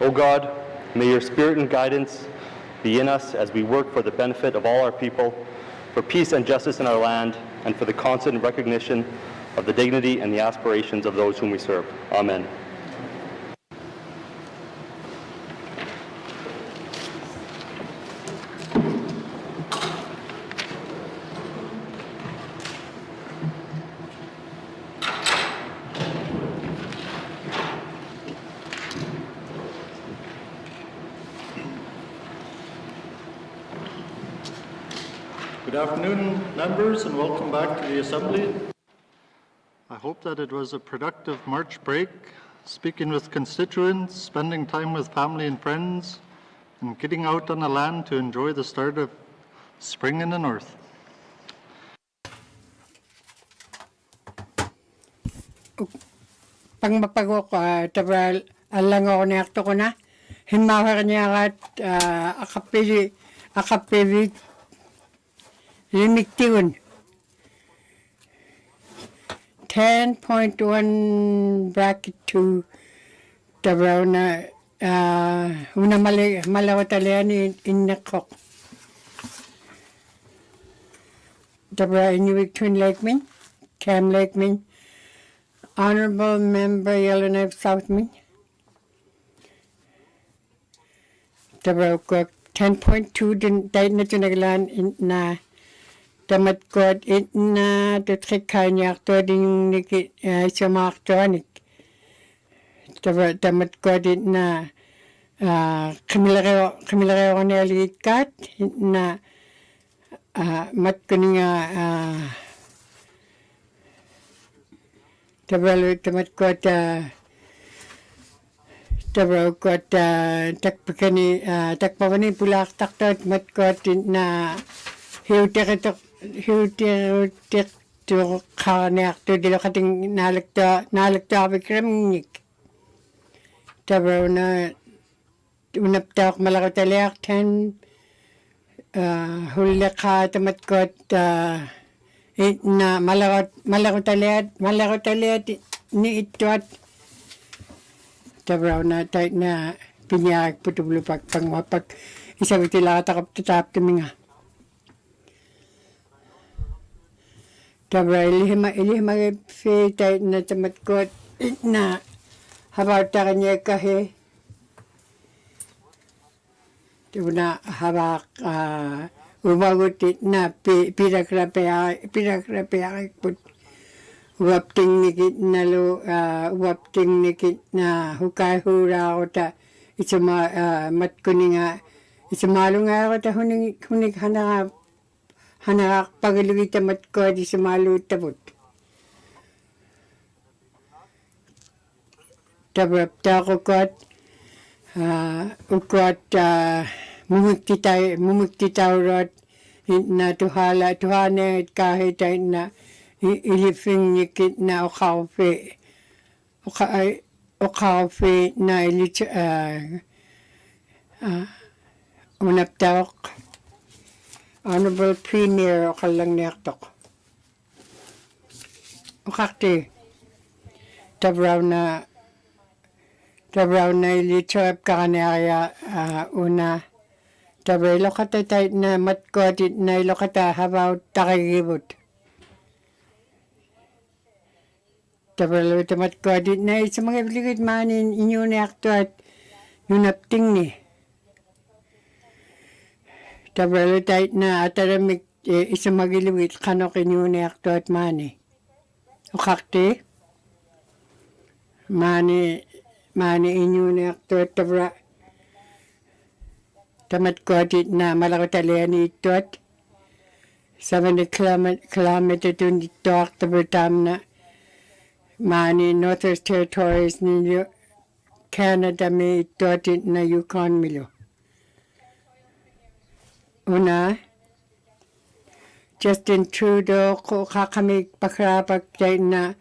O God, may your spirit and guidance be in us as we work for the benefit of all our people, for peace and justice in our land, and for the constant recognition of the dignity and the aspirations of those whom we serve. Amen. Good afternoon, members, and welcome back to the Assembly. I hope that it was a productive March break, speaking with constituents, spending time with family and friends, and getting out on the land to enjoy the start of spring in the north. Pang mapagok tabral alang ako ni akto ko na himawar niya at akapili limitiun 10.1 bracket 2 tabral na una malawatalian inakok tabral Inuvialuktun Lakeman, Cam Lakeman, Honorable Member Yellowknife Southman, tabral ko 10.2 din dahil na tunaglan na tamat ko na tutrikay niya akto din sa mga aktoanik. Tamat ko din na kamilare ko na alikat na mat ko niya tamat ko takpawani pulak taktot mat ko na hiutik to kanak to dilo kating nalagta bikramnik tabraw na unaptak malakotaliak 10 hulaka tamat ko na malakotaliat ni ituat tabraw na tayo na pinyak putublupak pangwapak isabitila takap tatap tuminga tabraw ilihima fe tayo na tamat ko na habata kanya kahe tabraw na habak umagutit na pirakrapayakik put wapting nikit na wapting nikit na hukay hura ko ta isuma mat kuning isumalo nga ako ta hunig hanak pagilugit ta mat ko di sumalo tabot tabrap ta ko kot ukot mumukti tayo rot na tuhane kahit ay na ilifing nikit na o kafe na ilit unaptak Honorable Premier o kalang niyaktok o kakti tabraw na ilit kakanya una tabraw ilokata tayo na matkotit na ilokata habaw takigibot tabraw tamat ko dit na sa mga biligid manin inyo na akto at yung napting ni tabraw tayo na ataramik isa magiluwit kanok inyo na akto at mani o kakti mani inyo na akto at tabraw tamat ko dit na malakotalian ito at 70 kilometer to dito akto tam na mani Northwest Territories ni Canada may itotit na Yukon milo. Una, Justin Trudeau ko kakamig pakrapak tayo na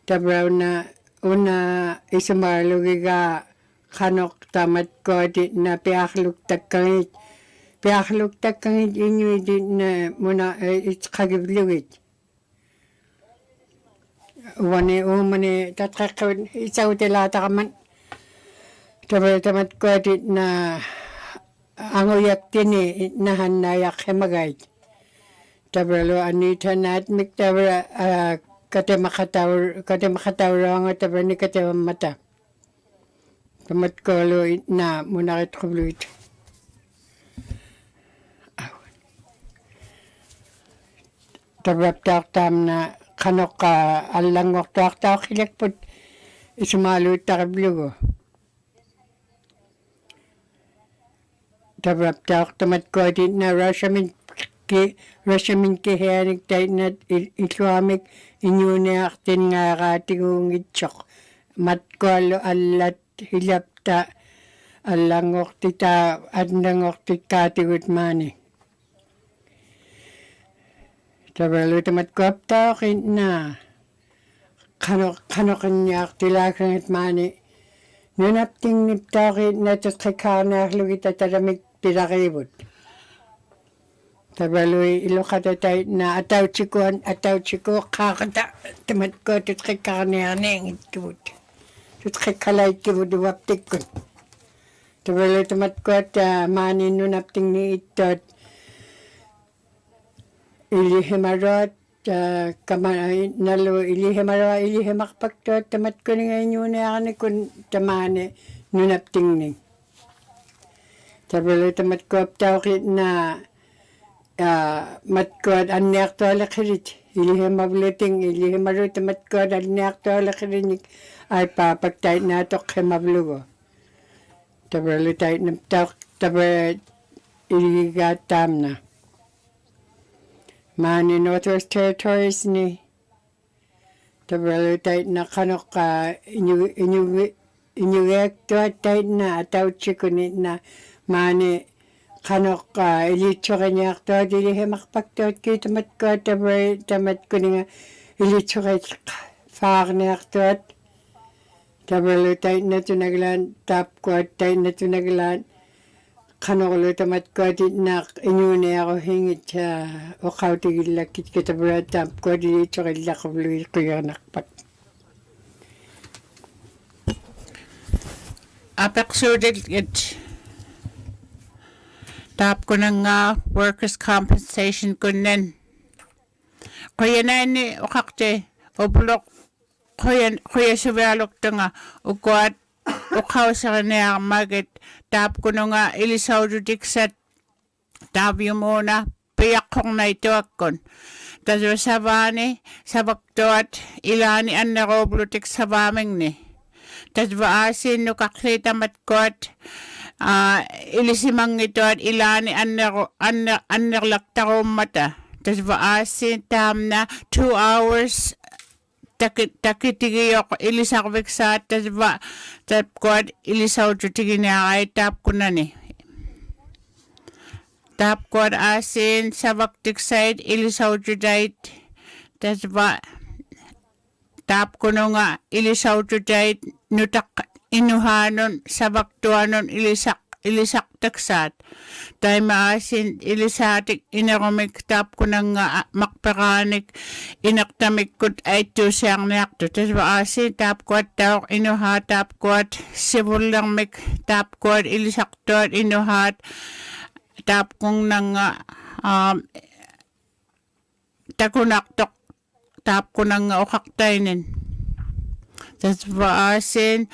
tabraw na una isamarlugiga kanok tamat ko dit na piakluk takangit inyo dit na muna itskagibluwit. Umani tatkakawin isaw tilata kaman Tabra tamat ko dit na angoyak tini nahan nayak hemagait. Tabra lo anita nat mik tabra kate makataur ang tabra ni kate mata. Tamat ko lo na munakit kubluit. Tabra tam na kanok alangok tak hilek put isumalu takablugo. Tabra tamat ko dit na Russiamin kehenik tait na Islamic inyuneak tin nga katingong itchok. Mat ko alat hilapta alangok tita adnangok tita tigut mani. Tabalo tamat ko apta na kanokanyak tilakang at mani. Nunapting niptaki na tatkakanak lugita taramik pilakibot. Tabaloy ilokatatay na ataw chiko kakata tamat ko tatkakanak itibot. Tatkakalay itibot waptik ko. Tabaloy tamat ko at mani nunapting ni itot ilihimarot nalo ilihimakpagtot tamat ko ni ngayon yun na kun tamane nunapting ni. Tabaloy tamat ko aptaw na matkod anyak to lakirit ilihimabluting ilihimarot matkod anyak to lakirinik ay papagtay na to kemablugo. Tabaloy tayo naptaw tabaloy iligatam na. Mani Northwest Territories ni tabaloy tayo na kanok inuvialuktun tayo na ataw chikunit na mani kanok ilitsukanyak to dilihimakpagtot kita matko tabaloy tamat ko nga ilitsukat faaknyak to tabaloy tayo na tunaglan tapko tayo na tunaglan kanok tamat ko na inyune ako hingit sa okaw tigilakit kita tabaloy tapko ilitsukat lakabluy ko yung nakpak. Apeksudil tap ko ng workers' compensation ko nen. Kaya na ni ukakte, oblok, kaya Inuvialuktun nga, ukwat, ukaw sa kanya magit, tap ko nga ilisaw diksat, tap yung muna, piyak kong na ito akon. Taso sabani, sabaktot, ilani an naroblutik sa baming ni. Tas baasin no kaklita matkot ilisimang ito at ilani annerlaktarom mata. Tas baasin tam na 2 hours takitigiyok ilisakvik sa tas ba tapkot ilisaw tutigi na ay tap ko na ni. Tapkot asin sabaktik side ilisaw tudait tas ba tap ko nga ilisaw tudait nutak inuhanon sabaktuanon ilisak taksat tay maasin ilisatik inakomik tap ko nga makperanik inaktamik kut ay tu siyang nakto tas maasin tap ko at tawak inuhat tap ko at sibul lang mik tap ko at ilisakto at inuhat tap kong nga takunaktok tap ko nga ukaktainin. Tas baasin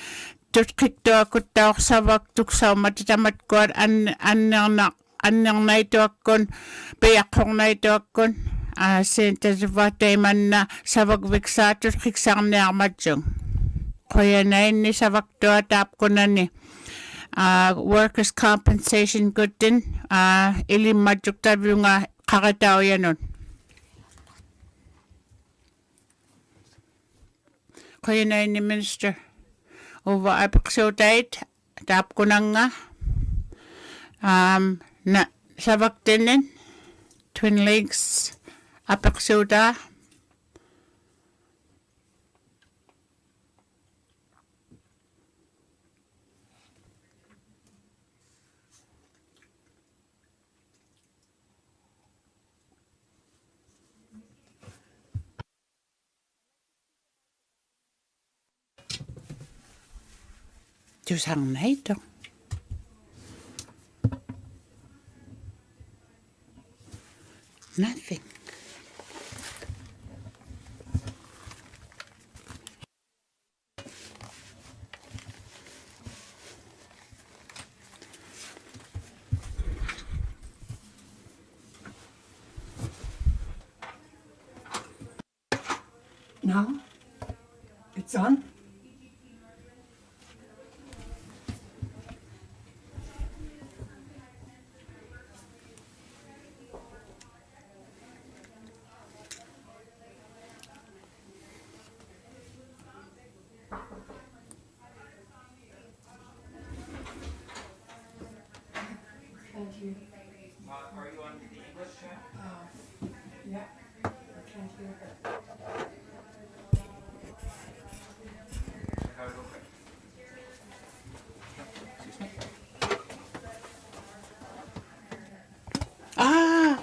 tutkik to ako tawak sabak tuksaw matitamat ko at anang na ito akon payakong na ito akon asin tas batay man na sabak viksa tutkik sang na amadjong. Kaya na ni sabak to tap ko na ni workers' compensation ko din ilimadjok tabi nga kakataw yanon. Kaya na ni Minister. Uwa apaksutait, tap ko na nga. Na sabak tinin, Twin Lakes, apaksuta. Tusang na ito. Nothing. Now, it's on. Are you on the English channel? Yeah, I can't hear her. How it open? Ah!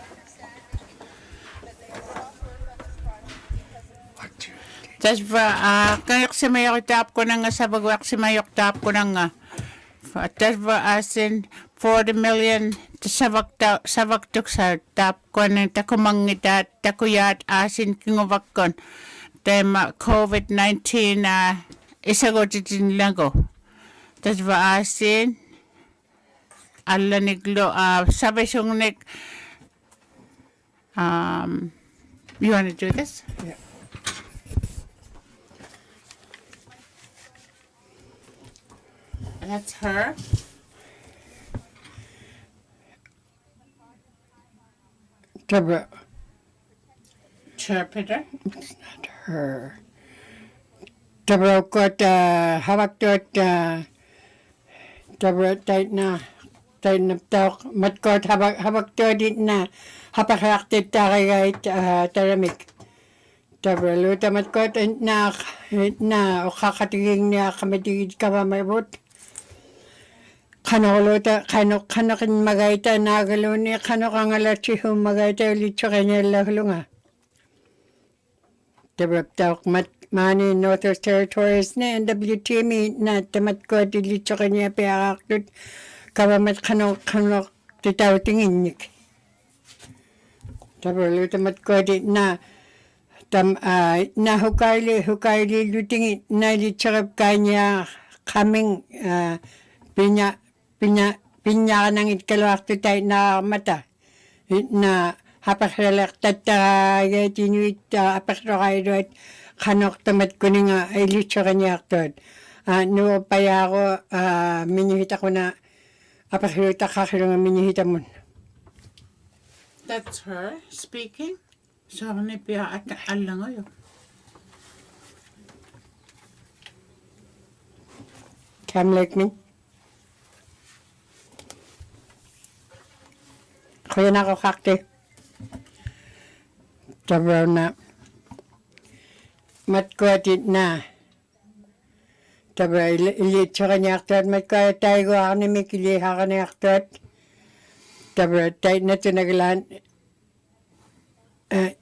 Tas ba, kayak si mayok tap ko na nga sa bagwak si mayok tap ko na nga. Tas ba asin 40 million sabak tuk sa tap ko na takumangita takuyat asin kingubakon. Tema COVID-19 isago titin lago. Tas ba asin alla niglo sabi siyong you want to do this? Yeah. That's her. Deborah, Interpreter. it's not her. Deborah got hawak dot Deborah tight na talk mat got hawak dot it na hapak tit tagay taramik. Deborah luta mat got na o kakatiging niya kamatigid ka ba may bot. Kanoluta kanokin magaita nagaluni kanokangalachi humagaita lichokanya lahulunga. Deborah talk mat mani Northwest Territories na NWTMI na tamat ko lichokanya piakaklut kawamat kanok titaw tinginik. Deborah luta mat ko di na hukayli lutingit na lichokap kanya kaming pinya nang itkalwaktu tayo na mata. Na hapasrelak tatagay tinuit hapasrokay kanok tamat ko nga ilitso kanyak tod. No paya ako minihita ko na hapasrelak kakiro nga minihita mo. That's her speaking. Sabi ni Pia at alang ngayon. Come like me. Kaya na ako kakti. Tabraw na. Matkwatit na. Tabraw ilit sa kanya aktot. Matkwatit tayo ko ako ni Mikiliha ka ni aktot. Tabraw tayo na tunagalan.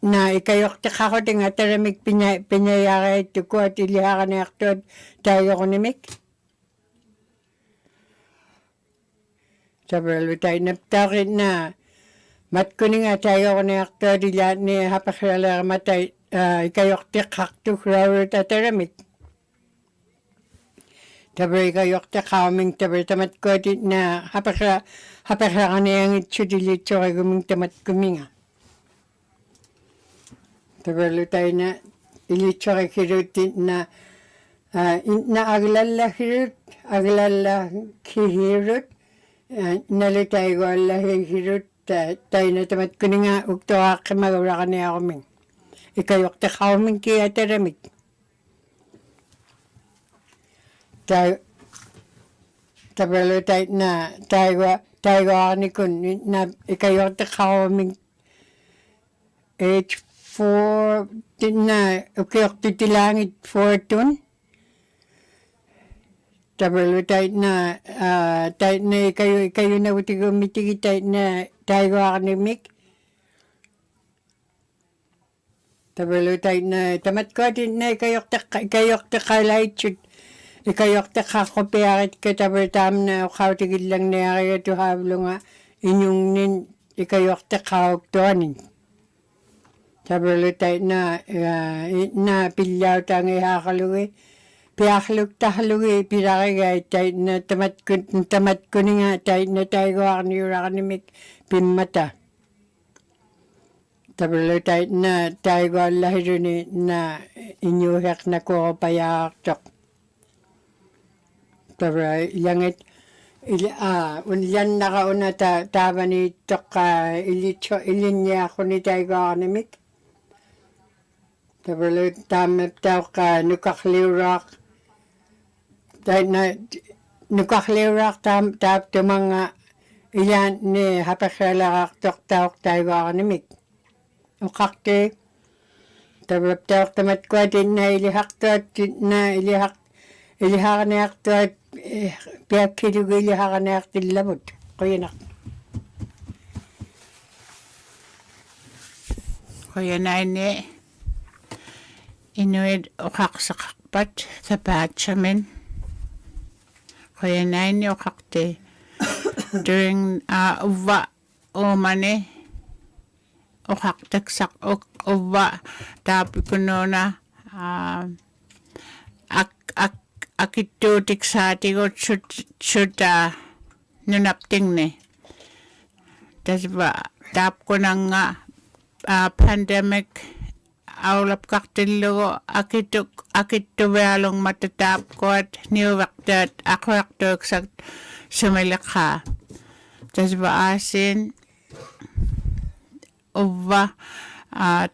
Na ikayok ta kako tinga taramik pinyayaka ito ko at iliha ka ni aktot. Tayo ko ni Mik. Tabraw tayo naptakit na. Mat ko nga tayo ko na aktor dila ni hapasrala matay ikayok ti kaktu krawet ataramit. Tabi ikayok ti kaming tabi tamat ko di na hapasra ka na yung itsudili tso kay guming tamat kuminga. Tabi lutay na ilitso kay kirutin na aglala kirut nalitay ko alahi kirut tayo na tamat ko nga ukto magawra ka niya ako ming. Ikayok ta kaming kaya taramik. Tayo tayo na tayo ako ni kun na ikayok ta kaming age 4 na ukayok titilangit 4 tun. Tayo na kayo na uti gumitigi tayo na tayo ako ni Mick. Tayo na tamat ko din na kayok ta kalay chut ikayokta kakopiarit katabertamna ukautigillang nariya tuhavlunga inyong nin ikayokta kaoktonin. Taberlutay na pilyaw tangi hakaluwi. Piakluk tahluwi pirarigay tay na tamat kuninga tay na tayo ni uranimik pimmata. Taberlutay na tayo lahiruni na inyuhek na kuropayaktok. Taberay langit unyan nakauna tabani toka ilinya ako ni tayo animik. Taberlut tamap tao ka nukakliwrak. Dahil na nukakliwrak tap mga ilan ni hapakalarak tok tao tayo animik. Ukakte taberlut tao tamat kwa din na ilihak na akto at piyak kilugo ilihak na akto labot. Kuyanak. Kuyanayni Inuit ukaqsaqarpat tapaatsamin. Kuyanayni uqaqti during uva umani uqaqtaksaq uva taapikununa akittuutiksaatigut sut nunaptingni. Tasva taapkunanga pandemic aulap kaktillugu akittuvialung matataapkuat niuvaqtaat aquaqtuuksaq sumiliqa. Tasva aasin uva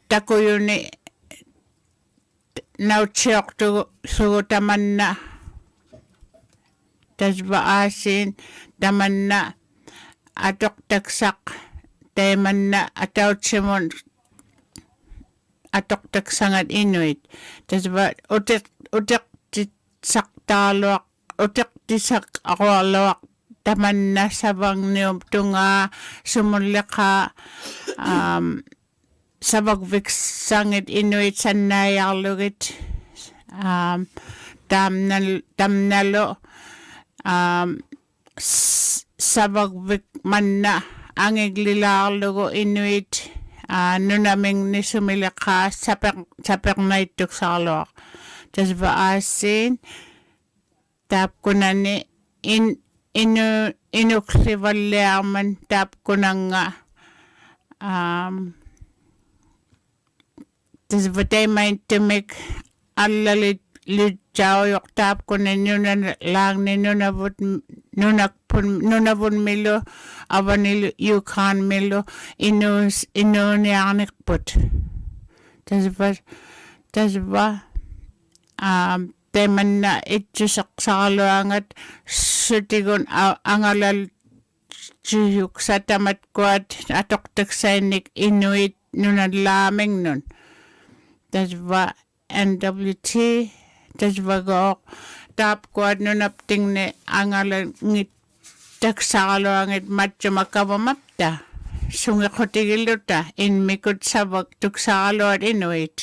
takuyuni nautsiortugu sugu tamanna. Tasva aasin tamanna atoqtaksaq taimanna atautsimun atoktaksangat Inuit. Tasva utiktisak aqualuaq tamanna savang nium tunga sumulliqa savagviksangit Inuit sannayarlugit tamnalu savagvik manna angiglilaarlugu Inuit nunaming ni sumiliqa sapernaituksaarluaq. Tasva aasin taapkunani inuksrivalliarman taapkunanga tasva taimaintumik allalit lutjauyoq taapkunan nunalaangni nunavun milu avanilu Yukon milu inuniarniqput. Tasva taimanna itsusaqsaarluangat sutigun angalal tuyuk satamatkuat atoqtaksainik Inuit nunalaaming. Tasva NWT tasva goq taapkuat nunaptingni angalangit taksaaluangit matchumakavamapta sungiqutigilluta inmikut savak tuksaaluat Inuit.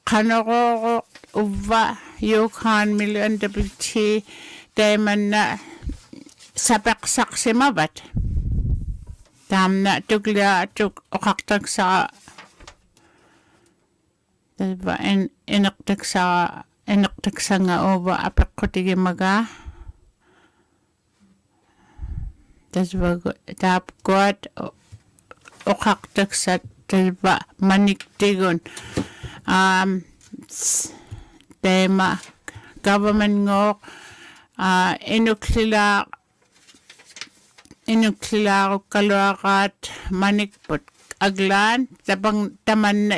Qanoqoqo uva Yukon milu NWT taimanna sapaqsaqsimavat. Tamna tuklia uqaqtaksaa tasva inaqtaksanga uva apiqqutigimaga. Tasva taapkuat uqaqtaksat tasva maniktigun tema government ngoq inuklilaarukaluaqaat manikput aglaan tapang tamanna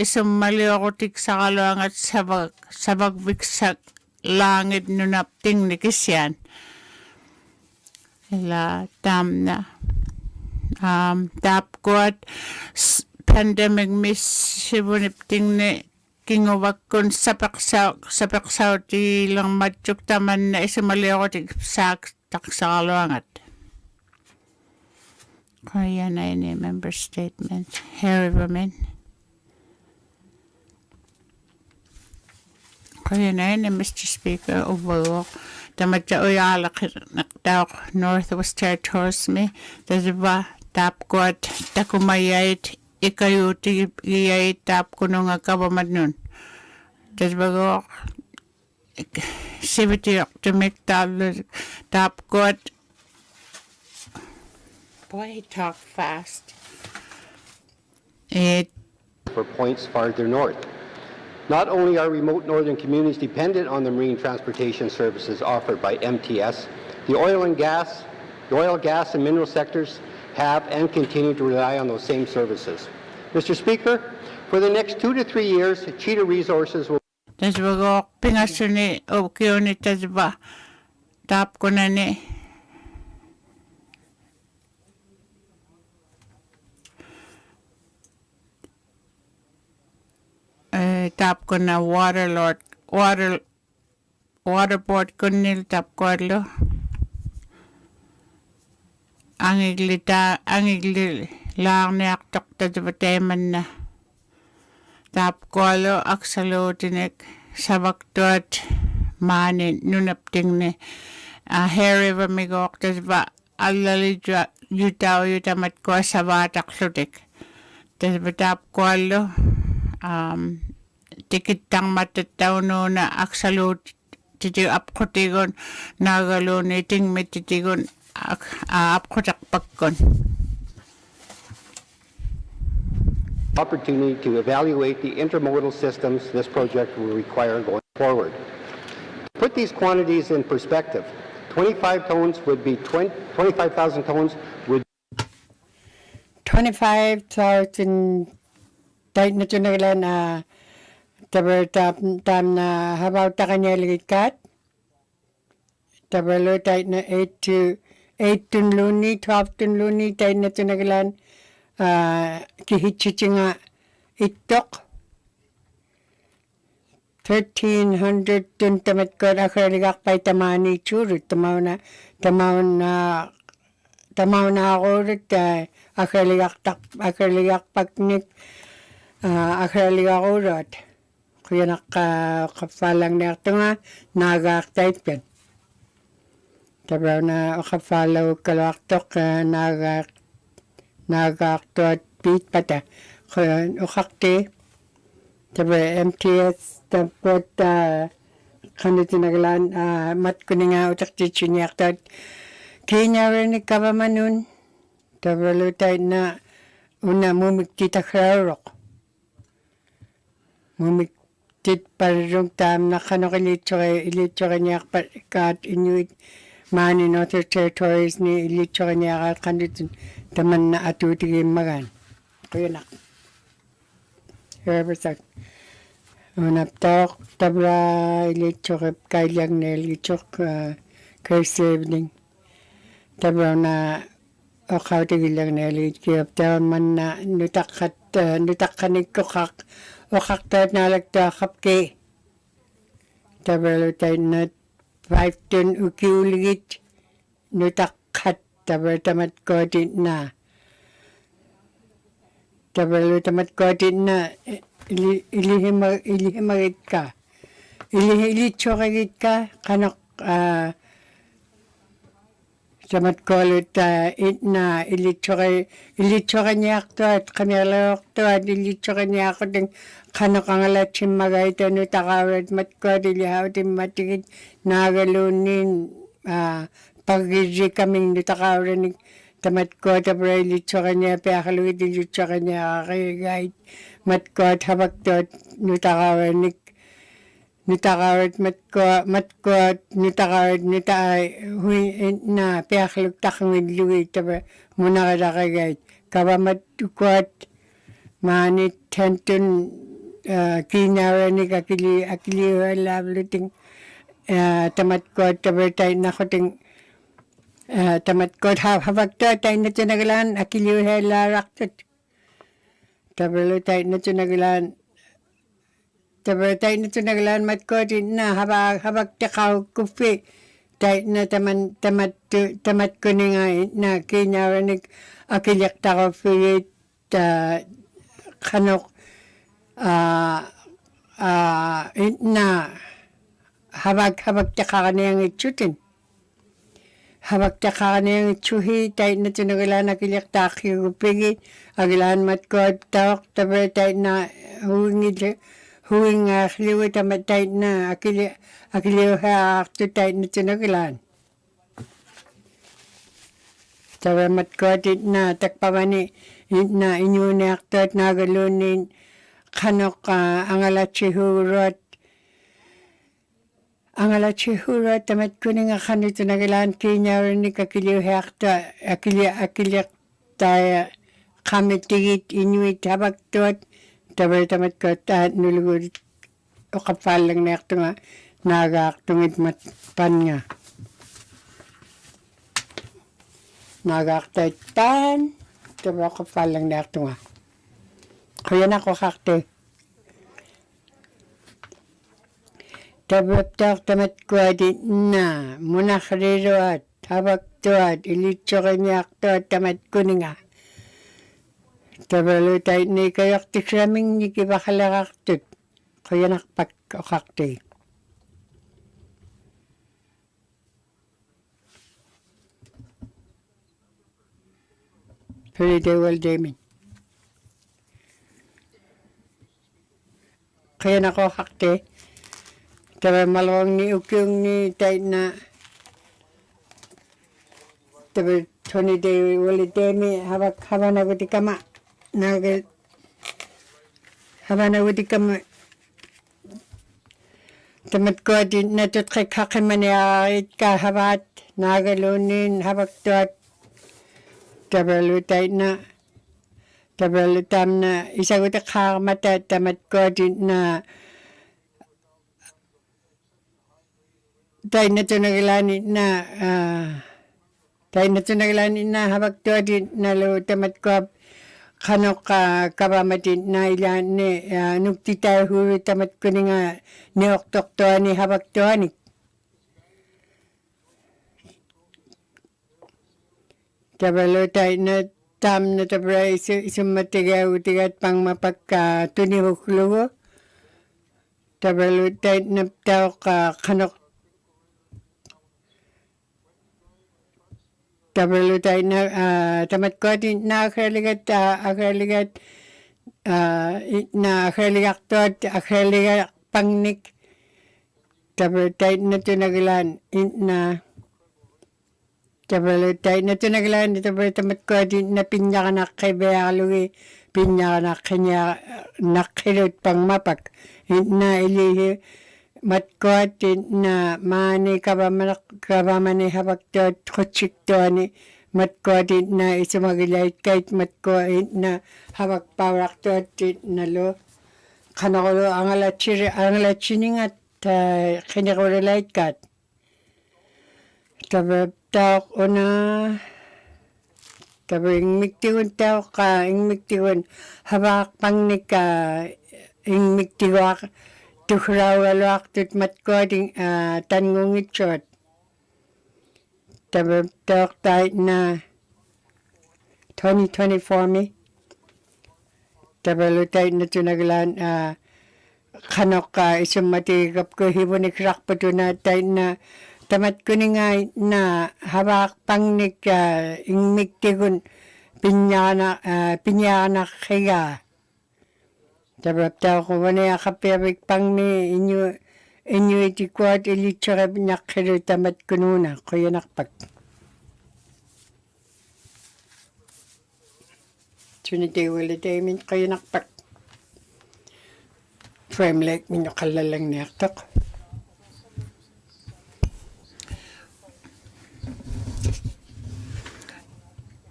isummaliuqutiksaqaluangat savagviksak laangit nunaptingni kisian. Ila tamna taapkuat pandemic missivuniptingni kinguvakkun sapaqsauti lang matjuk tamanna isummaliuqutik saak taksaqaluangat. Koreanaini member statement. Harry women. Kuyanay Mr. Speaker ubalo tamatja uyalak nakdaw Northwest Territories me tasba tap kot takumayait ikayuti iyay tap kuno nga kabamat nun tasba go sibiti optimik tap kot. Boy, talk fast. For points farther north. Not only are remote northern communities dependent on the marine transportation services offered by MTS, the oil, gas, and mineral sectors have and continue to rely on those same services. Mr. Speaker, for the next 2 to 3 years, Cheetah Resources will Tasba pingasuni ni tasba tap ko na ni. Tap ko na waterboard ko nil tap ko lo. Ang igli lang ni aktok tasba teman na. Tap ko lo aksalo tinek sabaktot manin nunapting ni Harry Vamigok tasba alali yutaw yutamat ko sabatak lutik. Tasba tap ko lo tikitang matataw no na aksalo titi apkotigon nagalo niting metitigon apkotak pagkon. opportunity to evaluate the intermodal systems this project will require going forward. To put these quantities in perspective, 25,000 tons would 25,000 dahil na tunaglan tabar tam na habaw ta kanya likat tabalo dahil na 8 tun luni 12 tun luni dahil na tunaglan kihitsi nga itok 1,300 tun tamat ko akaligak pa'y tamani churut tamaw na ako rin akaligak pagnik akaligak urot kuya nakapalang na ito nga nagak-type yan tabaw na akapalaw kalaktok nagak-to at beat pata kaya ukakti tabaw MTS tapos kanito naglan mat ko nga utak titsunyak tot kanya rin ikabamanun tabaw lutay na una mumikita klarok mumiktit parang tam na kanok ilitso kanya kat Inuit man in other territories ni ilitso kanya kat kanito taman na atutigin magan kuya nak herbert unaptok tabra ilitso kailang na ilitso curse evening tabra na okaw tigilang na ilitso man na nutakanig kokak wakaktat na lagta kapke tabalo tayo na 5 ton ukiuligit nutakat tabalo tamat kodin na tabalo tamat kodin na ilihimagit ka ilitsokagit ka kanok tamat kolot na ilitsokanya akto at kanila akto at ilitsokanya ako din kanok ang alatsin magay ito nutakawad matkod ilihaw din matigit nagalunin pag-iji kaming nutakawad ni tamat ko tapos ilitsokanya piakaluit ilitsokanya kakagay matkod habagtot nutakawad ni nutakawad matkod nutakawad nutay hui na piakalug takangid luwit tapos muna kadakagay kaba matkod manit tentun kinara ni akili labluting tamat ko tabertay na ko ting tamat ko habagto tay na tunagalan akili laraktot tabelo tay na tunagalan tabertay na tunagalan mat ko din na habag takaw kupi tay na tamat ko ni nga na kinara ni akilyak takaw pilit kanok na habag takaniyang itsutin. Habag takaniyang itsuhi tayo na tunagilan akilyak takyo pigi agilan matkod tawak tabi tayo na huwing akiliwi tamat tayo na akiliwi haakto tayo na tunagilan. Tabi matkod na takpamani na inyuni akto at nagalunin kanok angalachihurot tamat kuning kanito nagilan kinyaw ni kakiliw hekta akilyak tayo kamitigit inuit habagtot tabat tamat ko nulugod o kapalang na ito nga nagaktungit matpan nga nagaktay tan tabat kapalang na ito nga kaya na ko kakte Tabak tamat kuadi na munakhriro at habak tuad ilitso kanyak tuad tamat kuninga. Tabalo tayo ni kayak tikraming ni kibakalakaktut kaya nakpak o kakti. Pwede wal demin. Kaya nako kakti. Tabi malawang ni ukyong ni tayo na tabi 20 day wali demi haba na wuti kama haba na wuti kama tamat ko din natut kay kakimani akit ka habat nagalunin habak tuat tabi lutay na tabi lutam na isa wuti kakamata tamat ko din na tayo na tunagilani na habag to din na lo tamat ko kanok kabamatin na ilan ni nukti tayo huli tamat ko ni nga ni oktok to ni habag to ni tabalo tayo na tam na tabra isumatigaw utigat pang mapagka tunihuklugo tabalo tayo na tao kanok Tabalo tayo na tamat ko din na akaligat to akaligat pangnik tabalo tayo na tunagilan na tabalo tayo na tunagilan tabalo tamat ko din na pinyakanak kay Bealugi pinyakanak kanya nakilot pang mapak na ilihi matkuatin na mani kabamani habagtot kutsiktoni matkuatin na isumagilait kahit matkuatin na habagpawaktot na lo kanakulo ang alachining at kinakulilait kat tababtak una tabing miktigun tao ka ing miktigun habak pangnik ka ing miktiwak Tukhrawalwak tut matkoding tangungit shot. Tababtak tayo na 2024 mi. Tabalo tayo na tunaglan kanok isumatigap ko hibunik rakpato na tayo na tamat ko nga na habak pangnik ingmiktigun pinyana kaya. Tabab tao ko wala kapiyabik pang ni inyo itikuat ilitsarab nakiro tamat kununa kaya nakpak. Sunitay wala tayo min kaya nakpak. Frame like minyo kalalang niyaktak.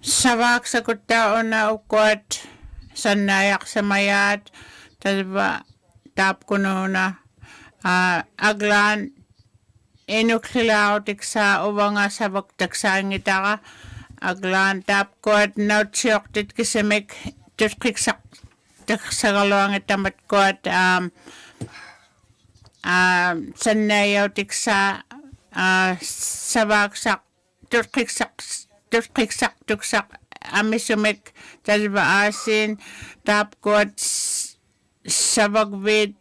Sabak sa kutao na ukwat sanayak sa mayat Talba tap kuno na aglan inukilaw tiksa ubanga sabak taksa ngita aglan tap ko at nautsiyok tit kisimik tutkiksak taksa galawang itamat ko at sanayaw tiksa sabaksak tutkiksak tuksak amisumik talba asin tap ko at sabagbit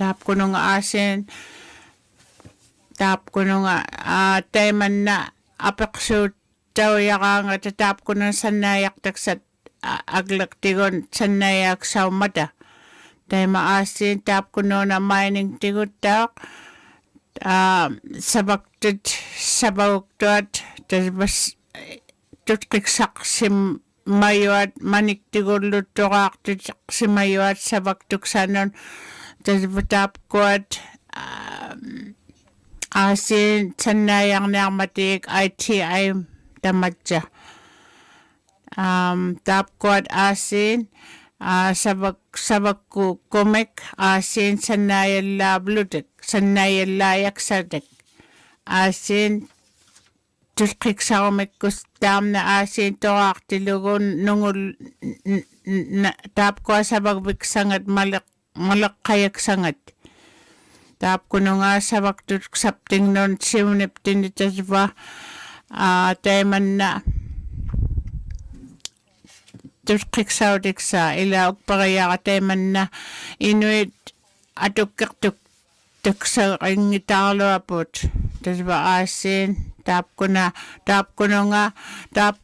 tap ko nung asin tap ko nung teman na apakso taw yakang tap ko nung sanayak taksat aglaktigon sanayak sa mata tema asin tap ko nung na mining tigot tak sabaktot tas tutkiksak sim mayuat manik tigol luturak si mayuat sabaktuk sanon tas batap kuat asin sanayang namatik ITI tamadja tap kuat asin sabak ku komik asin sanayang labludik sanayang layak sadik asin tuskik sa kumikkustam na asin to aktilugon nungul tap ko sa bagbiksangat malakayak sangat tap ko nga sa baktuksapting non siunip tinitas ba teman na tuskik sa udiksa ilaog pa kaya ka teman na inuit atukik tuksa kayong italo apot tas ba asin tap ko nga tap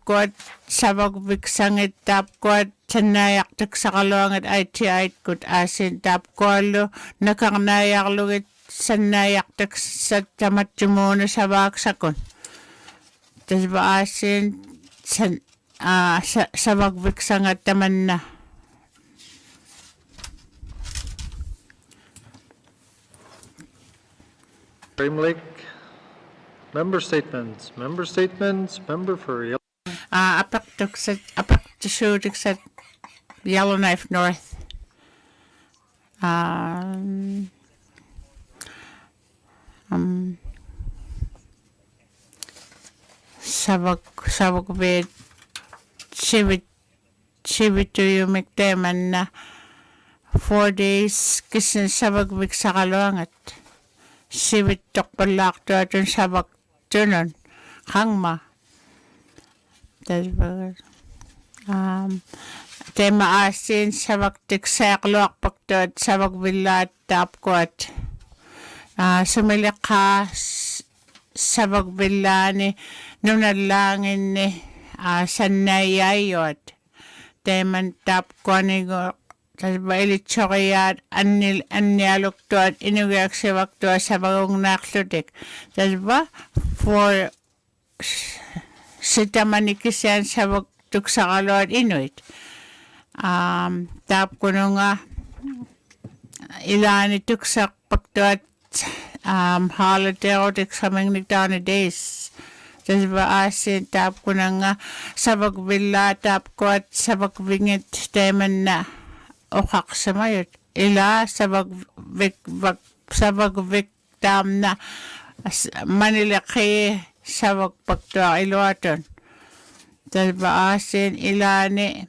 ko at sabag biksangit tap ko at sanayak tak sa kalungat ITI kut asin tap ko alo nakangnayak lugit sanayak tak sa tamat jumuna sa baksakon tas ba asin sabag biksangat taman na Lake. Member statements. Member for apak to shooting sa Yellowknife North. Sabag bed sibit to yung mikteman na 4 days kisin sabag big sa kalungat. Sibit tok palak to atun sabag tunon hangma tema asin sabag tiksak loak pagtod sabag bilat tap kot sumilak ka sabag bilani nunalangin ni sanayayot teman tap ko ni go tas bailit chokayat Inuvialuktun Inuvialuktun sa bagong naklutik tas ba for sita manikisyan sa bagtuk sa kalot Inuit tap ko nga ilan ituk sa pagtuat holiday o tik sa mga nagtaon na days tas ba asin tap ko nga sa bagbila tap ko at sa bagbingit teman na okak sa mayot ila sa bagbiktam na manilaki sa bagpagtua iluaton tas ba asin ilani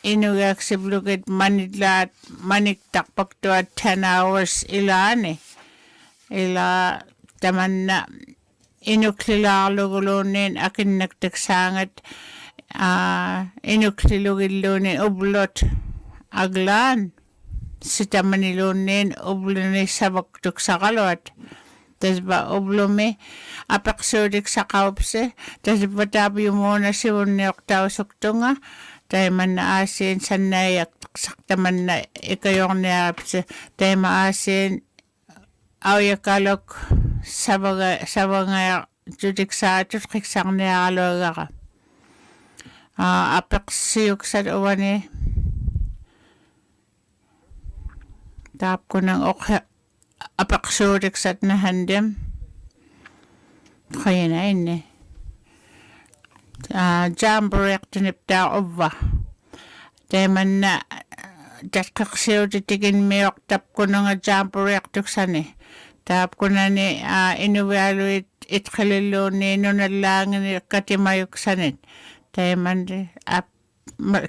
inuyak si blugit manidlat maniktak pagtua 10 hours ilani ila taman na inuklilalugulonin akin nagtaksangat inuklilugilunin ublot aglan sita manilunin ublunin sa baktuk sa kalot tas ba ublumi apaksudik sa kaupse tas ba tabi muna si unyok tao suktunga tayo man na asin sanayak sakta man na ikayong niyapse tayo maasin awyakalok sa mga judik sa tutkik niyakaloga ka apaksiyok sa uwan tap ko ng apaksurik sa nahandem kaya na yun jamborek tinipta uwa teman na jaskaksiyo titigin miyok tap ko ng jamborek tuksan tap ko na ni Inuvialuit itkhalilo ni nunalangin ni katimayok sanit teman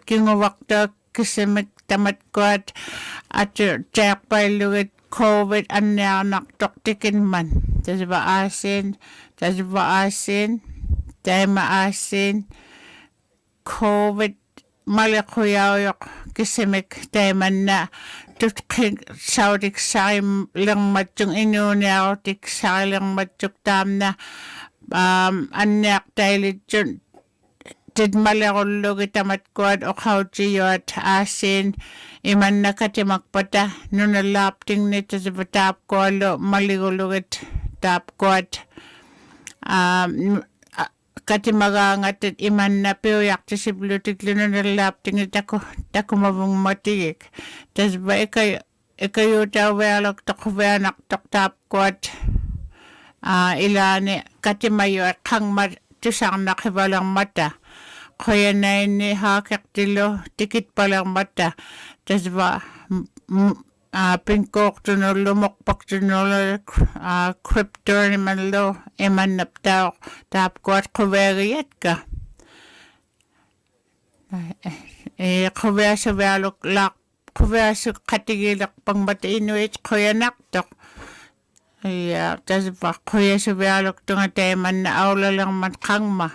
kinguwakta kisimik tamat ko at jack pailugit COVID anak toktikin man tas ba asin tayo maasin COVID malikuyauyok kisimik taimanna tutqin saudik saim lengmatjung inuuniarutik sailengmatjuk taamna anniaq tailijun tidmalerullugit tamatkuat oqautiyuat aasin imannakatimakpata nunalaaptingni tasipataapkualu maligulugit taapkuat katimagaangatit imanna piuyaqtisiplutiklinunalaaptingi takumavungmatigik tasba ikayutawealok toqveanaqtoq taapkuat ilaani katimayuat qangmat tusarnaqivalermata qoyanaini haakeqtilu tikitpalermata tasba pinkoortunullu moqpaqtunullu cryptonimallu imannaptaaq taapkuat quveeriatka quveasuvialuk laaq quveasu qatigiilerpangmata inuit qoyanaqtoq ja tasba quveasuvialuktunga taimanna aulalermat qangma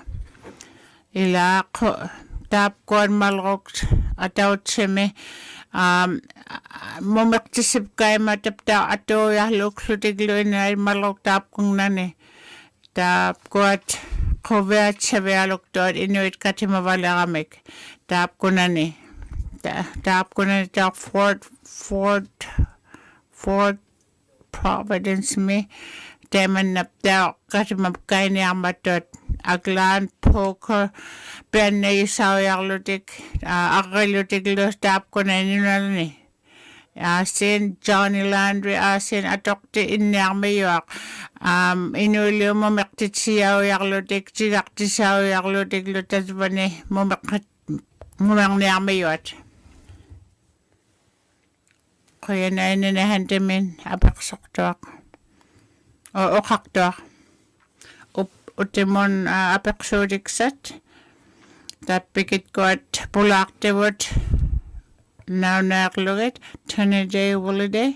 ilaaq taapkuat malrukt atautsimi momektisip kaima tapta atuujarluuklutikluinai malruq taapkungnani taapkuat quveat savialuktuat inuit katimavaleramik taapkunani ta Fort Providence mi taimannaptaa katimapkainiarmattuat aglaan poker piannayisaujarlutik aqqilutikluus taapkunaninunalni aasin Johnny Landry aasin atoqti inniarmiyuaq inuiliumu meqtitsiaujarlutik tigaqtisaujarlutiklu tasvani mumerniarmiyuat qoyanaininahantamin apeqsortuaq oqaqtuaq utimun apeqsuutiksat tappikitkuat pulaaqtivut naunaaqlugit Trinity Holiday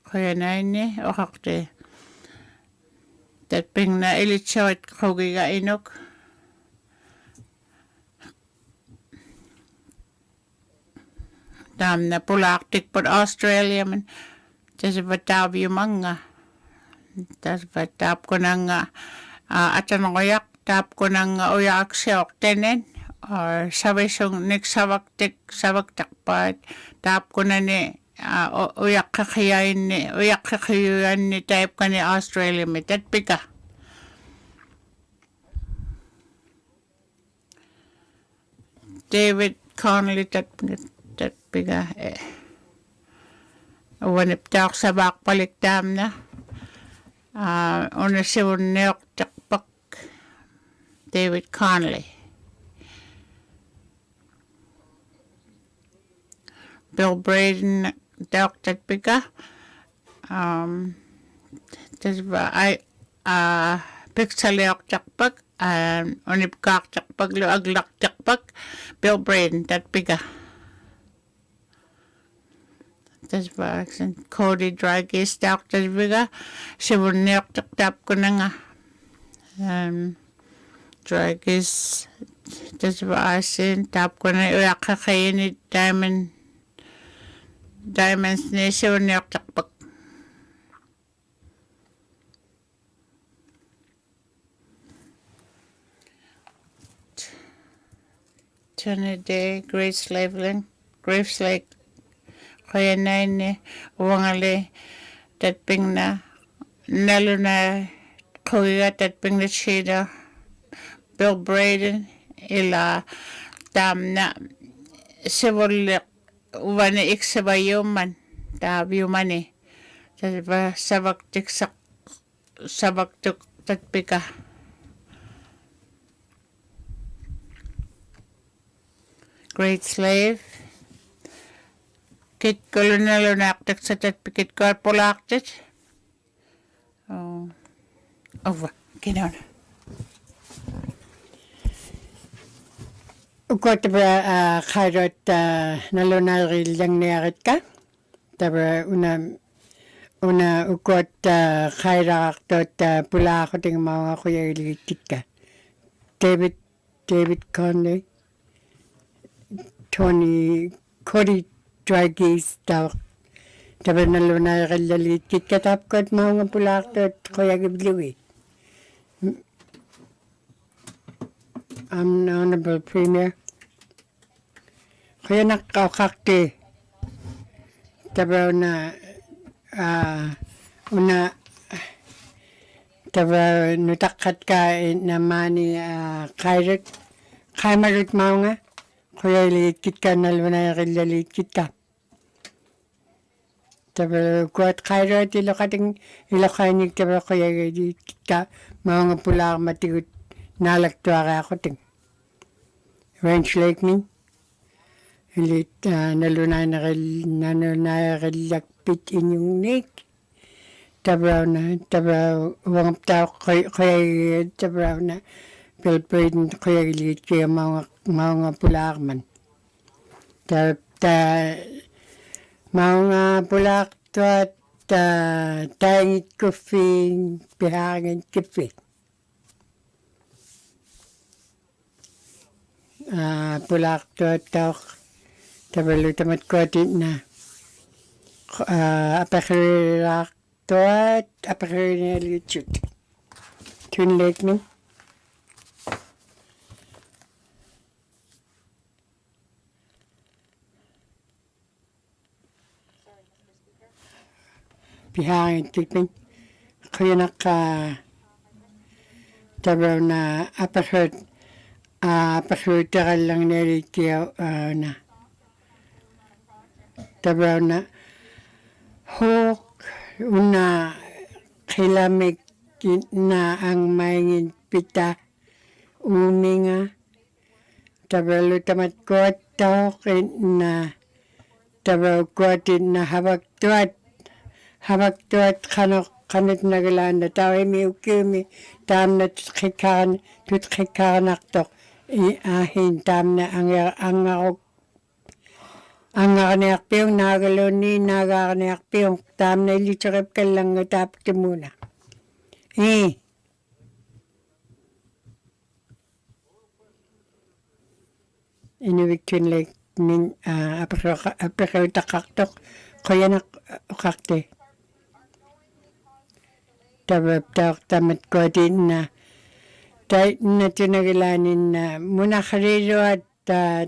qoyanaini oqaqti tappingna ilitsuit qugiga inuk taamna pulaaqtikput Australia man tasipataaviyumanga tasipataapkunanga atanqoyaq taapkunanga uyaaqsiuq tanen savisung niksavaqtaqpaat taapkunani uyaqqaqiyuanni taipkani Australia mi tatpika David Connolly tatpika uaniptaaq savaaqpalik taamna unasivunniortaqpak David Connolly Bill Braden taaq tatpika tasva piksaliortaqpak unipkaartaqpak lu aglaqtaqpak Bill Braden tatpika tasva Cody Dragis taaq tasviga sivunniortaqtaapkunanga Dragis tasva aasin taapkuna uyaqqaqayini diamonds ni sivunniortaqpak Trinity Graveslake qoyanaini uangali tatpingna naluna qugiga tatpingna shida Bill Braden ila taamna sivulliq uvani iksavayuman taaviumani tasva savaktuk tatpika Great Slave kit kolonelunaqtak sa tatpikit korpulaaqtat ova kinauna ukotaba khairot nalunariillangniaritka taba una ukot khairaqtot pulaaqatingmaaquyagilitikka David Conley, Cody Dragis daw. Tabi na lunay kalalit kit katapkot mga pulaktot kuya gibliwi. Honorable Premier. Kaya nakakakti. Tabi na una tabi nutakat ka naman ni kaimarut mga kuya liit kit ka na lunay kalalit kit ka. Tabi kuat kairot ilakanig tabi kaya ka mga pula matigut nalagtuara ako ting. Range Lake min. Ilit nalunay na kalakpit inyong nik. Tabi wangap tao kaya tabi na pilprin kaya ilit kaya mga pula man. Mga pulak tuat tangit kufing pihangin kipi. Pulak tuat tawak tabalu tamat kuatit na apakirak tuat apakirin lichut. Twin Lake min. Pihangin tipin kaya tabaw na apakot lang nilitiyaw na tabaw na hok una kilamig na ang maingin pita uminga tabaw tamat kuat tawak na tabaw kuatin na habak tuat kanit nagalanda tao miukiumi tam na tutkikan aktok ahin tam na ang akniak piyong nagaloni nagakniak piyong tam na ilitrip ka lang tapos muna. Inuvialuktun Lake min apakautakaktok kaya nakakte. Tamat ko din na tinagalanin na muna kariro at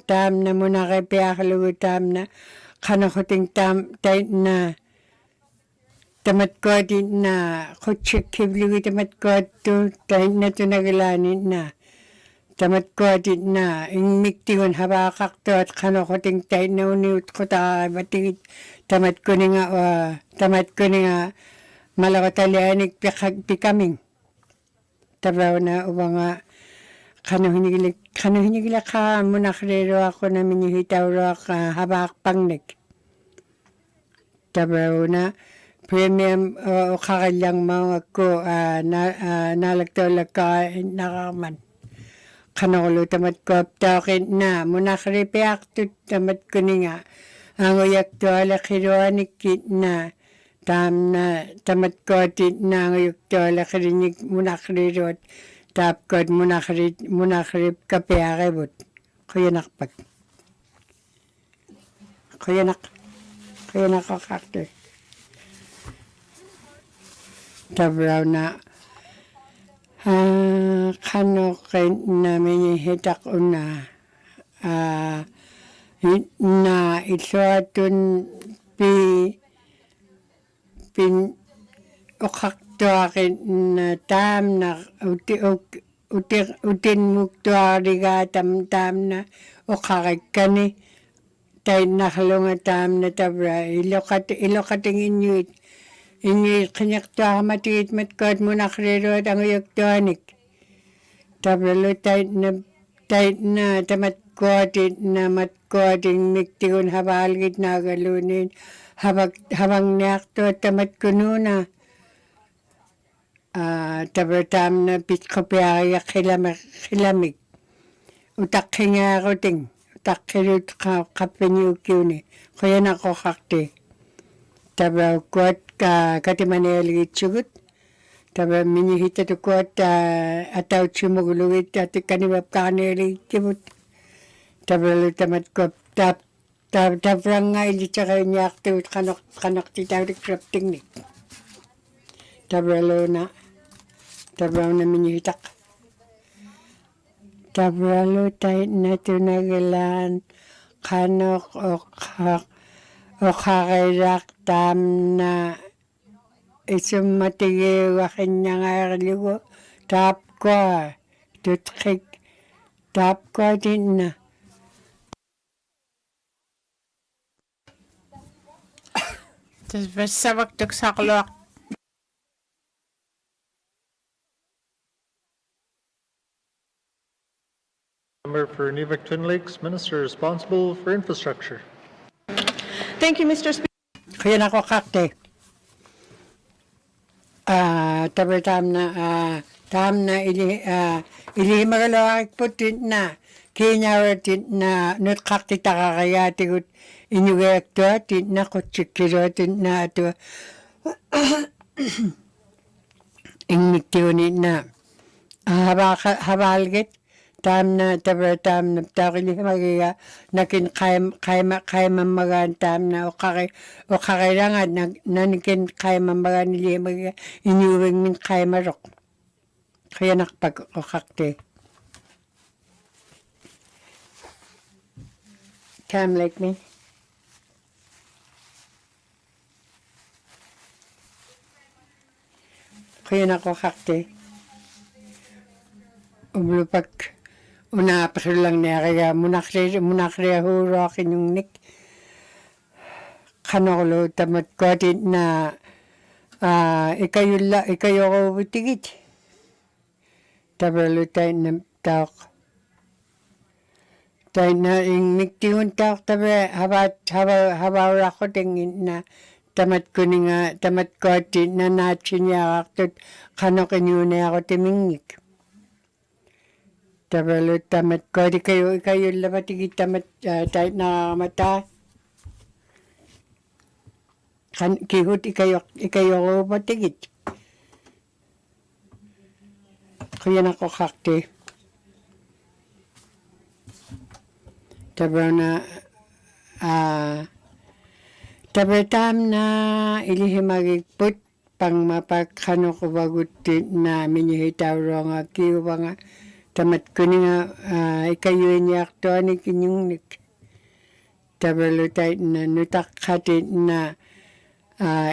tam na muna kay piyakalugo tam na kanakuting na tamat ko din na kutsik kiblugo tamat ko to na tinagalanin na tamat ko din na ingmiktigon habakak to at kanakuting na uniut ko matigit tamat ko nga malakotalianig pikaming. Tabaw na ubang kanuhinigila ka muna karero ako na minihitaw ka habak pangnik. Tabaw na premium o kakalyang mga ko nalagtawag ka nakaman. Kanukulo tamat ko aptakin na muna karipiak tamat ko nga ang uyak to alakiroanik na tam na tamat ko na ngayok to lakarinig munakrirot tap ko munakrip kapiakibot kaya nakpag kaya nakakakte tabraw na kano kay namin hitak una na isuatun ukakto akin na tam na utin muktuari ka tam na ukakit ka ni tayo nakalunga tam na tabra ilokating inuit kanyakto ako matigit matkot mo nakrero at ang uyaktoanik tabra lo tayo na tamatkotin na matkotin miktigon habalgit nagalunin habang niyakto tamat ko nuna tabatam na pitkopiyaya kilamig utak hinga ko ting utak kirut kapinyukiw ni kaya nako kakti tabaw kuat katimanel gitsugut Taba minihita tukot ataw chimugulugit at kanibap kanili tibut. Taba lutamat ko tabrang nga ili tsaka nyak tibut kanok titawdik krapting ni. Taba na taba na minihitak. Taba tayo na tunagalan kanok o kakairak tam na isang matigay wakin niya nga ligo, tap ko, tutkik, tap ko din na. Tas basta waktuk saklok. Member for Inuvialuktun Lakes, Minister responsible for infrastructure. Thank you, Mr. Speaker. Kaya na ko kakte. Tabi tam na ili magalawak putin na kinyawatin na nut kakti takakaya tigut Inuvialuktun tin na kutsikiro tin na ato ingmitiunin na habalgit tam na takili magiga nakin kaimamagan tam na ukakailangan nanikin kaimamagan nili magiga inuwing min kaimarok kaya nakpag ukakte come like me kaya nakukakte umlupak una lang niya kaya munakre huro kinyong nik kanolo tamat ko din na ikayo ko butigit tabalo tayo na tawak tayo na yung niktiyon tawak tabi habawra ko tingin na tamat ko din na natsin niya ako kano kinyo na ako timingik tabalo tamat ko di kayo labatigit tamat tayo na mata kihut ikayo ko patigit kaya na ko kakte tabalo na tabatam na ilihimagigput pang mapakano ko bagutin na minihitaw nga kiwa nga tamat ko nga ikayo niya akto ni kinyong nik tabalo tayo na nutak katin na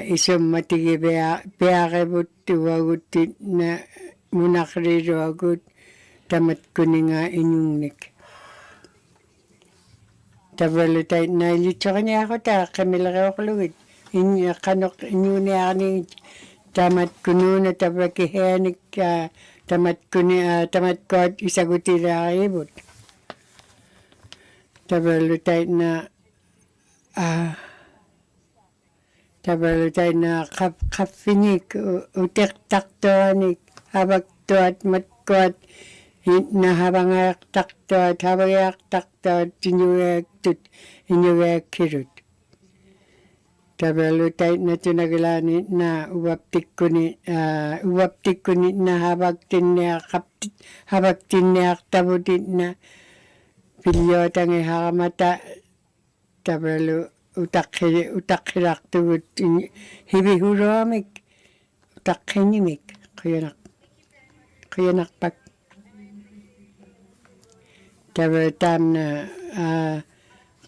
isang matigi beakabut wagutin na munakriro agut tamat ko nga inyong nik tabalo tayo na ilitso ka niya ako ta kamilaka ko lugit kanok inyo niya ni tamat ko na tabakihanik tamat ko isaguti na kaibot. Tabalo tayo na kapinik, utik-taktoanik, habag to at matko at na habang takto at habang takto at inyuwek kirut. Tabalo tayo na tunagalan na uwaptik ko ni na habag tinniak tabutin na pilyotang ihakamata tabalo utakhirak tubut hibihuramik utakhinimik kaya nakpak tabalo tam na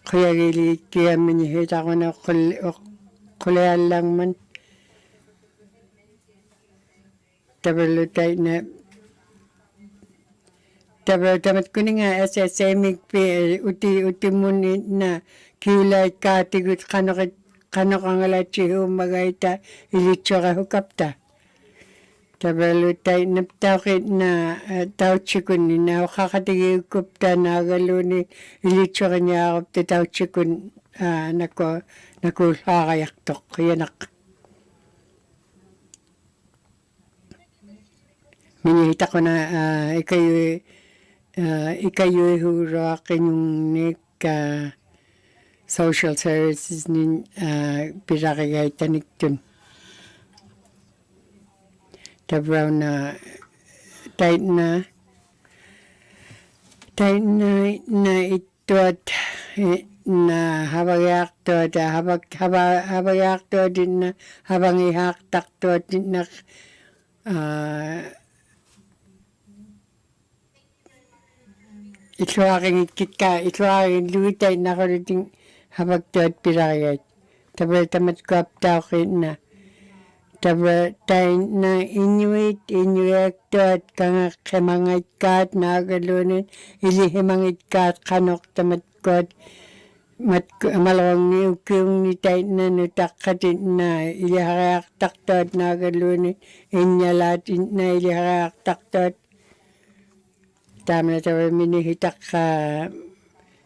kaya gilit kaya minihit ako na kulian lang man tabalo tayo na tamat ko nga SSMig uti munit na kilay katigut kanok ang alachiho magaita ilitso ka hukapta tabalo tayo naptakit na tauchikun na kakatigi hukapta na galo ni ilitso ka niya hukapta tauchikun nakulakayaktok kaya minihita ko na ikayo huro kinyong nik social services ni pirakagay tanik dun. tabraw na na itot na habagyak tot habagyak tot din na habang ihaktak tot din na itluaking luitay na ko rin habag tot pirayat tabra tamat kwap tao na tabra tay na Inuvialuktun kang kemangit kat nagalunin ilihimangit kat kanok tamat kot malawang ni ukyong ni tay na nutakatin na iliharak taktot nagalunin inyalat na iliharak taktot tama na tabra minihitak ka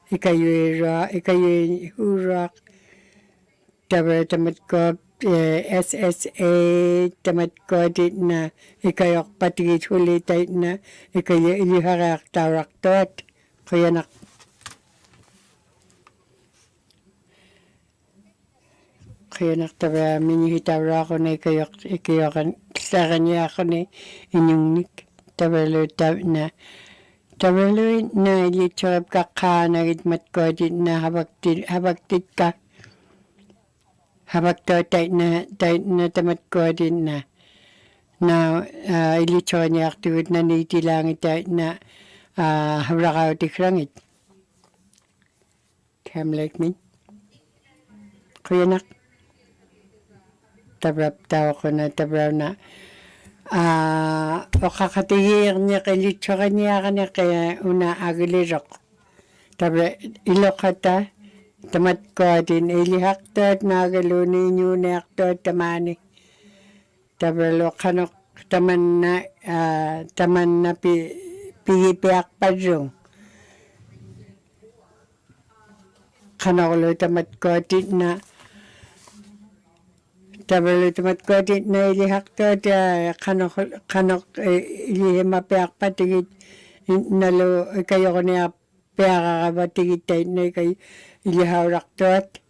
ikayoy hurak tabra tamat kot SSA tamat ko din na ikayok patigit ulit na ikayo iliharak tarak tot kaya na tabra minihitawra ako na ikayokan sa kanya ako na inyong nik tabra na ilitsarap ka nagitmat ko din na habagtit ka habag to tay na tamat ko din na ilitso niya aktiwit na nitilang tay na habrakaw tikrangit. Come like me. Kuya nak. Tabrap tao ko na tabraw na o kakatigir niya kilitso kanya kaya una agilirok. Tabra ilokata. Tamat ko din ilihaktot nagaluni nyo na aktot tamani tabralo kanok taman na pigipiak padrong kanok tamat ko din na tabralo tamat ko din na ilihaktot kanok ilihimapiak patigit nalo kayo ko niya piaka kabatigit tayo na kayo ilihawrak tot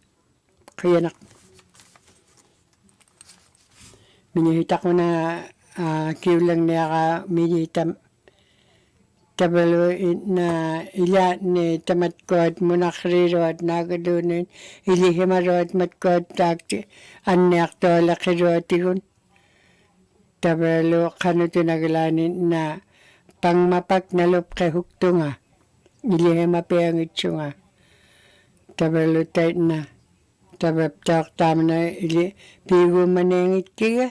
kaya na minihita ko na kiulang niya ka minihitam tabalo na ila ni tamat kod munakriro at nagadunin ilihimaro at matkod takti anyak to lakiro tigun tabalo kano tinagalanin na pangmapak na lup kay huktunga ilihimapiyang itsunga tabalo tayo na tabap tak tama na ili pigo manengit kiga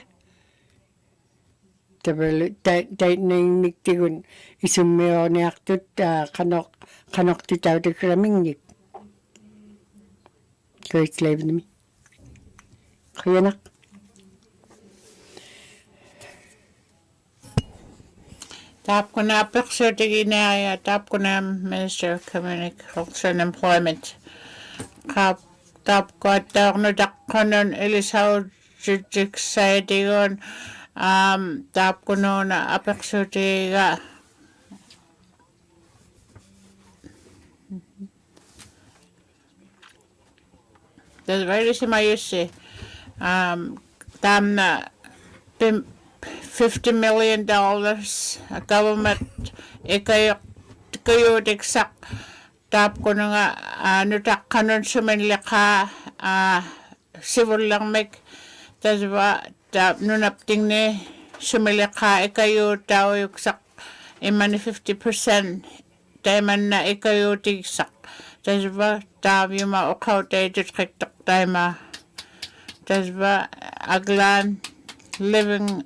tabalo tayo na yung niktigun isumeo ni aktut kanok titaw ti kraming nik kaya slave na mi kaya nak tap ko na picture tigi na tap ko na Minister of Communication and Employment tap ko at no dakkanon ilisaw jik sa digon tap ko no na apekso tiga that's very simayusi tam na $50 million government kayo diksak tap ko na nga nutak kanon sumanlika civil lang mek tasba tap nunapting ni sumalika kayo tao yuksak iman 50% tayman na kayo tigsak tasba tap yung maukaw tayo district tayo tasba aglan living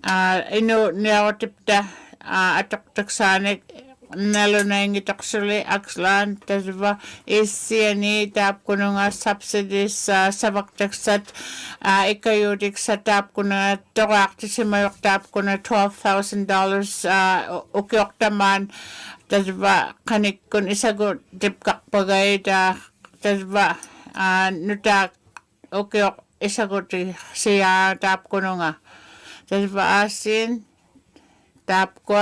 ino niawatipta atak sanik nalo na yung itaksuli akslan tasba isiani tap ko nga subsidies sa sabaktaksat ikayodik sa tap ko na torak si mayok tap ko na $12,000 ukyok taman tasba kanik kun isagot dipkak pagay tasba nutak ukyok isagot siya tap ko nga tasba asin tap ko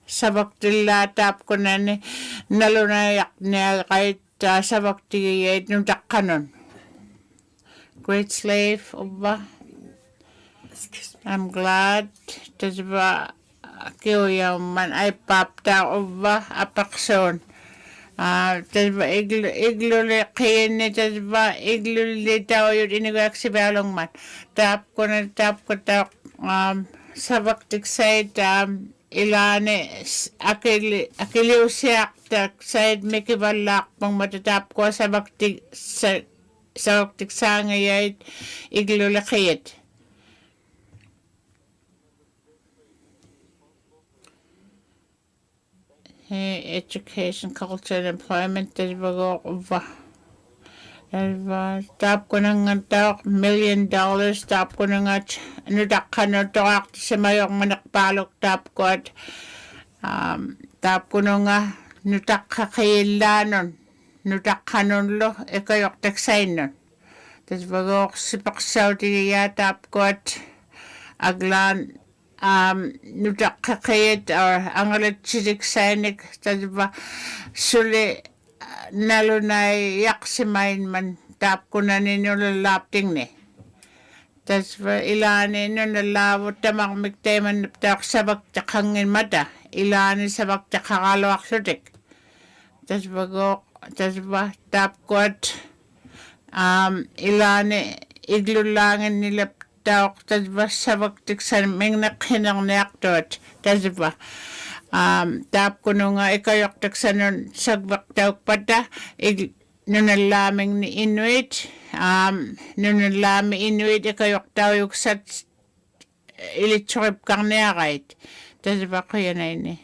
sabak tila tap ko na ni nalunayak niya kahit sabak tiyay nung takkanon. Great slave, oba? I'm glad tasba kiuya man ay papta uba apakson. Tasba iglu le kayene tasba iglu le tao yun Inuvialuktun man. Tap ko ta sabak tiksay ilane akiliw siya tak side mikibalak pang matatap ko sabak tiksang ayay iglu le kayet. Education, culture, and employment tap ko na nga $1 million tap ko na nga nudakan na toak sa mayong manakpalok tap ko at tap ko na nga nudak kakailanon nudakan nun lo ikayok taksay nun tas bago sipaksaw tiya tap ko at aglan nudak kakayit or angalat sidik saynik tasba suli nalo na yak si main man tap ko na ninyo lalapting ni tasba ilani no nalawot tamak mikteman tak sabak takangin mata ilani sabak takakalawak sudik tasba tap ko at ilani iglulangin nila tawak tasba sabak tiksan ming nakinang niyaktot tasba tap ko nung ikayok tiksan nun sagbak tawak pata nunalaming ni Inuit nunalaming Inuit ikayok tawak sa ilitsukip kang niyakait tasba ko yan ay ni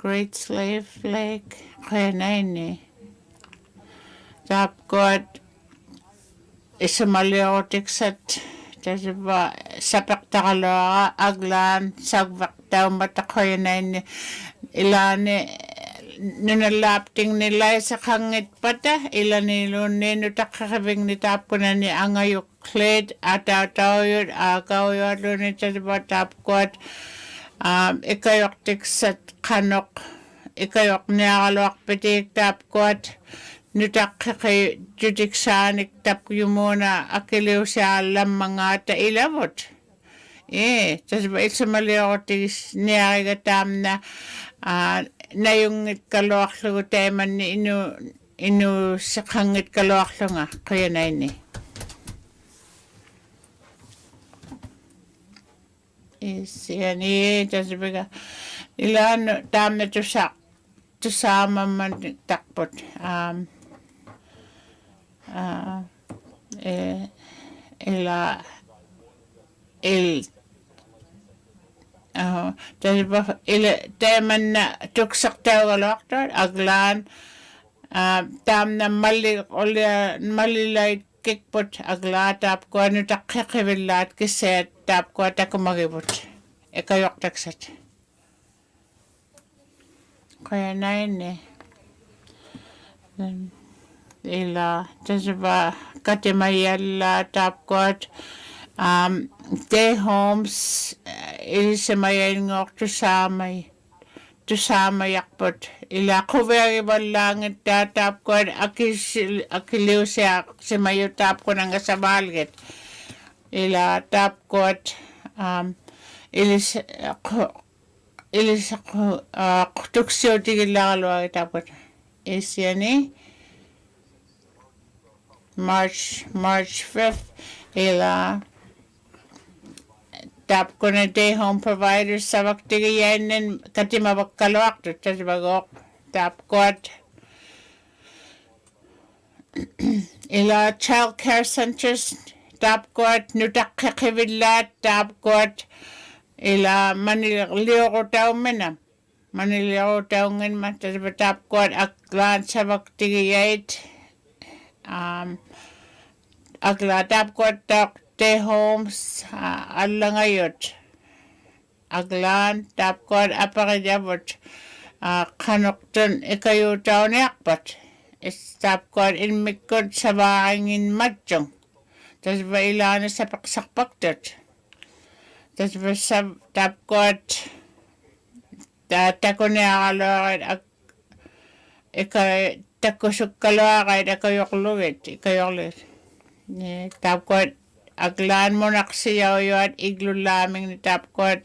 Great Slave Lake kaya na ni tap ko at isamaliyotik sat tasba sapak takaloa aglan sagbak taw matakoy na ilani nunalapting nila sa kangit pata ilani lunin utakakabing ni tap ko na ni angayok kled ataw yun agaw yun lunin tasba tap ko at ikayok tiksat kanok ikayok niyakalawak pitik tap ko at nutak kay judiksanik tap yung muna akiliw siya alam mga tailabot. Tas ba isamali ako tis niyagatam na yung kalawak lang teman ni inu sa kangit kalawak lang kaya na ini. Yan tas ba ilan tam na tusama man takpot. Teman na tuksak tawalaktor aglan tam na malilay kikpot agla tap ko ano takkakibilat kiset tap ko takumagibot ikayok taksat kaya na yun ila tasba katimayalla tap ko day homes ilisamayay ngok tusama yakpot ila kuveri balangit tap ko akiliw siya simayo tap ko nang kasabalgit ila tap ko ilis tuksyo tigilakalo tap ko isyani March 5th ila tap ko na day home providers sa waktigayan ng katimabakkalawak tas bagok tap ko at ila child care centers tap ko at nutak kakibilat tap ko at ila maniliw ko tao man maniliw ko tao ngin man tas tap ko at aklan sa waktigayat aglatap ko te homes alangayot aglan tap ko apakijabot kanokton ikayo taon yakpat tap ko inmikod sa bakangin matjong tas ba ilan sa paksakpaktot tas ba tap ko tako niya kalawakit ikay takkusukkaloaqait akayoqlugit ikayoqlit tapkuat aglaan monaksiyauyuat iglullaamingni tapkuat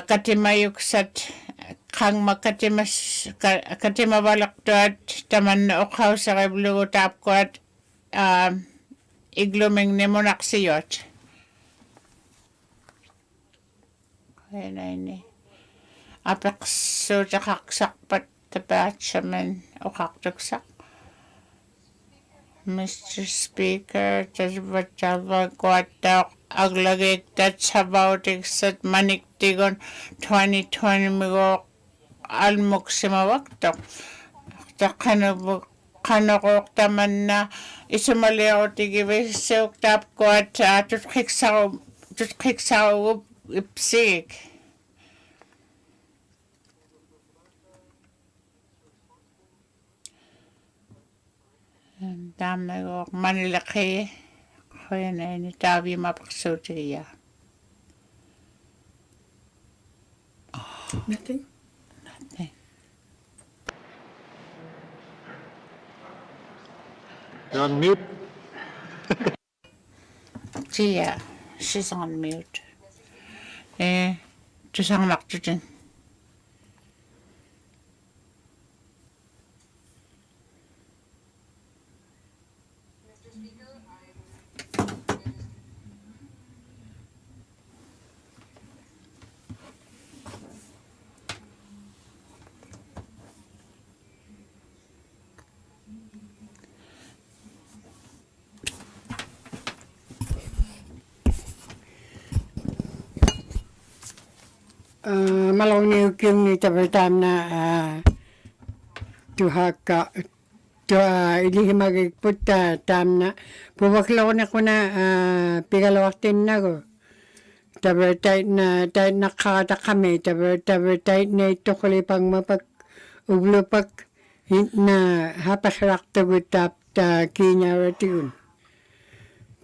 katimayuksat qangma katimavalaqtuat tamanna uqhausaqiblugu tapkuat iglumingni monaksiyot Hainaini apeqsuutaqaqsaqpat tapaatsaman uqaqtuksaq Mr. Speaker, tasbatsalvakuattaq aglagiktat sabautikset maniktigon 2020 migoq almuksimavaqtoq qanoquq tamanna isumaliaqutigivissuuq tapkuat tutqiksaugup ipsiik Dammegoq manilaqi qoyanaini taavimapaqsuutigia Nothing. You're on mute. Tia, she's on mute. Tusangmaqtutin. Malong niukim ni tabatam na tuhaka ilihimagig puta tam na puwaklaw na ko na pigalawaktin na ko tabatay na nakakata kami tabatay na ito kulipang mapag uglupak na hapasrakta gutap ta kinyaratigun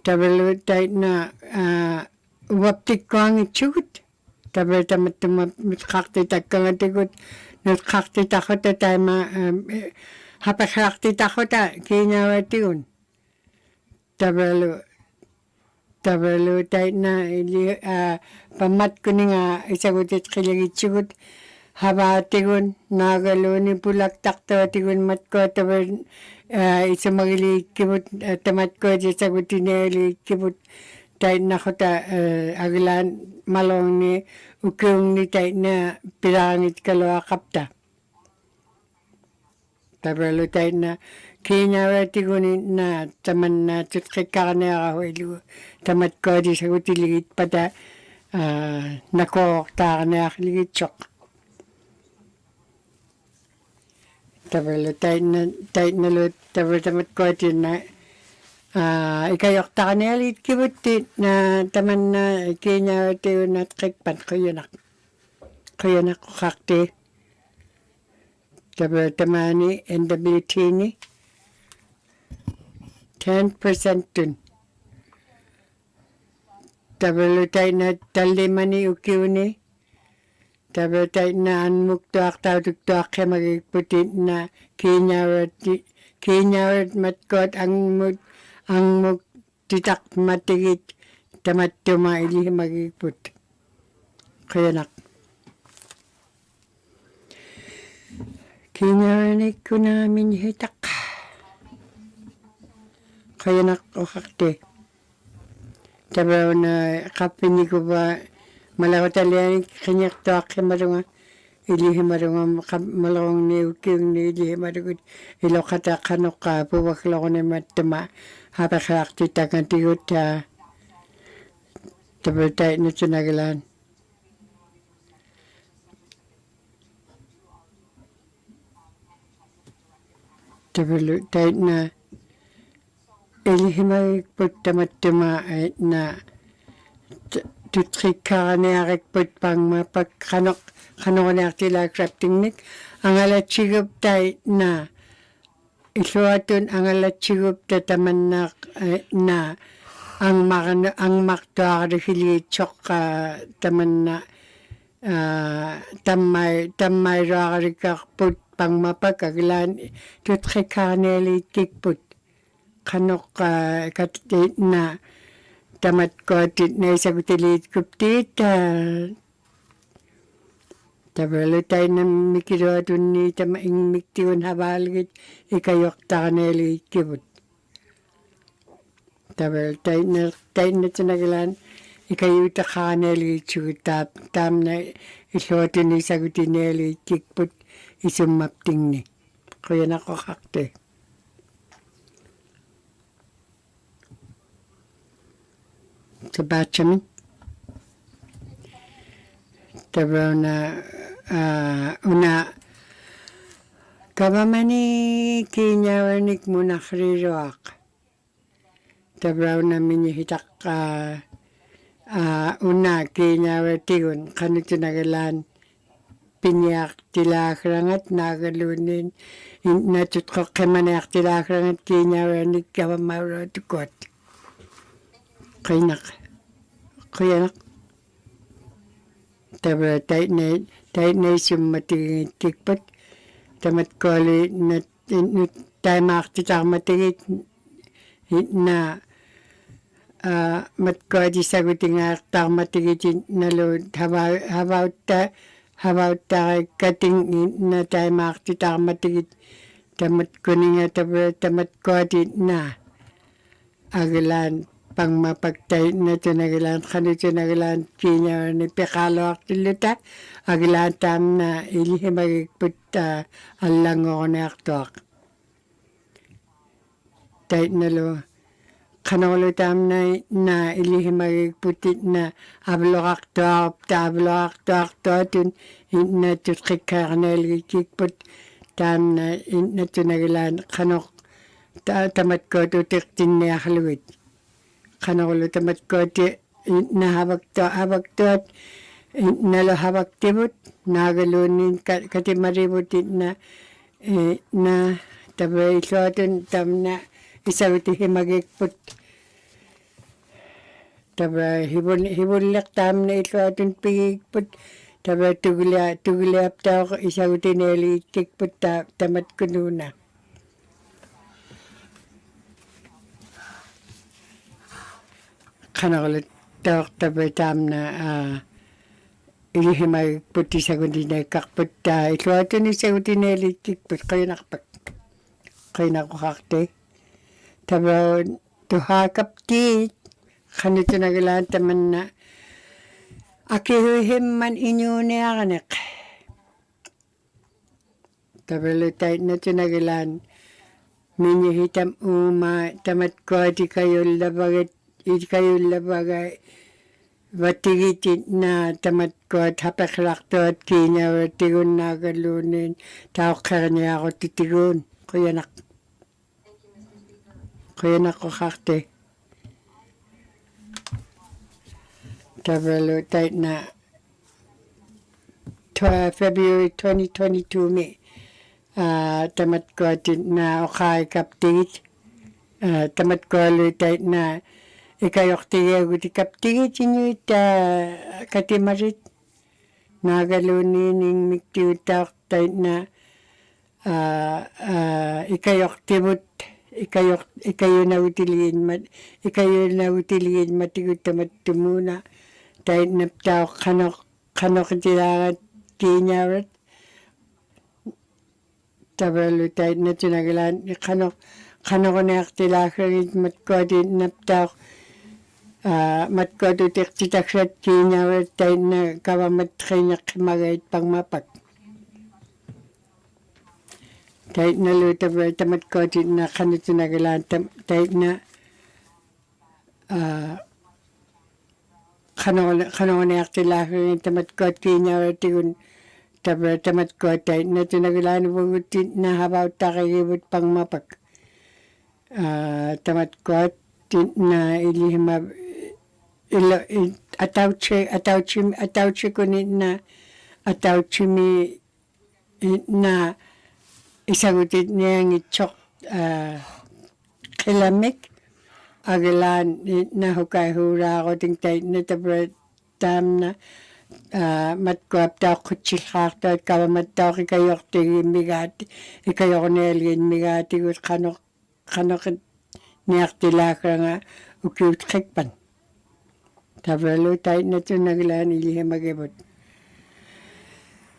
tabatay na waptik ko ang itsugut tabat kakti takkang tikut kakti takot tayo hapasakti takot kinyawatiun tabalu tayo na pamat ko nga isagutit kilagitsugut habatigun nagaluni pulak takto tigun mat ko tabat isamagili kibut tamat ko isagutin nili kibut tayo na ko aglan malong ni ukyong ni tayo na pirangit kalawa kapta. Tabalo tayo na kinyawati ko na taman na tutkikane ako ilu tamat ko di sa utiligit pata nakokta na akiligit chok. Tabalo tayo na lut tabalo tamat ko di na ikayok ta kanelit kibutit na taman na kinya tiyo na kikpan kuyanak kakti tabi tamani NWT ni 10% dun tabi lutay na talimani ukiw ni tabi tayo na anmuktuak tawduktuak kaya magigputit na kinyawat matkot ang titak matigit tamat tumaili magigput kaya nak kinarinig ko namin hitak kaya nak o kakti tabaw na kapini ko ba malaw talian kanyak to aki marunga ilihim marunga malawang ni ukyong ni ilihim marunga ilokata kanoka puwaklaw ni matama hapakakti takantigot tabatay na sinagalan. Tabatay na ilihimay putamatuma na tutrikaranearik put pang mapagkanok kanokanaktila crafting nik ang alatsigop tay na isuatun ang alatsigup tataman na ang maktuak hili chok taman na tamay rakari kakput pangmapak aglan tutrekarnelit kikput kanok katit na tamat ko tit na isagutilit kuptit tabalo tayo na mikirotun ni tamaing miktiwan habalgit ikayok tarnelit kibut tabalo tayo na tinagalan ikayuta karnelit sugutab tam na isotun ni sagutinnelit kikput isumapting ni kaya nakakakte sa batchamin tabaw na una kabamani kinyawanik muna kriroak tabaw na minihitak una kinyawatigun kanutunagalan pinyak tilakrangat nagalunin natutkok kemanak tilakrangat kinyawanik kabamawrotukot kainak tabra tayo na isummatigit kikpat tamat koli na tayo makatitak matigit na matkodi saguting aktak matigit na load habaw ta kating na tayo makatitak matigit tamat kuninga tabra tamat kodi na agalan pang mapagtay na tunagalan kanu tunagalan kinya ni pekalo aktilita aglan tam na ilihimagput alango na aktok tay na lo kanolo tam na ilihimagputit na ablok aktok tun na tutkikarnel kikput tam na tunagalan kanok tamat ko tutiktin na haluit kanolo tamat ko na habagtot nalo habagtibut nagalunin katimaributit na tabay islotun tam na isawiti himagikput tabay hibulak tam na islotun pigikput tabay tuguliap tao isawiti neli kikput tamat kununa kanolo tawak tabay tam na ilihimay puti saguti na kakput islotun ni saguti neli kikput kayo nakakakte tabaw tuhakapti kanito nagalan taman na akihuhim man inyo niya kanak tabaw tayo na tunagalan minyahitam uma tamat ko di kayo labagay batigitit na tamat ko at hapakrakto at kinya tigun nagalunin tao karanya ako titigun kaya nakakakte tabalo tayo na February 2022 mi tamat ko na okay kaptigit tamat ko tayo na ikayok tiga guti kaptigit inyo katimarit nagalunin ng miktiutak tayo na ikayok tibut ikayo na utilin matigut tamat tumuna tayo naptaw kanok tilakat kinyarat tabalo tayo na tunagalan kanok na aktilakrit matkodi naptaw matkodi tiktitaksat kinyarat tayo na kawamatkinak magayit pangmapak tayo na luta tamat kodi na kanito nagalan tayo na kanong na aktilakrit tamat kodi kinyarat tigun tamat kodi tayo na tunagalan bugutin na habaw takikibut pangmapak tamat kodi na ilihimab atawchi kunin na atawchimi na isagutit niya ng itsok kilamik agalan na hukay hura ako ting tayo na tam na matkuaptaa kutsilhaartaat kavamattaaq ikayortigi ikayornialgin migaatigut qanoqit niartilaakranga ukiutqikpan tavalu taitnatunaglaan ilihimagibut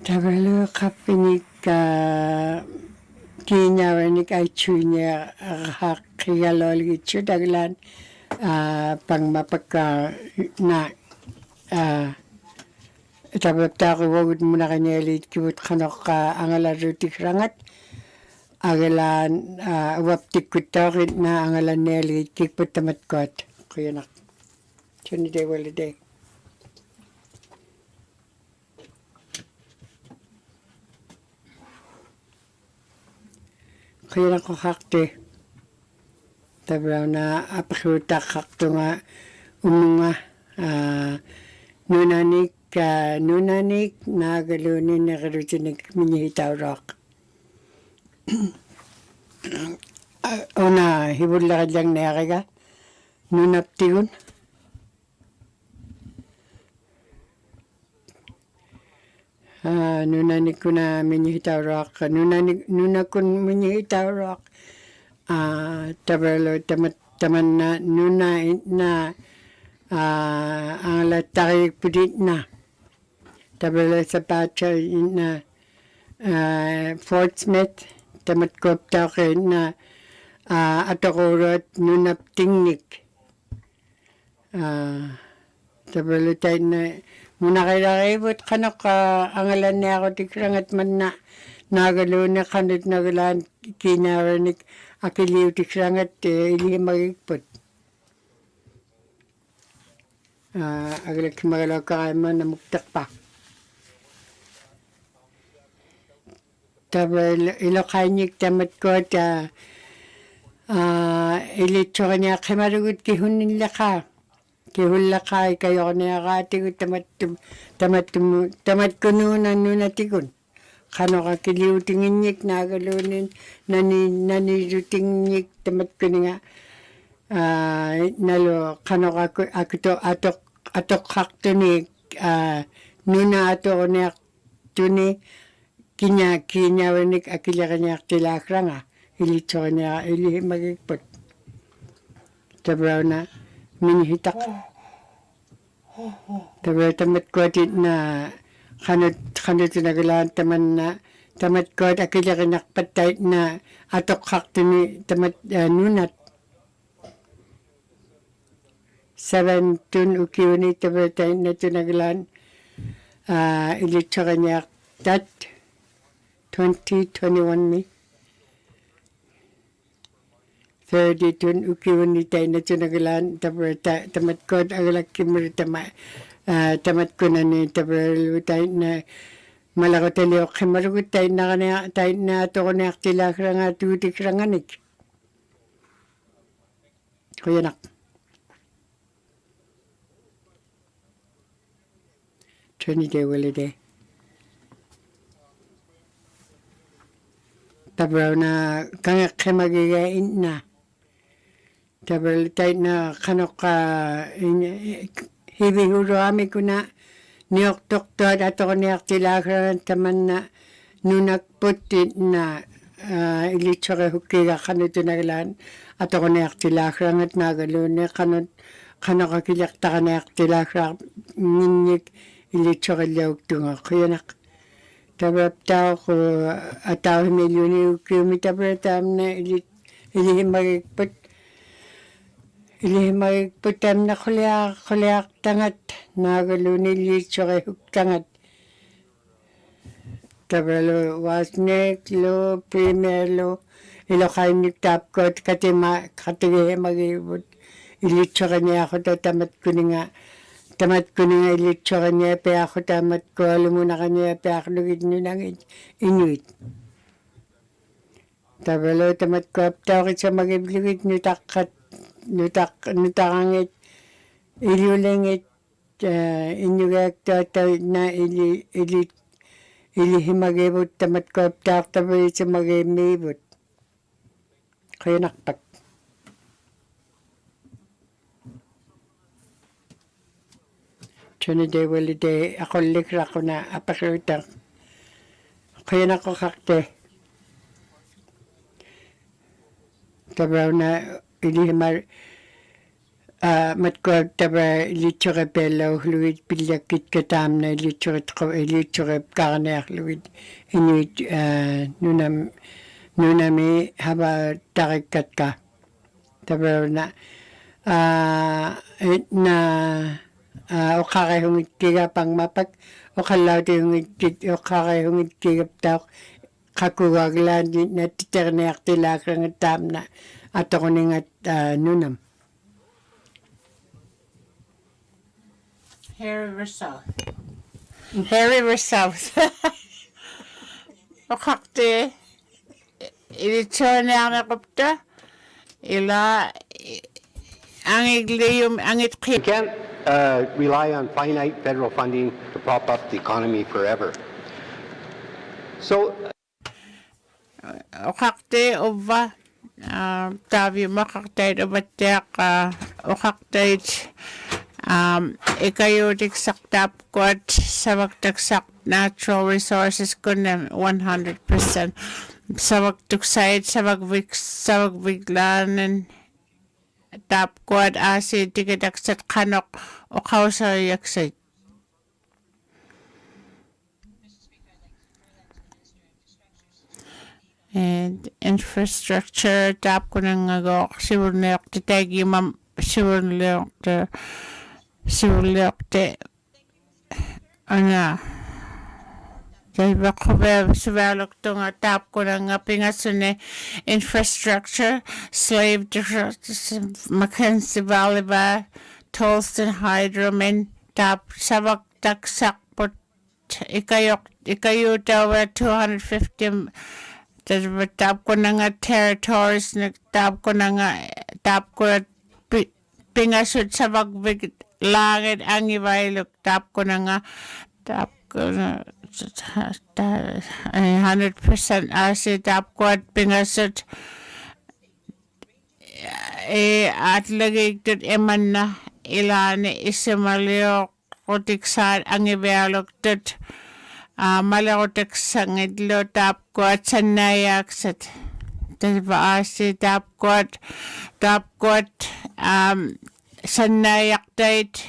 tavalu qappinik kiinyawanik aitsuinia qigalolgitsut aglaan pangmapakka na tabaptaaqivagut munaqanialit kivut qanoqqa angalarutiksrangat agalaan uaptikkuttaaqit na angalannialit kikputtamatkuat qiyanaq Trinity Holiday qiyanaqquqaqti tabrauna apqiutaqqaqtunga umunga nunanik naagalunin neqerutinik miñihitauraaq ona hibullaqillangniaqiga nunaptigun nunanikuna miñihitauraaq nunakun miñihitauraaq tabralo tamanna nuna na angalattariik puditna tabralo sapacha na Fort Smith tamatkoptaaqi na atoqurut nunaptingnik tabralo tainna munaqilaqivut qanoqqa angalanniaqutiksrangat manna naagaluuni qanut nagalaan kiinaaranik akiliutiksrangat ilihimagikput aglakkimagalokkaaqaimma namuktaqpa tabel iloqainnik tamatkuat ilitsoriniaqqimalugut kihunnillaqa ikayorniaqaatigut tamatkunuunan nunatikun qanoqa kiliutinginnik naagaluunin nanirutinginnik tamatkuninga nalu qanoqa atoqqaqtuni nuna atoqniaqtuni kiñawanik akiliqaniartilaakranga ilitsoriniqa ilihimagikput tabrauna minihitaq tabra tamatkuatit na qanutunagalaan tamanna tamatkuat akiliqinarpattait na atoqqaqtuni nunat 7 tun ukiuni tabra tainnatunagalaan ilitsoriniartat 2021 mi 30 tun ukiuni tainnatunagalaan tabra tamatkuat agalakkimuri tamatkunani tabra tainna malaqutaliuqqimalugut tainna toquniartilaakranga tuutiksranganik quyanaq Trinity Holiday tabrauna kangaqqimagiga inna tabral tainna qanoqqa hivihuruamikuna niortoqtuat atoqniartilaakranga tamanna nunakputtinna ilitsorihukkiga qanutunagalaan atoqniartilaakranga naagaluuni qanoqa kiliqtaqaniartilaakraaq nginnik ilitsorilliauktunga qiyanaq tabraptaaq atauhimiljuni ukkiumi tabrataamna ilihimagikput taamna quliaqtangat naagaluuni ilitsorihuktangat tabralu wasnek lo premier lo iloqainnik taapkuat katigihimagibut ilitsoriniaqhuta tamatkuninga ilitsoriniapiaqhu taamatkualumunaganiapiaqlugit nunangit inuit tabralu tamatkuaptauqitsamagivlugit nutaqangit iliulingit Inuvialuktun ilihimagibut tamatkuaptaaqtavuitsamagimmiivut qiyanaqpak Trinity Willie ako likra ko na apakutang. Kaya na ko kakte. Tabraw na ilihimar matkwag tabra ilitsure pelo luid pilyakit katam na ilitsure karneak luid inuit nunami haba tarikat ka. Tabraw na okare hungit kiga pang mapak okalaw ti hungit okare hungit kiga tak kakugagla na titerneak tilakrang tam na ato ko ningat nunam. Hair River South. Hair River South. Okakte ilitsone na kopta ila ang igliyum ang We itki. can't rely on finite federal funding to prop up the economy forever. So Okakte ova tavi makakte obatek okakte ikayotik saktap kwat sabagtaksak natural resources kunem 100%. Sabagtuksait sabagbiglanen tap kwat asi tikidaksat kanok okausa yaksait. And infrastructure tap ko nang agok siwurleok te tagi mam siwurleok te ana kaya ko ba Inuvialuktun tap ko nang pingasune infrastructure slave Mackenzie Valley ba Tolston Hydromen tap sabak taksak pot ikayo daw 250 tap ko na nga territories tap ko pingasud sa magbig langit ang iwailok tap ko na 100% asi tap ko at pingasud at lagay ito eman na ilani isimaliyok kutiksan ang Inuvialuktun malakotek sangidlo tap ko at sanayak sa asi tap ko at sanayak dait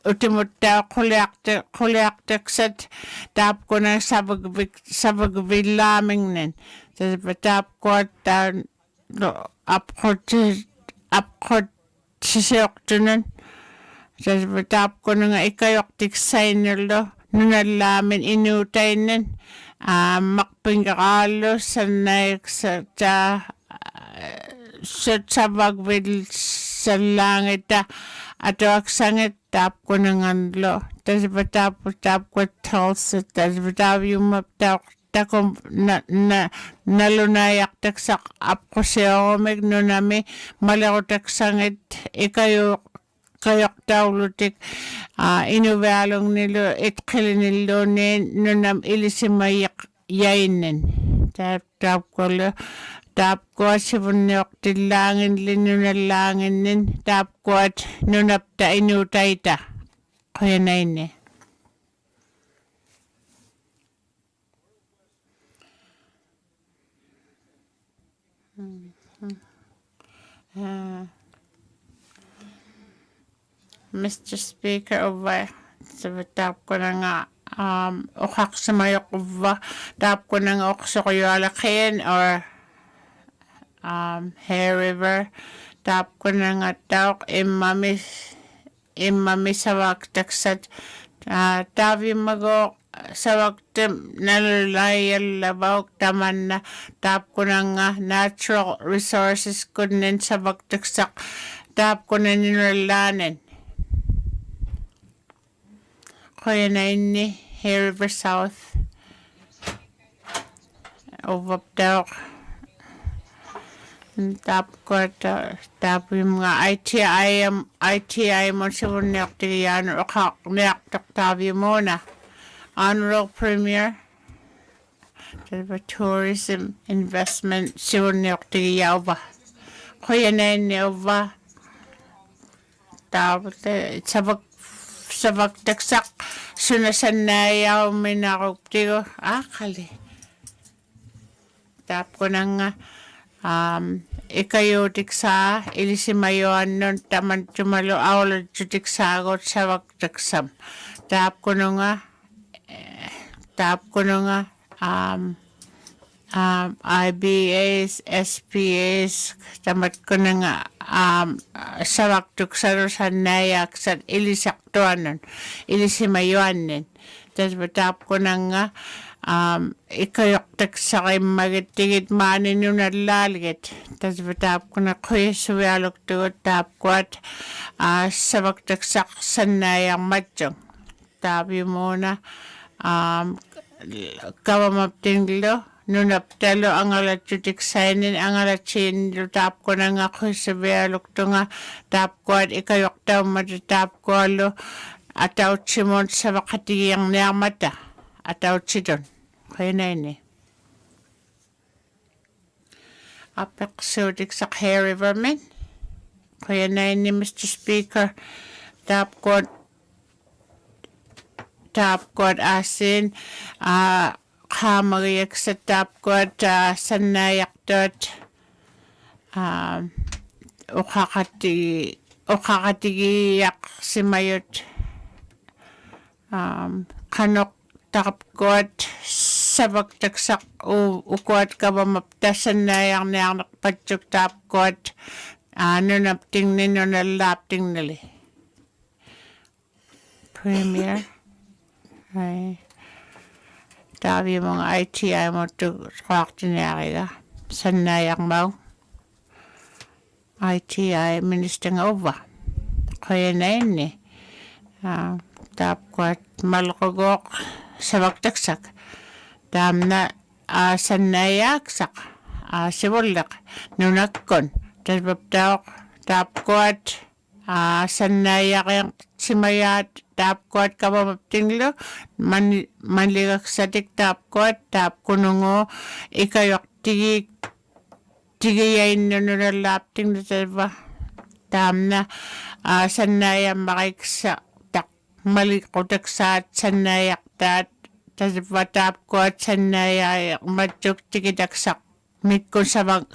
utimutta kuliaktek sat tap ko na sabagbilaming nen tap ko at apkot sisiyoktunan tap ko na nga ikayok tiksain nilo nunalamin inutainin makpingkakalo sanayak sa sabagbil sa langit ato aksangit tap ko ng anlo tas tap ko tulsa tas yung maptap takom nalunayak taksak ap ko siya omeg nunami malako taksangit ikayo kayok tawlutik Inuvialung nilo itkili nilo nunam ilisimayak yainin tap ko sibunyok tilangin linunalangin nin tap ko at nunapta inutayta kaya na ini. Mr. Speaker, tap ko na nga ukak sa mayok tap ko na nga ukso ko yalakin or Hair River tap ko na nga tawk imami sawak taksat tabi magok sawak nalulayal labaw taman na tap ko na nga natural resources kunin sawak taksak tap ko na ninulanin kaya na ini Hair River South ovapdawk tap ko tap yung mga ITI mo sa unyok tiyan o kakniyak tabi mo na Honorable Premier Tourism Investment sa unyok tiyaw ba kaya na yun ba tap savaktaksak sunasanaya minakuptigo akali. Tap ko na nga ikayotiksa ilisimayoan nun taman tumalo awal jutiksagot savaktaksam. Tap ko na nga IBAs, SPAs, tamat ko na nga savaktuk sarusan nayak sa ilisaktuanan, ilisimayuanin. Tapos batap ko na nga ikayoktak sa kay magitigit maanin yung nalalagit. Tapos batap ko na kuya Inuvialuktun tap ko at savaktuk sa nayang matjong. Tabi mo na kawamaptinglo. Nunaptalo ang alatsutik sainin ang alatsin tap ko na nga kuya Inuvialuktun nga tap ko at ikayoktaw matatap ko alo ataw chimon sa makatigiyang niyamata ataw chidon kaya na ini apeksudik sa kaya riverman kaya na ini Mr. Speaker tap ko at asin kamagayak sa tap ko at sanayak dot ukakatigiyak si mayot kanok takapkot sabagtaksak ukot kabamaptasan na yang nakpatsuk tapkot nunapting ni nunalapting nili Premier ay tabi mga ITI mo to kaktinari ka sanayang mau ITI minister nga over kaya na yun tapos malakagok sa bagtaksak dam na sanayaksak sibulak nunakon tapos sanayak yung simayat tapos kabamaptinglo manligak sa tapos nungo ikayok tigiyain nunalapting na tabi dam na sanaya makiksa malikotak sa sanayak tatap ko at sanayak matuk tikidaksak mikon sabak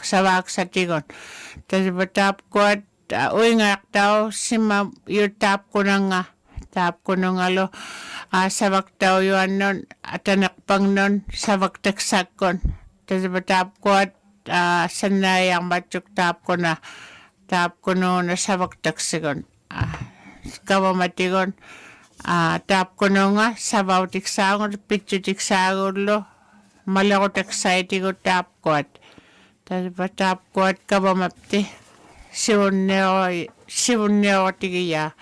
sa tigon tatap ko at uingak daw sima yutap ko na nga tap ko na nga lo sabak daw yun nun at anakpang nun sabak taksakon tatap ko at sanayak matuk tap ko na sabak taksikon kawamatigon tap ko na nga sabaw tiksagon pityo tiksagon lo malako taksayti ko tap ko at tap ko at kabamapti siwuneo tigiya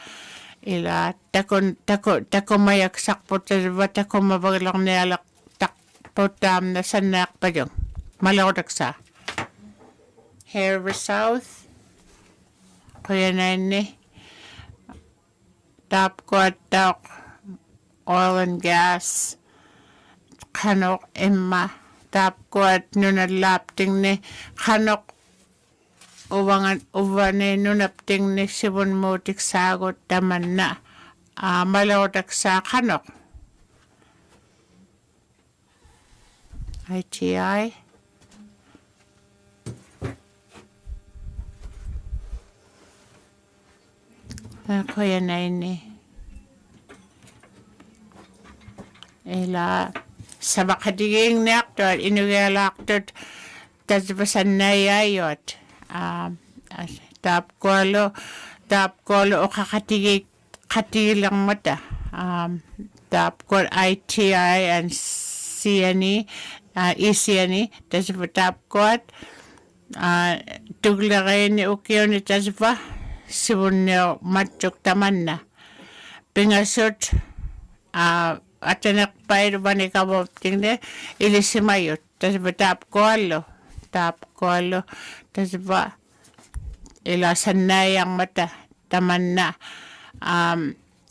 ila tako mayak sakpo tako mabaglang niyalak takpo tam na sanak pa yung malako taksa Harbour South kaya na ini tap ko at oil and gas kanok emma tap ko at nunalapting ni kanok uwan nunapting ni sibon mo tiksagot taman na malawatak sa kanok ITI kaya na ini ila sa makadiging na aktor Inuvialuktun tasbasan na yayot tap kolo o katilang mata tap kolo ITI and CNE ECNE tasba tap kolo tuglagay ni ukyo ni tasba sibunyo matsuk taman na pingasot at nakpair ba ni kabopting de ilisimayot tasba tap kolo tasba ilasan na yung mata taman na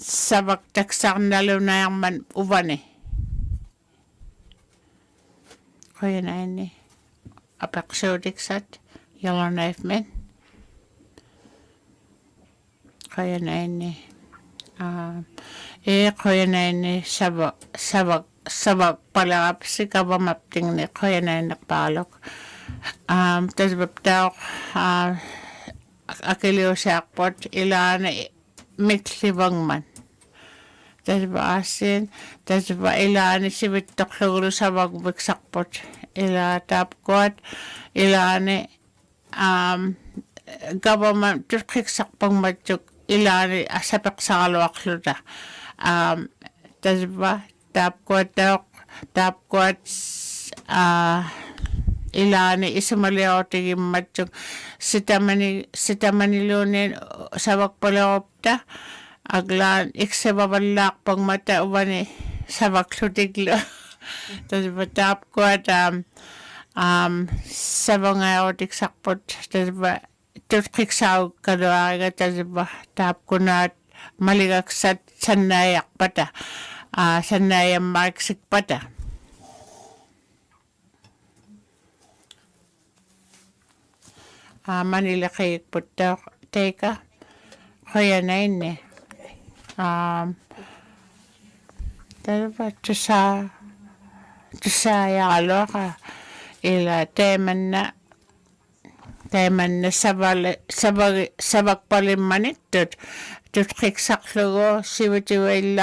sabagtaksak na na yung man uban kaya na yun apaksotiksat Yellowknife men kaya na yun Koyanaini sabak palakapsi kabamapting ni koyanaini nakpalok. Tas baptaok akilio sakpot ilana miklibangman. Tas ba asin, tas ba ilana sibitoklo sabak biksakpot ila tapkot ilana government tukik sakpang majuk ilani asapak sakalwakluda. Tas ba tapkot ilani isumaliotigi majuk sitamani lunin sabak palakopta aglan iksebabalak pang mata ubani sabak lutiglo. Tas ba tapkot sabangayotik sakpot tas ba tukik saw kadwaga tas ba tapkunat maligak sanayak pata sanayang marksik pata. Manila kay putok teka kaya na ini talaga tusa yakaloka ila teman na sabak palimanit tutkik saklogo sibitiwal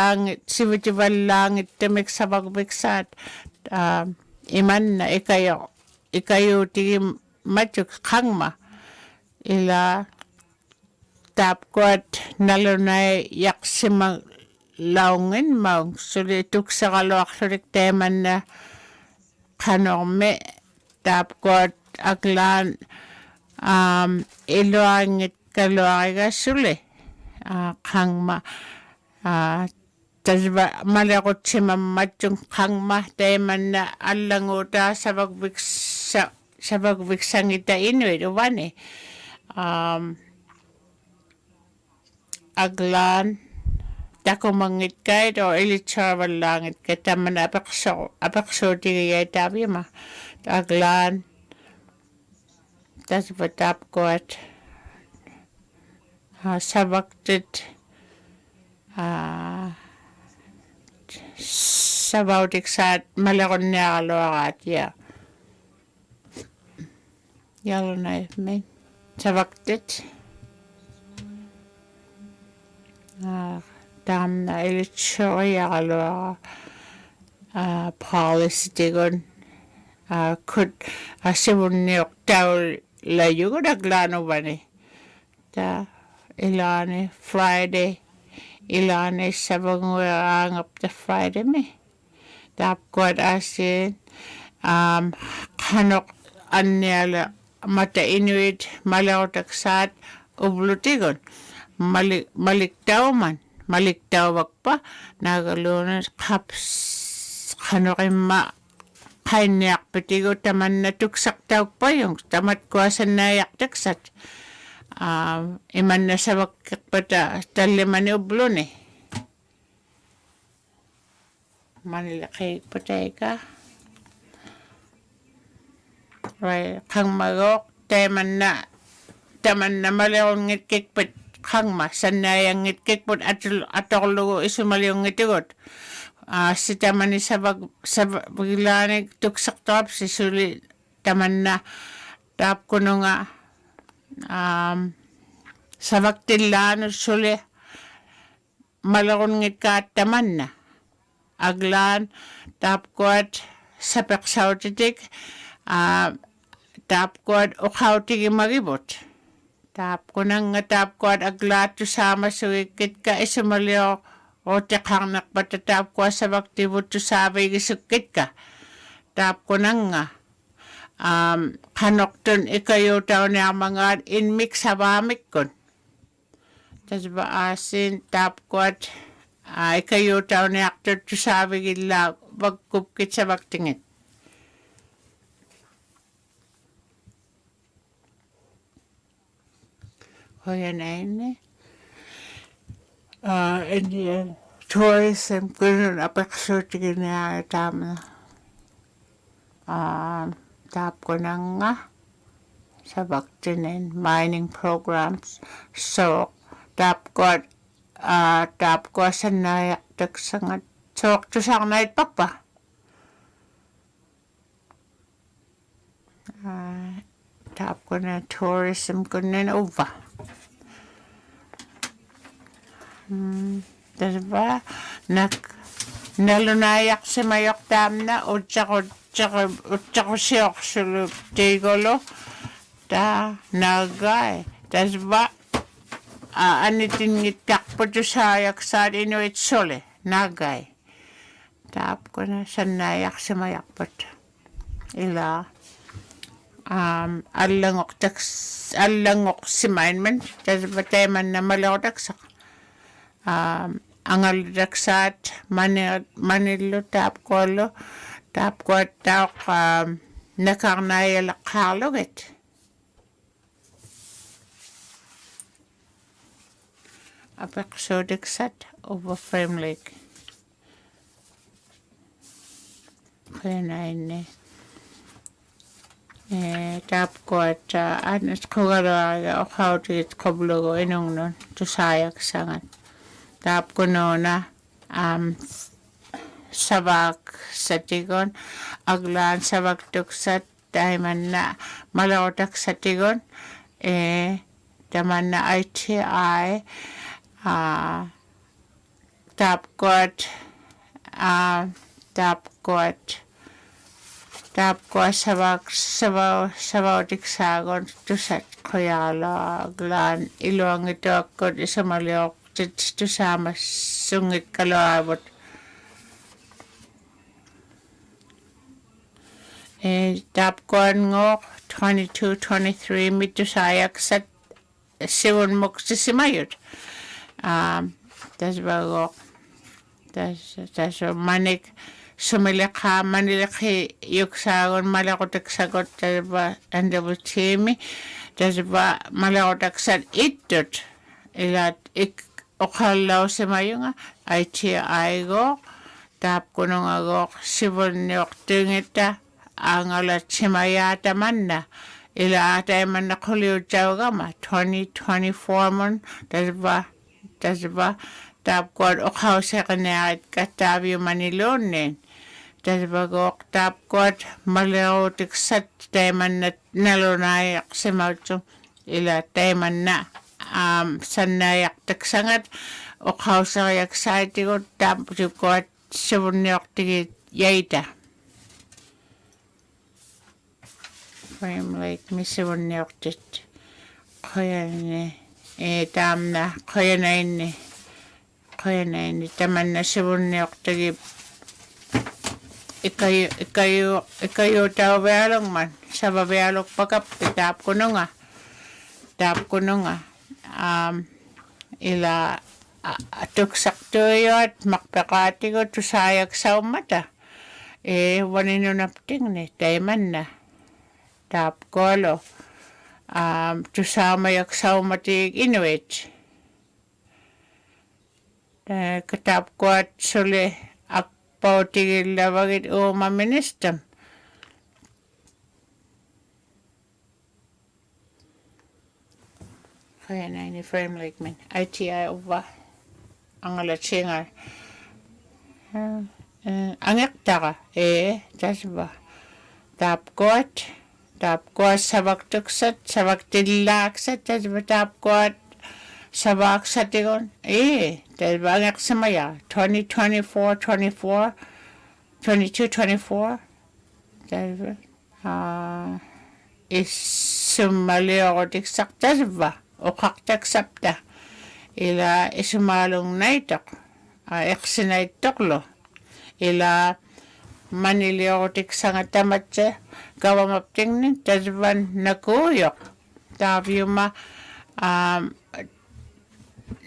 langit temik sabak biksat iman na ikayo tigi majuk kangma ila tapkot nalunay yaksimang laungin maung suli tuksakalwak sulik teman na kanome tapkot aglan iluangit kalwaga suli kangma tasba malakot si mamatyung kangma teman na alanguta sabag biksang ita inuit uwan aglan takumangit kahit o ilitsarwal langit kita man apakso tigay tabi ma aglan tas batap kot sabaktit sabautik saat malakon niya kalwakat yalo na men sabaktit dam na ilitsari yakalo policy tigon could asibun niyok taul layo ko naglano ba ni ta ilani Friday ilani sabang ang up the Friday me tapkot asin kanok anyala mata inuit malautak ublutigon maliktaw pa nagalunan kaps kanokima kainyak petigo taman na tuksaktaw pa yung tamat kuwasan na yaktaksat iman na sabak pata taliman ublo ni manilaki patay ka right kang magok taman na malawang ngitkikpat kang ma sanayang ngitkikpat atoklo isumaliong ngitigot si taman ni sabag biglanig tuksak top si suli taman na tap kuno nga sabag tilano suli malawang ngitkat taman na aglan tap kuat sapak sautitik tap kuat ukaw tigi magibot tap ko nang tap ko at aglat sama suikit ka isumalyo o tikhang nakpatatap ko sa baktibot to sabay gisukit ka tap ko nang kanokton ikayo tao niya mga inmik sa bamik kon tas ba asin tap ko at ikayo tao niya aktor to sabay gila bagkupkit sa baktingit Hoyan ini Indian tourism kunun apaksutigin niya tama tap ko na nga sa baktinin mining programs so tap ko tap ko sanayak taksangat sok tusang night papa tap ko na tourism ko na over diba nalunayak si mayok tam na tsaka siyok sulub tigolo ta nagay diba anitin ngitak po sayak sa inuit sole nagay tap ko na sanayak si mayak pot ila allangok si mainman diba tayo man na malawak sak angal daksat manilo tap ko tawk nakarnaya lakarloget episodic set over Frame Lake. Kaya na ini. Tap ko at anas ko galaga o how to get koblogo inong nun to sayak sangat. Tap ko no na sabak sa tigon aglan sabak tuksat dahil na malawatak sa tigon daman na ITI tap ko sabaw tiksagon tusat koyala aglan iluang ito ako isa maliok tusama sungit kalawabot tap ko ngok 22-23 mito sayak sa siwon mok sisimayot tas bago tas manik sumilaka manilaki yuksagon malakotak sagot tas ba andabo chimi tas ba malakotak sad itot ilat okalaw simayo nga ITI go tap ko nung agok sibon yok tingita ang alat simayata man na ila atay man na kuliw tsaw gama 2024 mon tas ba tap ko okaw sa kanayat katabyo manilonin tas ba go tap ko malaw tiksat tay man na nalunayak simaw ila tay man na sanayak tiksangat okaw sa kayak sa iti ko tap ko sibunyak tigit yayta Frame Lake misibunyak tit kaya ni tam na kaya na ini taman na sibunyak tigit ikayo tao bayalong man sa babayalok pagkap tap ko nga ila tuksak tuyot makpakati ko tusayak sa umata wanin yung napting ni tayman na tap ko lo tusamayak sa umatik inuit katap ko at suli akpaw tigil labagit umaministam kaya na ini Frame Lake man ITI uba ang alatsingar angyak taka tas ba tap ko sabak tuksat sabak tilaksat tas ba tap ko sabak sa tigon tas ba angyak samaya 22-24 tas ba isumali ako tiksak tas ba o kaktak sapta ila isumalong naitok eksinaitok lo ila manili ako tiksang atamat sa gawamapting nin tasban nakuyok tapyo ma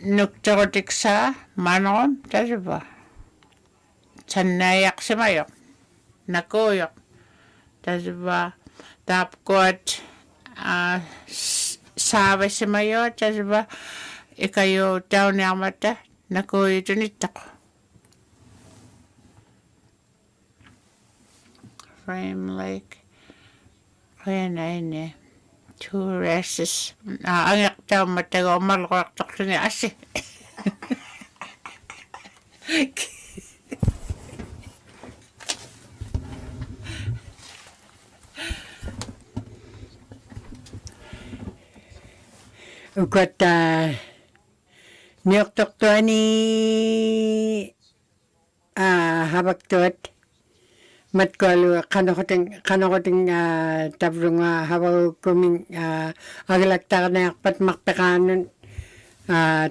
nuktako tiksa manom tasba sanayak simayok nakuyok tasba tapkot sabi simayo tasba ikayo tao niya mata nakuyo tunitak Frame Lake kaya na ini tourists angyak tao mata go malakak takto niya asi ukot nioktoktoni habaktot matkalu kanokoting tabrunga hawa kuming agalaktar na pat makpekanon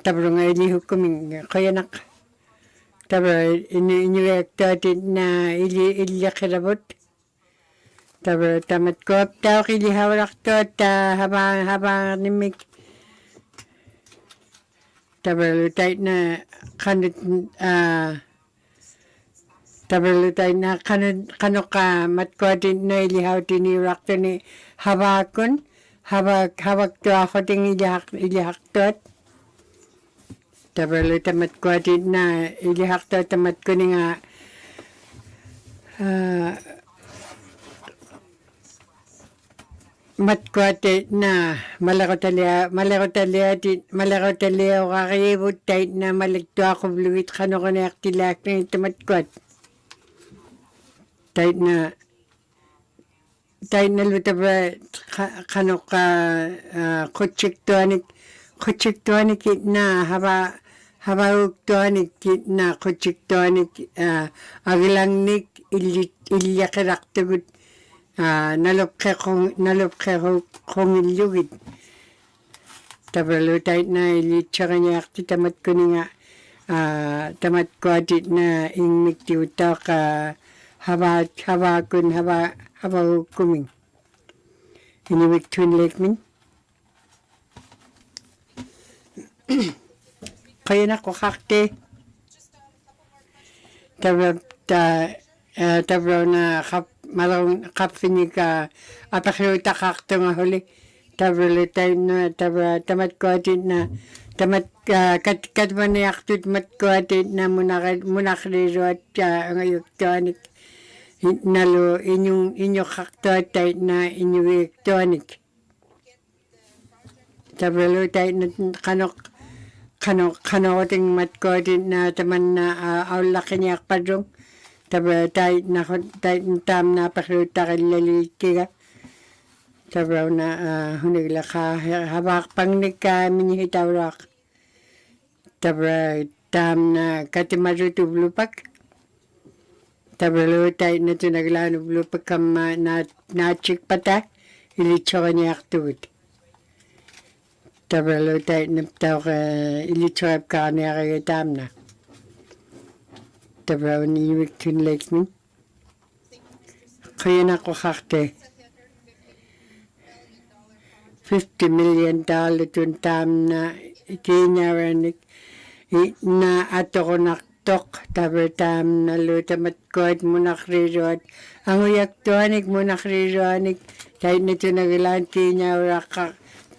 tabrunga ili hukuming kayanak tabra inuvialuktun na ili kirabot tabra tamat kop tao ili hawalaktot haba nimik tabra lutay na kanut tabalutay na kanoka matkotin na ilihaw tinirakto ni habakon hawak to ako ting ilihaktot tabalutay matkotin na ilihaktot tamat ko ni nga matkotin na malakotalia o kakayibot tayo na maligto ako bluwit kano ko na aktilak na ito matkot tayo na luta ba kano ka kutsik tuanik na haba uktuanik na kutsik tuanik agilangnik ilyakirak tugut nalupke kong ilyugit tabalo tayo na ilitsaka niya akti tamat ko nga tamat ko atit na ingmik tiutak haba kuming Inuvialuktun lekmin kaya na ko kakte tabro na malong kapfinig apakluta kakto nga huli tabro tayo na tamat ko atit na tamat katman na yaktut mat ko atit na munakriso at ngayuktonik nalo inyo kaktoy na Inuvialuktun tabalo tayo na kano ting matkotin na taman na aulaki niya padrong tabalo tayo na tam na pakluta kalilalikiga tabalo na hunigla ka habak pangnik ka minihitawrak tabalo tam na katimarutu blupak tabalo tayo na tunaglano blupak kama na chik pata ilitsaka niya aktut tabalo tayo na tawag ilitsaka ka niya kaya tam na tabalo ni Inuvialuktun lekmin kaya na ko kakte $50 million tun tam na ikinyaranik na ato ko naktok tabertam na lutamat kot munakriroat ang Inuvialuktun munakriroanik tayo na tunagilan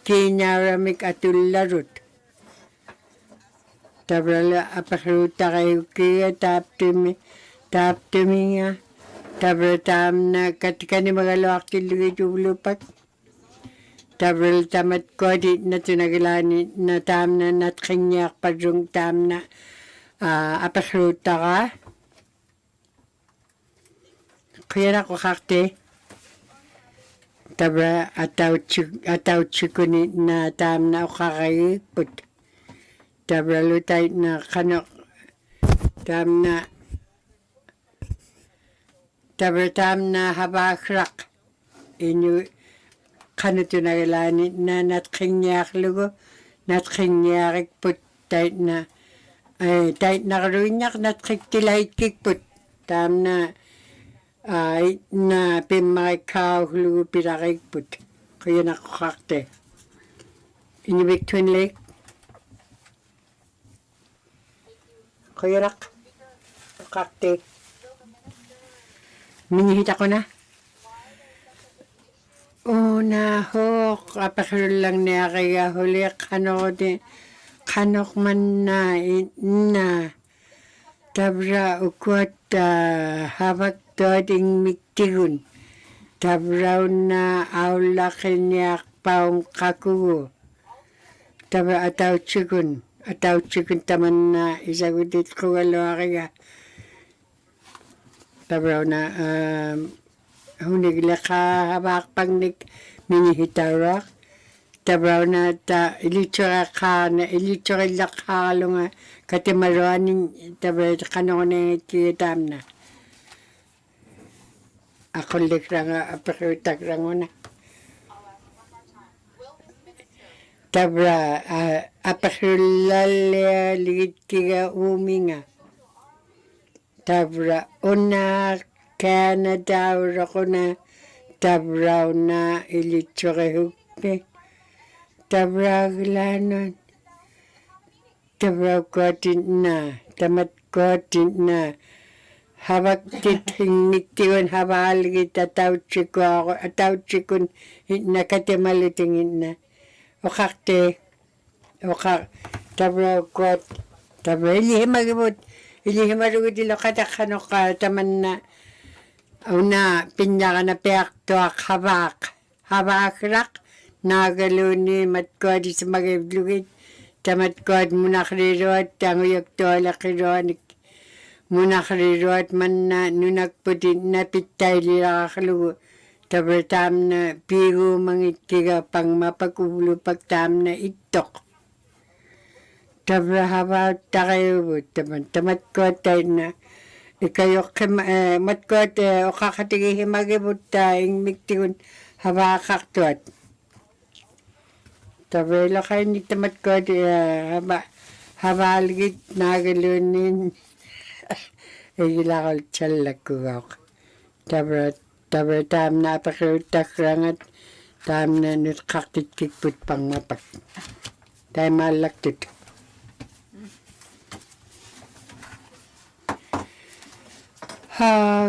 kinyaramik atullarut tabrala apakruta kayo kaya taptumi nga tabertam na katikani magalawak tilugit ulupak tabral tamat ko di na tunagilani na tam na natkinyak padrong tam na apakruta ka kaya na ko kakte tabra ataw chikuni na tam na ukakayipot tabra lutay na kanok tam na tabra tam na habakrak inyo kano tunagilani na natkinyak lugo natkinyak put tayo na karuinyak natkiktilay kikput tam na na pimakikaw lugo pirakikput kaya nakakakte Inuvialuktun lek kaya nakakakte minihita ko na una hok apakul lang niya kaya huli kanok man na tabra ukot habak doding miktigun tabra na aulakin niya paong kakugo tabra ataw chikun taman na isagutit ko galawa kaya tabra na hunigla ka habak pangnik minihitarak tabraw na ta ilichura ka na ilichura lakalo nga katimaruanin tabraw kanone kitam na ako likra nga apakiutak rangona tabra apakilala ligit kiga uminga tabra una Canada ko na tabraw na ilichura hukne tabraw lanon tabraw kotin na tamat kotin na hawak titingniktiwan hawaligit atawchikun nakatimalitingin na okakte okak tabraw kot tabraw ilihimarugod ilo katakano ka taman na una pinyaka na peaktoak habakrak nagaluni matkod sa magiblugit tamatkod munakrirot tanguyok tolak ironik munakrirot man na nunakputin na pitay lirakalugo tabratam na pigo mangitiga pang mapagulo pagtam na itok tabrahaba takayo tamatkod tayo na ikayok matkod o kakatigi himagibot tayong miktigun habakaktuat tabela kayo ni tamatkod habaligit nagalunin igilakol tsalak kugak tabra tam na pakiutak rangat tam na nutkaktit kikput pang mapak tayo malaktit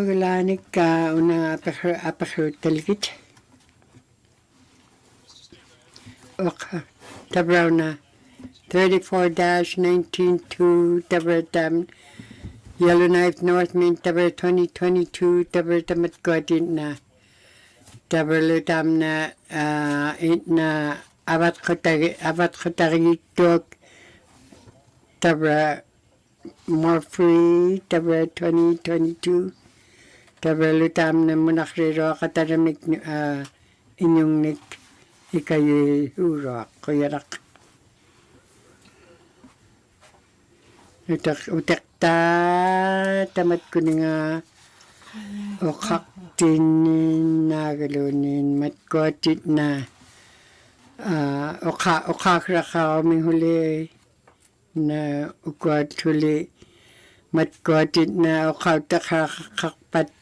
gulanik ka una apakiutalgit okay tabraw na 34-19-2 tabratam Yellowknife North Main tabra 2022 tabra tamat kodin na tabralutam na na abat kotaritok tabra more free tabra 2022 tabra lutam na munakriro kataramik inyong nik ikayo'y urak kuyarak utak ta tamat ko nga okaktin nagalunin matkotit na okakra ka kaming huli na ukwat huli matkotit na okaktakakakpat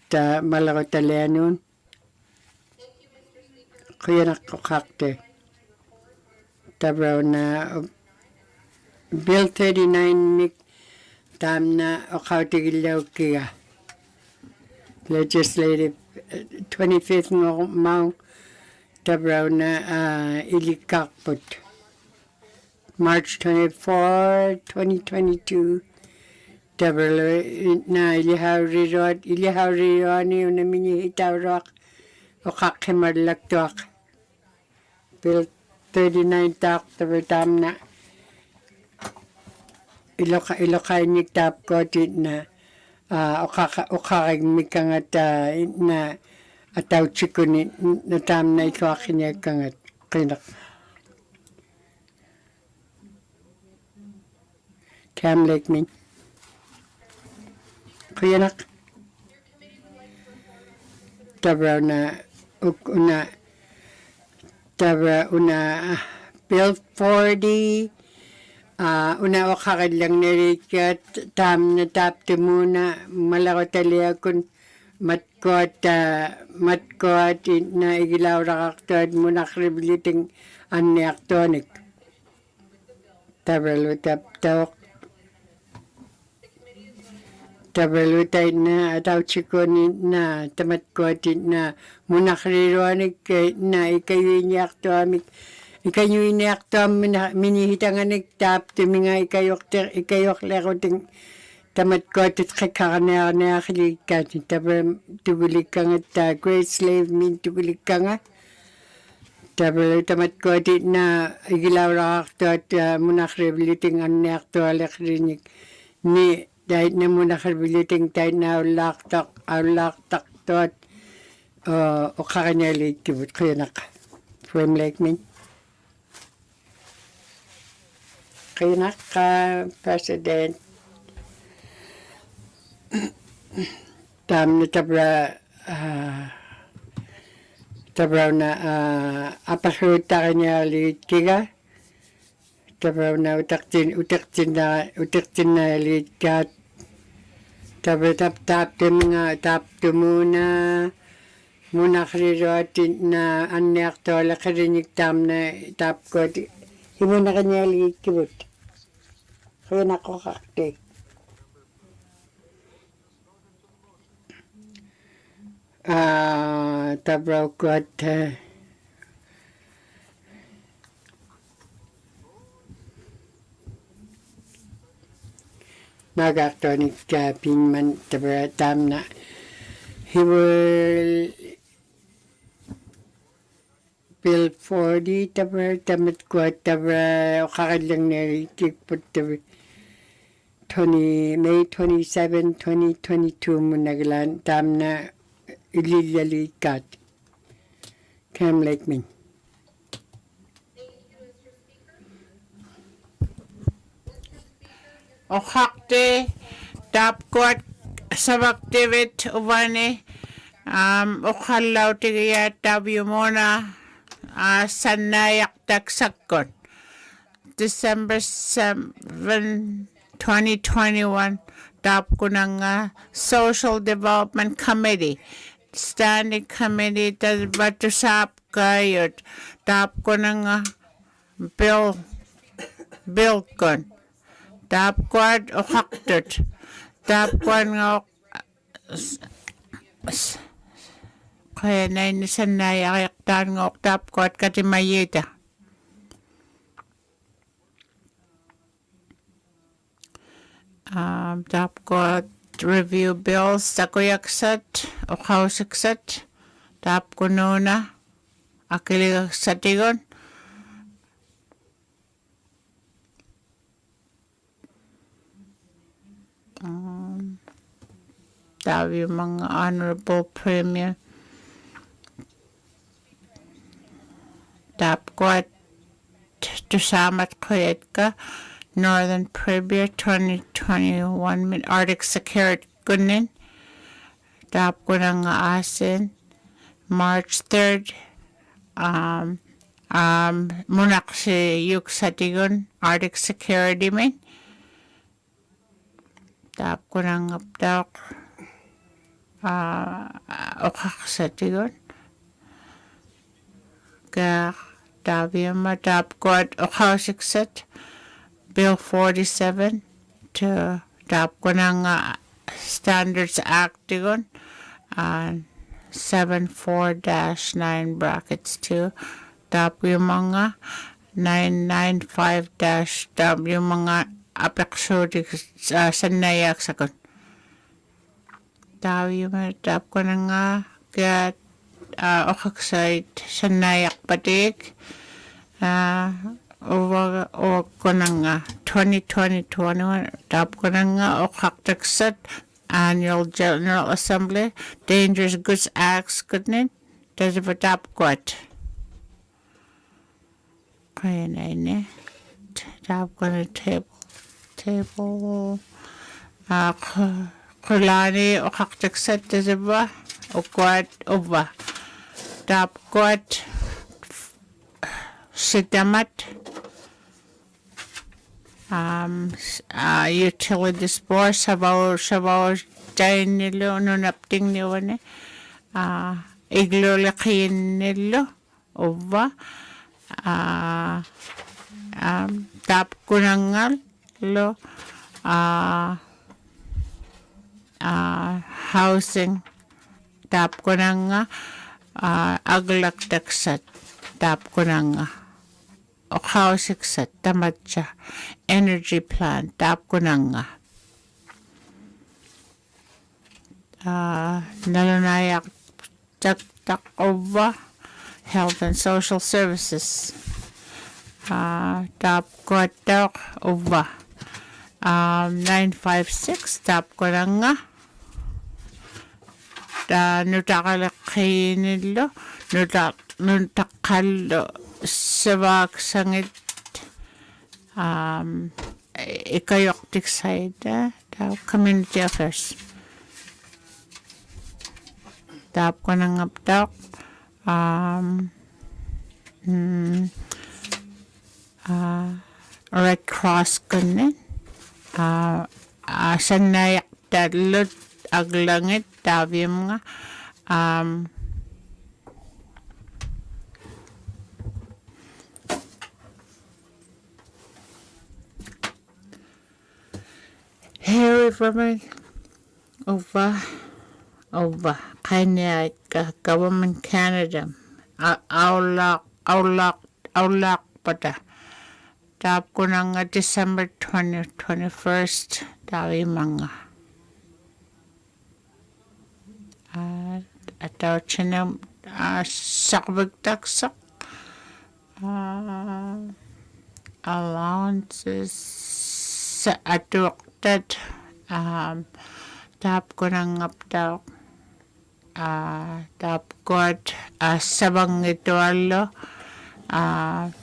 malakotalianon kuyarak okakte tabraw na Bill 39 nik tam na okawtigilaw kiga legislative 25th ngong tabraw na ilikakput March 24, 2022 tabraw na ilihawrironi yung naminihitawrak okakimarlaktuak Bill 39 tak tabraw tam na ilokay ni tap ko din na okakagmig kangat na ataw chiko ni natam na ikaw akinyag kangat kinak Cam Lake Min kinak tabraw na una Bill 40 una wakakad lang narikat tam na tapte muna malakotaliya kun matkot na igilaw rakaktod muna kribiliting aniaktonik tabalutay na ataw chikonin na tamatkotin na muna krironik na ikayo iniaktoamik Ikanyo iniaktam minihitanganik tap timinga ikayok lekoting tamat ko tit kakana na akilikat tabam tubulik kangat great slave min tubulik kanga tabal tamat ko tit na igilaw rakto at munakribiliting aniakto alakrinik ni dahil na munakribiliting tayo na ulaktak tot o kakanyalik tibut ko yanak from like min Kinaka President tam na tabraw na apasuta kanya liit kiga tabraw na utaktin na liit kat tabraw tap muna krirotin na anyak tola karinig tam na tap ko himo na kanya liit kibut kaya nako kakte tabraw ko at nagaktonik pinman tabraw tam na he will Bill 40 tabraw tamat ko at tabraw kakalang narikipot tabraw May 27, 2022 mo naglaan tam na ililalikat. Cam like me. O hakte tap kuat sabaktivit uvane o khalaw tigiya tabi mona sanayak taksakon December 7 2021 tap ko ng Social Development Committee Standing Committee tabatusap kayo tap ko ng bill kon tap kwad o haktot tap kwad nga kaya na inisan na yaktan nga tap kwad katimayita tap kwad review bills sa kuyaksat o kausiksat tap ko nuna akilig sa tigon tabi mga honorable premier tap ko at tusamat kuyat ka Northern Premier 2021 min Arctic Security kunin tap ko na nga asin March 3rd munak si yuk sa tigon Arctic Security min tap ko na nga ptak okak sa tigon ka tabi matap ko at okausikset Bill 47 to tap ko na nga Standards Act tigon 74-9 brackets 2 tap yung mga 995- yung mga apeksyodik sa nayak sa kon tawi matap ko na nga kaya okaksait sa nayak patik o ko na nga 2020-21 tap ko na nga okaktaksat Annual General Assembly Dangerous Goods Acts kunin tas tap ko at kaya na ini tap ko na table kulani o kaktaksat diba o kwat o ba tap kwat sitamat utilities board sabaw jayin nilo nunapting niyo ne iglolakin nilo o ba tap kunangal lo housing tap ko na nga aglaktaksat tap ko na nga o housiksat tamat siya energy plan tap ko na nga nalanayak tak over health and social services tap ko tak over 956 tap ko na nga nutakalaki nilo nutakalo sabak sangit ikayoktik side daw community affairs tap ko ng updok Red Cross kunin sanayak dalot aglangit tabim nga Harry from over Kenya government Canada aulak pada tap ko ng December 21st tawi mga ataw chinam sakbagtaksak allowances sa adopted tap ko ng updaw tap ko sabang ito alo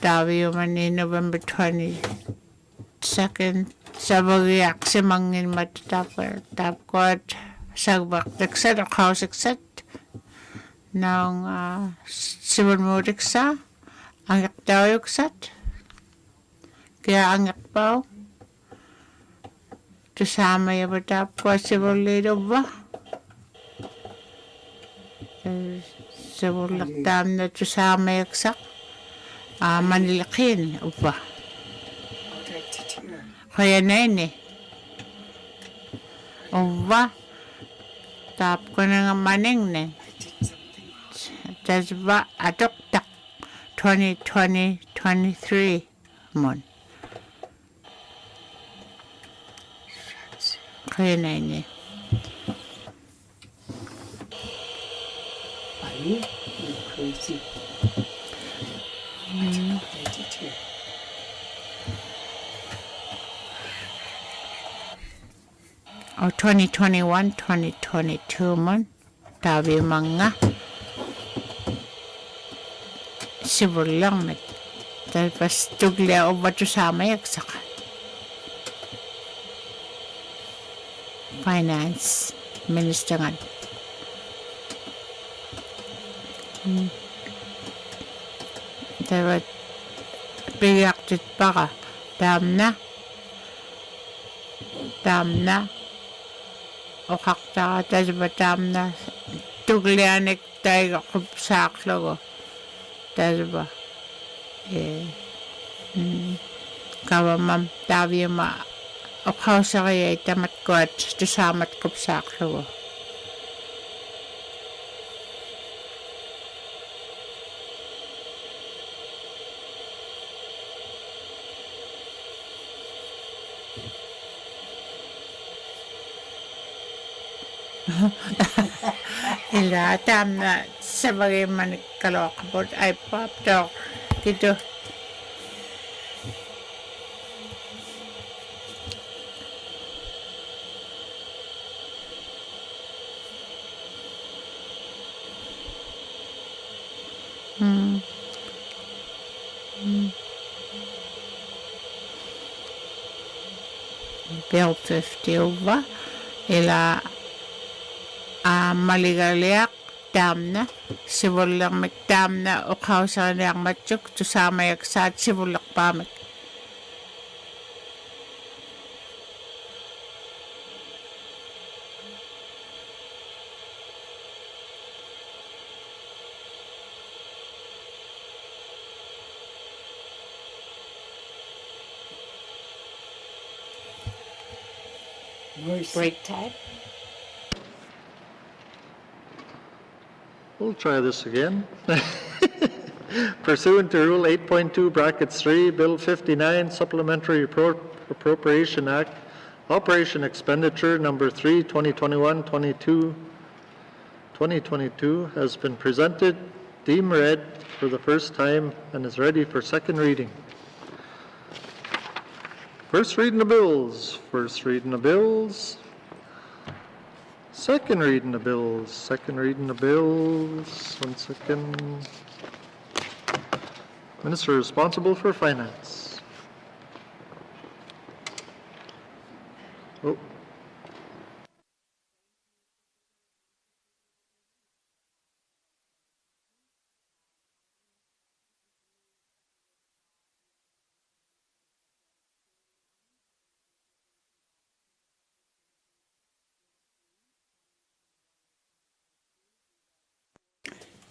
tawi man ni November 22nd sabagyak si mangin matatap ko sagbak daksat o kausikset ng sibon mo diksa angyak daw yuksat kaya angyak pa Tusama ya batap ko sibon lido ba sibon laktam na tusama yaksak manilakin upa kaya na yun upa tap ko na nga maning na tas ba atok tak 2023 mon kaya na yun crazy. O 2021, 2022 man tabi mga sibol lang met tapos tuglia o bato sama yaksak finance minister nga tapos bigaktit pa ka dam na o kakta ka tapos batam na tuglianik tayo kupsaklo ko tapos ba kawa mam tabi ma o kausa kaya itamat ko at tusamat kupsaklo ko ila tam na sabagay manikalokabot ay papdok dito Bill 50 over ila maligaliak dam na sibulang magdam na o kausa niyang matsuk tusama yaksat sibulak pamit break time. We'll try this again. Pursuant to Rule 8.2, Brackets 3, Bill 59, Supplementary Appropriation Act, Operation Expenditure Number 3, 2021-22 has been presented, deemed read for the first time, and is ready for second reading. First reading of bills. First reading of bills. Second reading of bills. Second reading of bills. 1 second. Minister responsible for finance.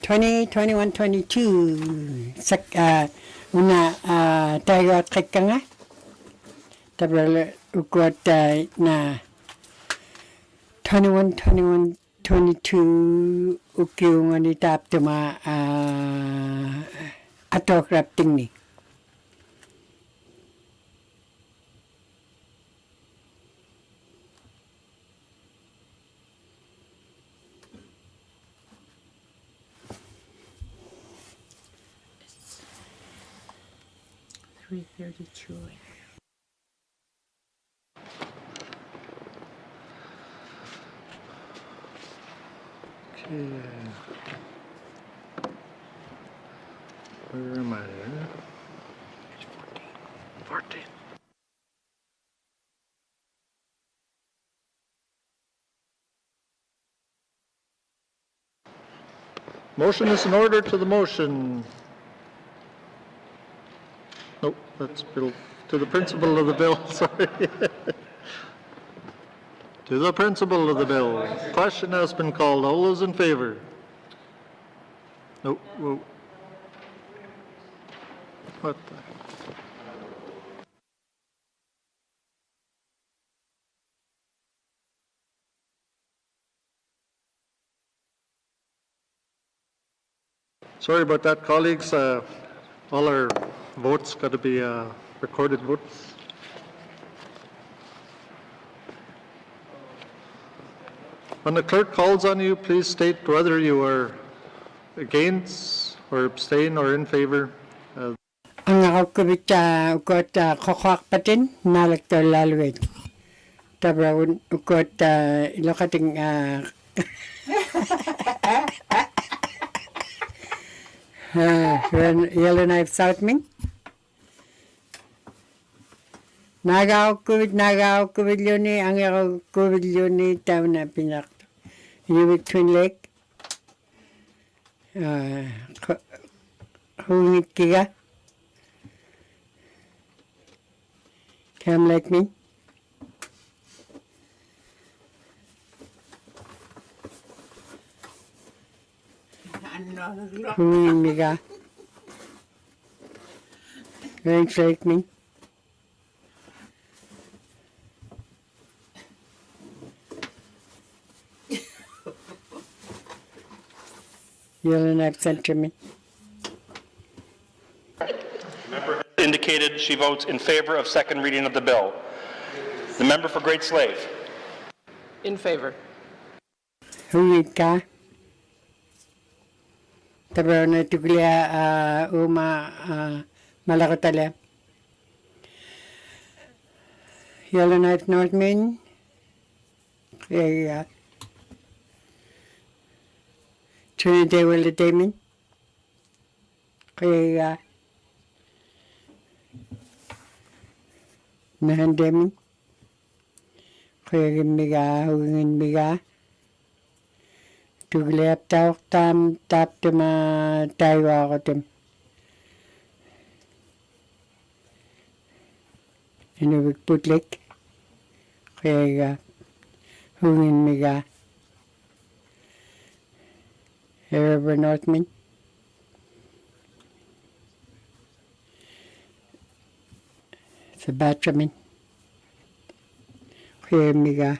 2021-22 una tayo at kay ka nga tabral ukot na 21-22 ukiw nga ni tap tuma ato crafting ni. $332. Okay. Where am I there? 14. Motion is in order to the motion. Nope, that's bill, to the principle of the bill, sorry. To the principle of the bill. Question has been called. All those in favor? Nope, whoa. What the? Sorry about that, colleagues. All our votes got to be recorded votes. When the clerk calls on you, please state whether you are against or abstain or in favor. Ang ako kubit ukot kokwak patin nalak to lalwit. Tabra ukot ilokating yellow knife south ming. Nagaw kubit yun ang ako kubit yun taw na pinak. Inuvialuktun Twin Lake. Hungit kiga. Come like me. Hungit miga. Thanks like me. Yellow knife center me. Member indicated she votes in favor of second reading of the bill. The member for Great Slave. In favor. Hungit ka. Tabra na tuglia malakotala. Yellow knife north main. Kaya Trinidad will the Damon. Kaya nahan Damon. Kaya miga hungin miga. Tugliap tawak tap tema tayo ako tem. Inuvialuktun Putlik. Kaya hungin miga. River Northman. Sa Batraman. Kaya miga.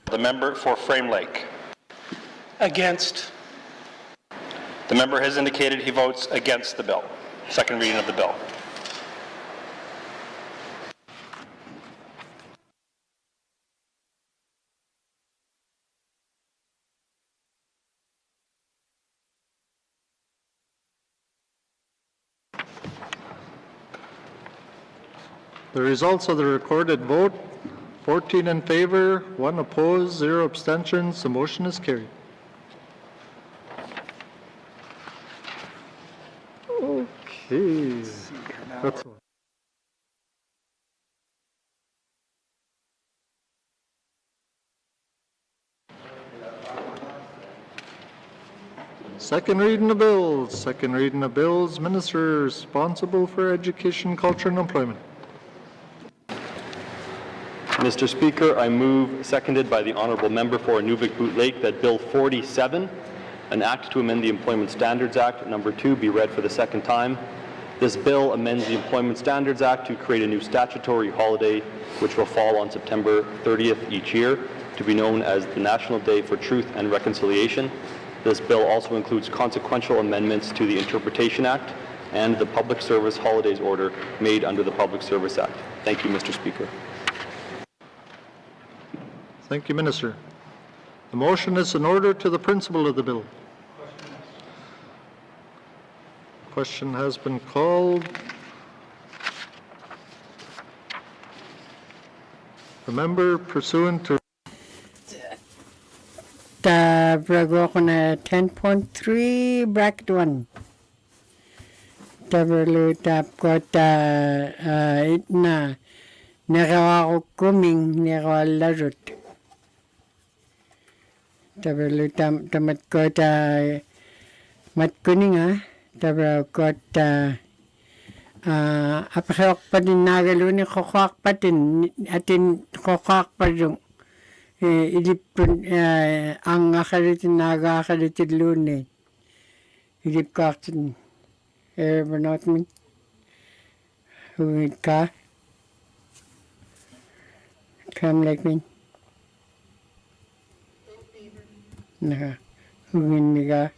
The member for Frame Lake. Against. The member has indicated he votes against the bill. Second reading of the bill. The results of the recorded vote, 14 in favor, 1 opposed, 0 abstentions. The motion is carried. Okay. That's all. Second reading of bills. Second reading of bills. Minister responsible for education, culture, and employment. Mr. Speaker, I move, seconded by the Honourable Member for Inuvialuktun Lake, that Bill 47, an Act to amend the Employment Standards Act, number 2, be read for the second time. This bill amends the Employment Standards Act to create a new statutory holiday which will fall on September 30th each year, to be known as the National Day for Truth and Reconciliation. This bill also includes consequential amendments to the Interpretation Act and the Public Service Holidays Order made under the Public Service Act. Thank you, Mr. Speaker. Thank you, Minister. The motion is in order to the principle of the bill. Question has been called. The member pursuant to Brago ko na 10.3 bracket 1. Taberlu tap ko na nagawa ko kuming nagawa larut. Taberlu tamat ko mat kuning Taberlu ko apakawak pa din nagaluni kokok pa din atin kokok pa din ilipun ang akalitin naga-akalitin lunin ilip kaktin banot min hugid ka come like me naka hugid mi ka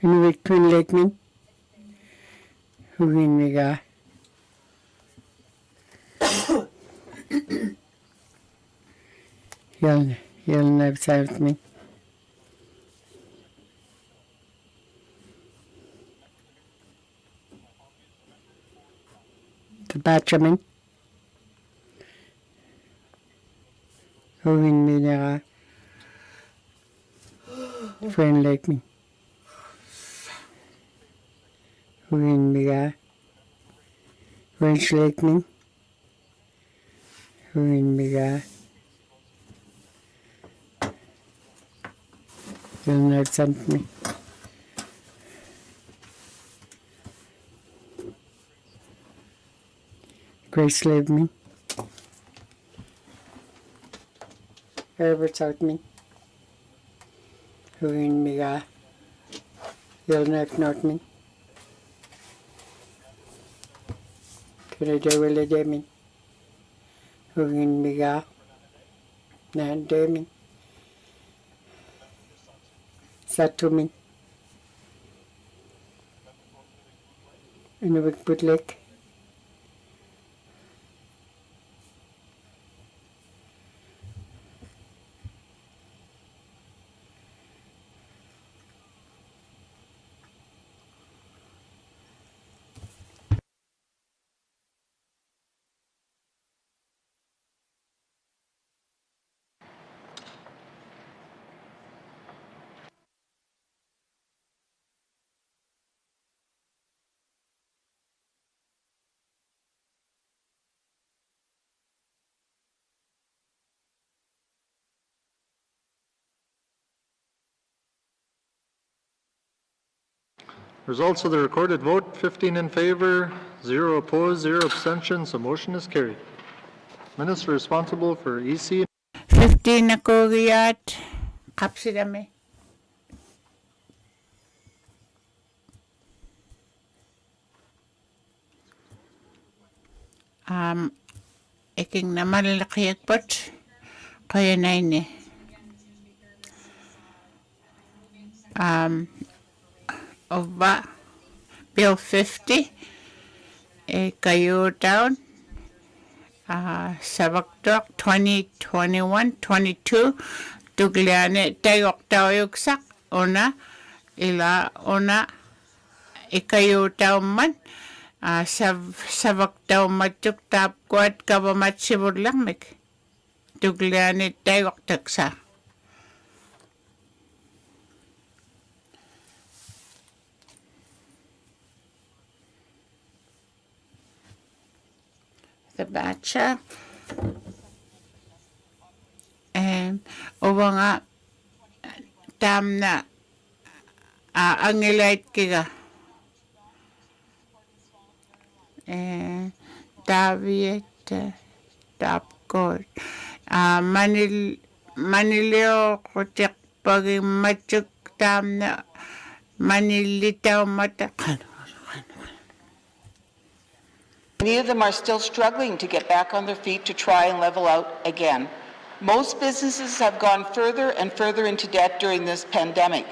Inuvialuktun Lake min hugin mi ka You'll never serve me. The Batchaman. Hugin mi na ka friend like me. Hugin mi ka friends like me. Hugin mi ka You'll not send me. Grace leave me. Herbert's out me. Hugin mi ka You'll not me. Kaya wala demin. Hugin mi ka na demin. Satumin. Inuvialuktun Lake. Results of the recorded vote, 15 in favor, 0 opposed, 0 abstentions. The motion is carried. Minister responsible for EC. 15 na kogiyat. Kapsidami. Iking na malalaki pot. Kaya na ini. Over Bill 50, kayo down, Sabakdok 2021-22, tugliane tayok tayoksak, una, ikayo down man, Sabakdaw matuk tap kuat kabamat sibur lamik, tugliane tayok taksa. The batcha uwa nga tam na ang ilait kiga Daviet Tapkot Manilio Kotek Pagi Matuk Tamna Manilita Matakan. Many of them are still struggling to get back on their feet to try and level out again. Most businesses have gone further and further into debt during this pandemic.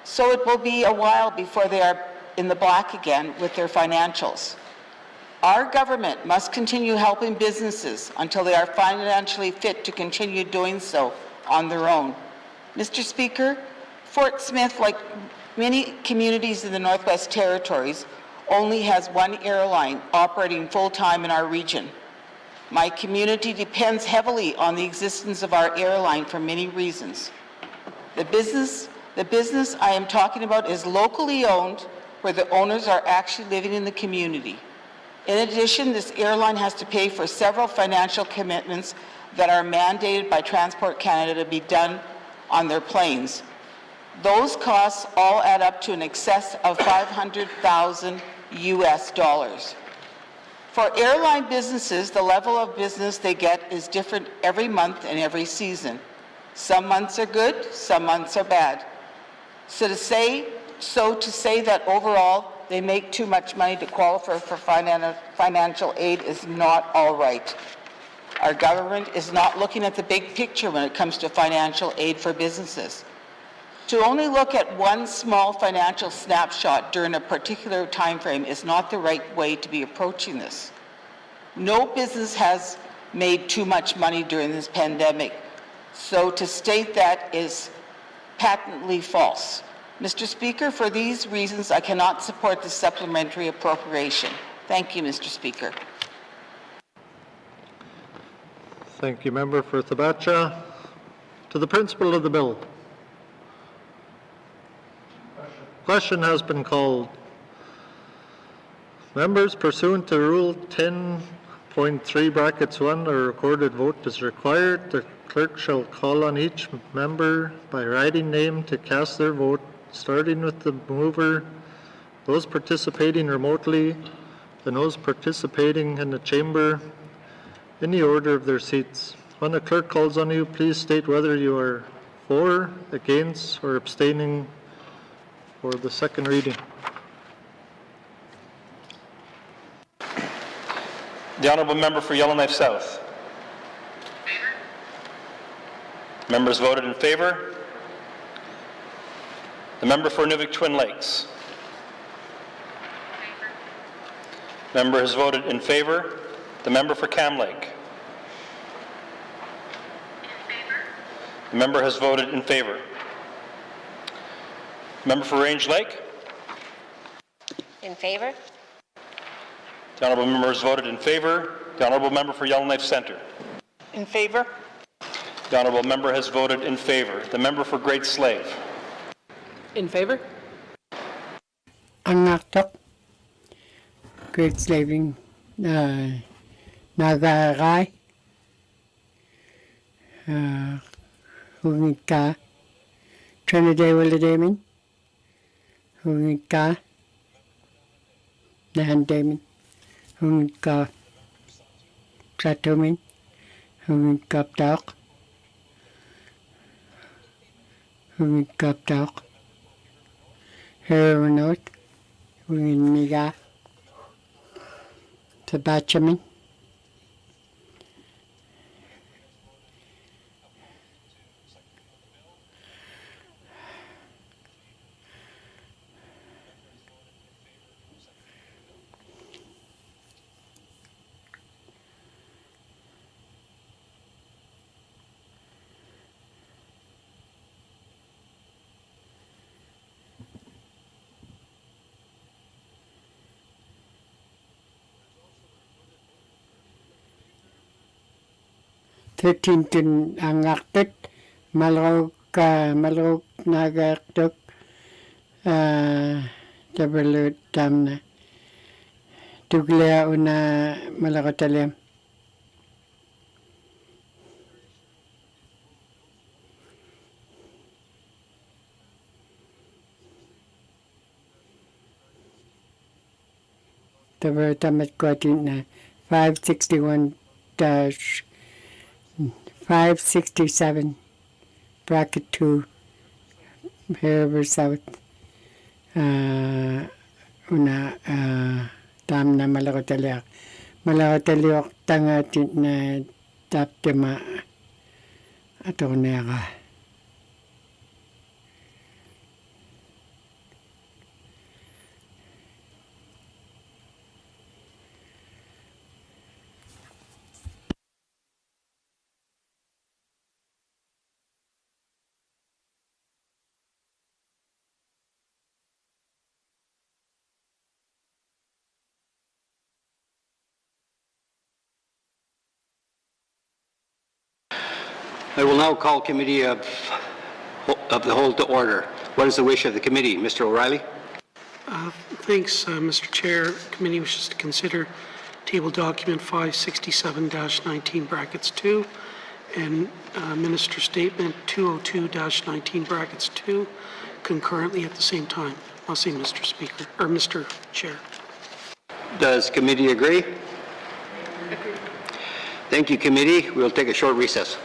So it will be a while before they are in the black again with their financials. Our government must continue helping businesses until they are financially fit to continue doing so on their own. Mr. Speaker, Fort Smith, like many communities in the Northwest Territories, only has one airline operating full-time in our region. My community depends heavily on the existence of our airline for many reasons. The business I am talking about is locally owned, where the owners are actually living in the community. In addition, this airline has to pay for several financial commitments that are mandated by Transport Canada to be done on their planes. Those costs all add up to an excess of $500,000 US. For airline businesses, the level of business they get is different every month and every season. Some months are good, some months are bad. So to say that overall they make too much money to qualify for financial aid is not all right. Our government is not looking at the big picture when it comes to financial aid for businesses. To only look at one small financial snapshot during a particular time frame is not the right way to be approaching this. No business has made too much money during this pandemic, so to state that is patently false. Mr. Speaker, for these reasons, I cannot support the supplementary appropriation. Thank you, Mr. Speaker. Thank you, Member for Thabacha. To the principal of the bill. Question has been called. Members, pursuant to Rule 10.3 brackets 1, a recorded vote is required. The clerk shall call on each member by writing name to cast their vote, starting with the mover, those participating remotely, and those participating in the chamber in the order of their seats. When the clerk calls on you, please state whether you are for, against, or abstaining for the second reading. The Honourable Member for Yellowknife South. Members voted in favour. The member for Inuvik Twin Lakes. Member has voted in favour. The member for Cam Lake. The member has voted in favour. Member for Range Lake. In favour. The honourable member has voted in favour. The honourable member for Yellowknife Centre. In favour. The honourable member has voted in favour. The member for Great Slave. In favour. Angatok. Great slaving. Nagarai. Hungika. Trinidad Willidamin. Hungika. Nahandamin. Hungika. Pratomin. Hungika Ptak. Hungika Ptak. Heroinot. Hunginiga. Tabachamin. Thirteen angaktet malrok nagaktok tabalut tamna tuglea una malakotalem. the Vertamat Guatina 567 bracket 2 Harbor South una tam na malakotaliok tangatit na taptema ato neka. I will now call Committee of the Whole to order. What is the wish of the committee? Mr. O'Reilly? Thanks, Mr. Chair. Committee wishes to consider table document 567-19 brackets 2 and Minister Statement 202-19 brackets 2 concurrently at the same time. I'll see Mr. Speaker, or Mr. Chair. Does committee agree? Thank you, committee. We'll take a short recess.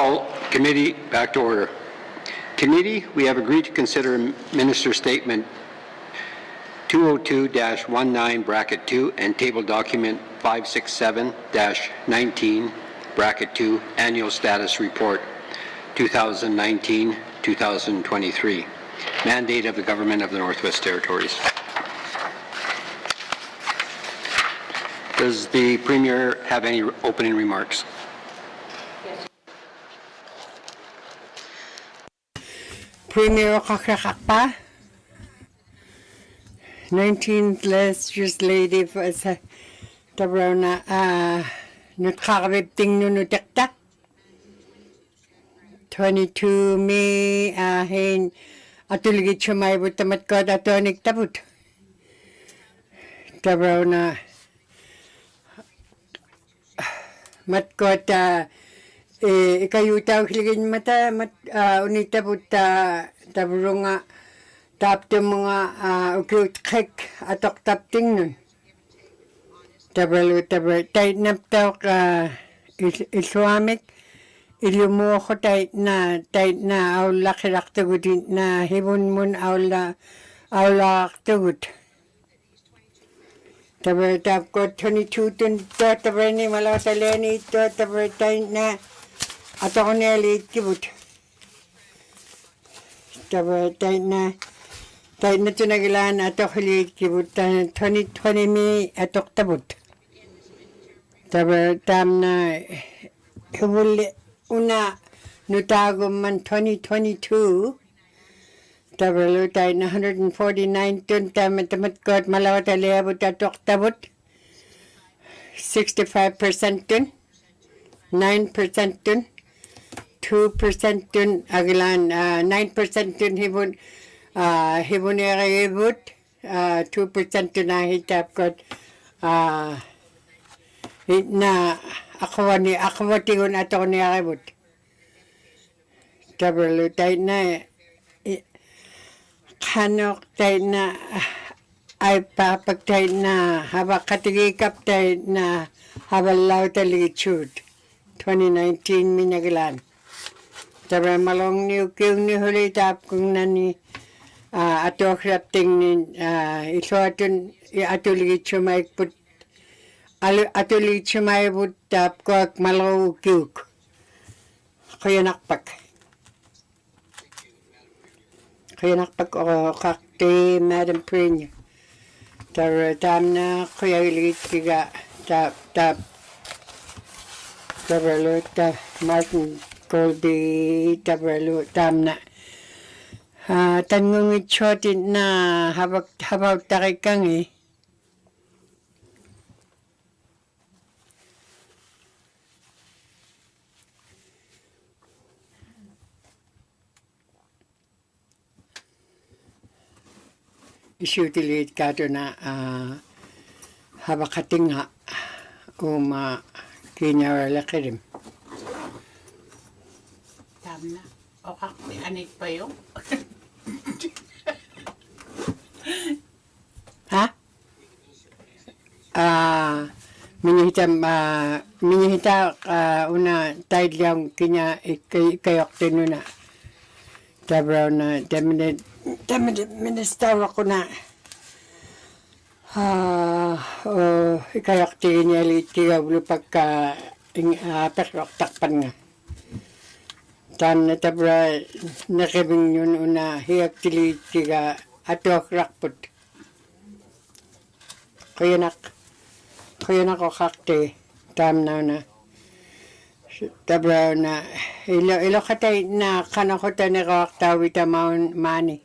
All committee, back to order. Committee, we have agreed to consider Minister's Statement 202-19 bracket 2 and table document 567-19 bracket 2 annual status report 2019-2023 mandate of the Government of the Northwest Territories. Does the Premier have any opening remarks? Premier kakakakpa, 19th legislative as tabrona nutkarabting nunutekta 22 May hin atuligit sumay butamat ko atonik tabut tabrona matkot ikayutaw hiligin mata unitabut tabrunga tapte mga ukut kek atok tapting nun tabralu tait naptaw Islamic ilumo ko tait na awla kiraktagutin na hibun mun awla aktagut tabra tap ko 22 tun tabra ni malawataleni tabra tait na atoko ni alit kibut tabra tait na tunagilan atok alit kibut 2020 mi atok tabut tabra tam na hibuli una nutago man 2022 tabra lutay na 149 tun tamat kot malawatali abut atok tabut 65% tun 9% tun 2% tun agilan 9% tun hibun hibut 2% tun hitap kot na akawatigon ato ni akibut tabralo tayo na kanok tayo na ay papagtay na haba katigikap tayo na habalaw taligitsud 2019 minagalan tabra malong niukiw ni huli tap kung nani ato krapting ni iso atun atuligitsud maikput atuloy sumayabot tap ko at malaw kiuk. Kaya nakpak o kakti Madam Premier. Tam na kaya iligit kiga tap tabralo tap Martin Colby tabralo tam na. Tanungit shotin na habag takikang isutilit kato na habakating nga kinyawalakirim. Tama na. O kakti, anik pa yung? Ha? Minihita una tayo lang kinya ikayok tinuna. Tabraw na minister ako na ikayok tinya litigaw pagka perok takpan nga. Tan na tabra nakibing yun una hiyak tilitiga atok rakput. Kaya nak o kakti tam na tabra na ilo katay na kanakota ni kaktawi tamaon mani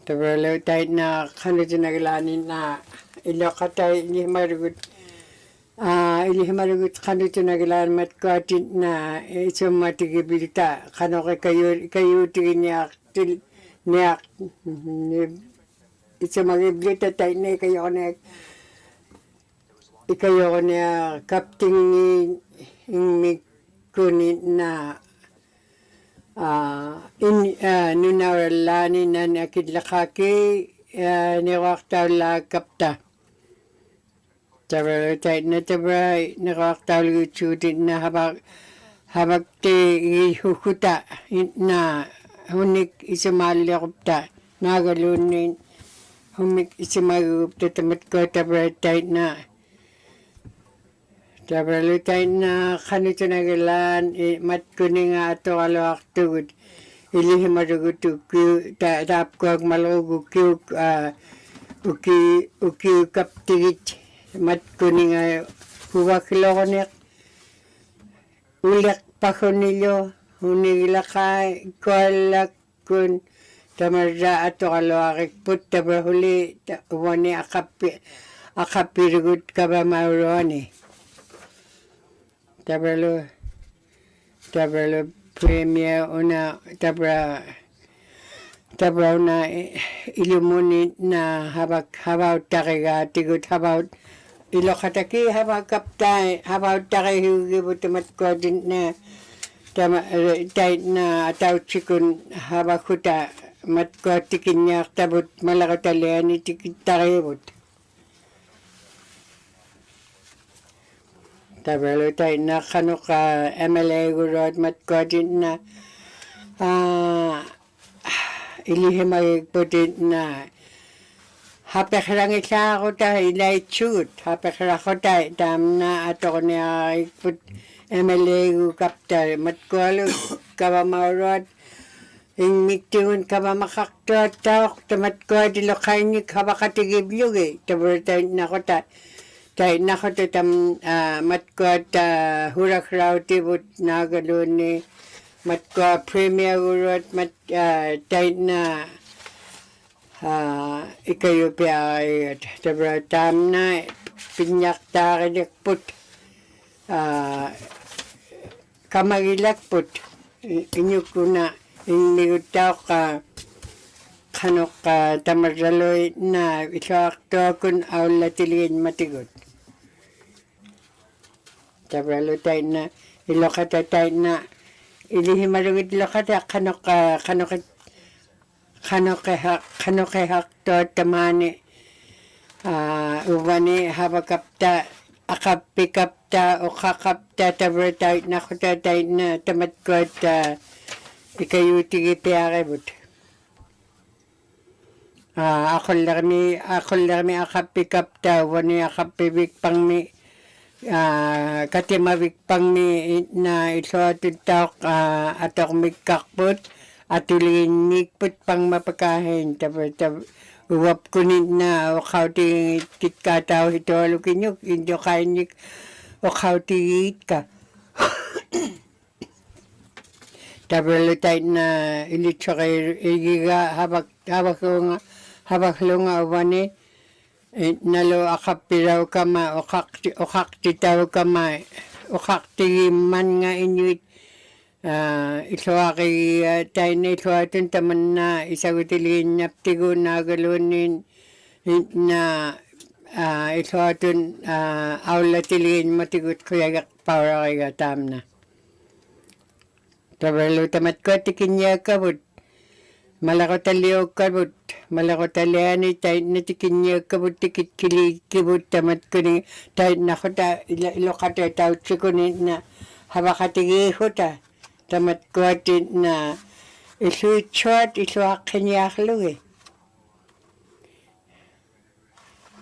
tabra lo tay na kanito naglanin na ilo katay ili marugut kanito naglan mat katit na iso matigibilita kanoke kayo tigin niyak iso magibilita tay na kayo ikayo niya kapting ni kunit na nunawalani na nakidlakaki ni waktaw la kapta Tabra tait na tabra nakaktalu chutit na habak te hukuta na hunik isimalakupta nagalunin humik isimalakupta tamat ko tabra tait na tabra tait na kanito nagalan mat kuninga ato alo aktugud ilihi marugutu tap ko malugu uki kaptigit mat kuninga huwakilokoniak ulak pakunilyo hunigilakay kualak kun tamarja ato kalawakik put tabahuli wani akapirigut kaba mauroni tabalo premier una tabra una ilumuni na habaw takiga tigut habaw ilokataki habaw kaptay habaw takihugi butumat ko din na tait na ataw chikun habakuta mat ko tikinyak tabut malakatalian itikit takibut tabalo tait na kanuka MLA gurot mat ko din na ilihimay putit na hapekhrang isa ako tayo ilay chut hapekhrang ako tayo tam na ato ko niya ikput MLA gu kaptar matkualo kaba maurot ing miktiun kaba makaktot taok tamatkuat ilokainik haba katigiblugi tabur tayo na ko tayo na ko tayo tam matkuat hurak raw tibut nagalun ni matko premier urot tayo na ikayo piyay tabra tam na pinyak takilik put kamagilak put inyo kuna inigutaw ka kanok ka tamaraloy na isakto kun awla tiligin matigot tabralo tayo na ilokata tayo na ilihimarugit lokata kanok hakto tamani ubani habakapta akapikapta o kakapta tabratay nakutatay na tamatkot ikayuti gipiyakibut ako lami akapikapta wani akapibik pangmi katimabik pangmi na isotutok atok mikakput atulingin mikput pang mapakahin uwap kunit na wakauti kitkataw hitolukin nyo indyo kainik wakauti ka tabalutay na ilitsokay igiga habak lunga wani nalo akapiraw kama okaktitaw kama okakti man nga inuit iswaki tayo na iswatun taman na isagutilin naptigo nagalunin na iswatun awlatilin matigut kuyayak para kaya tam na tabalo tamat ko tikinya kabut malakotaliyo kabut malakotaliani tayo na tikinya kabut tikit kili kibut tamat ko ni tayo na kota ilokata tao chikunin na habakatigi kota tamat ko na isuitsot isuakanyaklo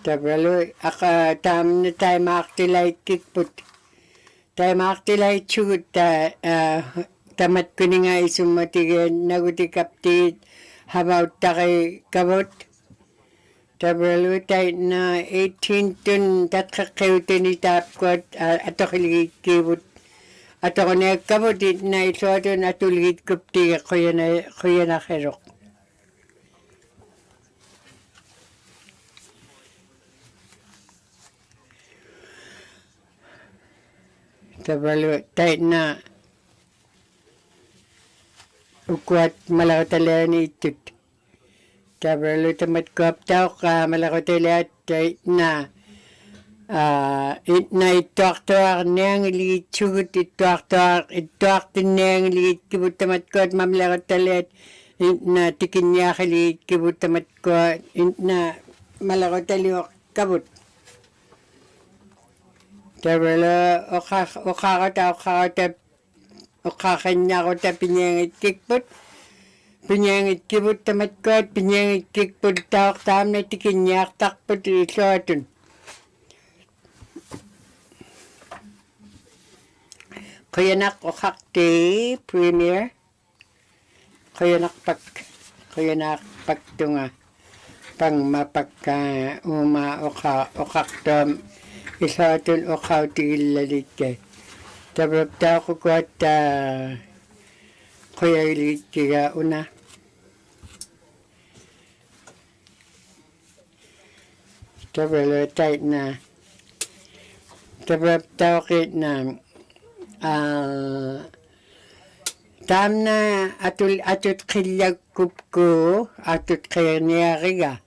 tabalo tam na tayo maktilay kikput tayo maktilay chut tamat ko nga isumatigan nagutikaptit habaw takay kabot tabalo tayo na 18 tun tatkakewtin itap ko ato kilikibut ato ko na kabutit na isoto na tuligid kupti kuya na kerok. Tabalo tayo na ukwat malakotala itut. Tabalo tamat kaptaw ka malakotala tayo na na ituaktuak niyang iligit sugut ituaktuak niyang iligit kibutamat ko at mamlakot talit na tikin niya kiligit kibutamat ko na malakot taliwak kabut Tabelo okakanyako pinyangit kikput. Pinyangit kibut tamatkuat, pinyangit kikput tawak tamna tikinyak takput isoatun. Kuyanak okakti premier. Kuyanak pagtunga. Pang mapagka okaktom. Isoatun okautigilalikke. Tabrapta ko kuat kuyalikiga una. Tabralo tight na. Tabrapta ko na. Tamna atut kilyag kupko atut kanyariga.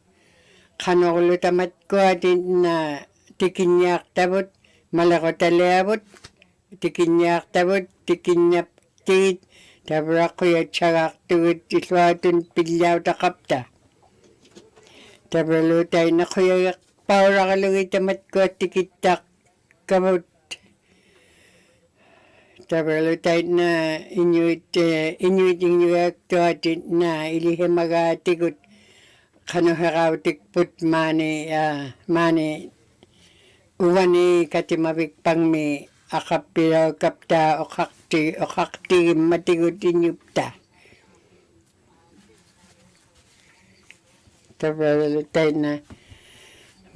Kanolo tamat ko atin na tikinyak tabot malako talabot tikinyak tabot tikinyap tit tabra ko ya chagak tugot iswatun pilyaw takapta. Tabra lutay na ko ya paura kalungi tamat ko tikitak kabot. Tabalutay na Inuvialuktun atin na ilihemaga tigut kanuharaw tikput mani uwani katimabik pangmi akapilaw kapta okakti matigut inyupta. Tabalutay na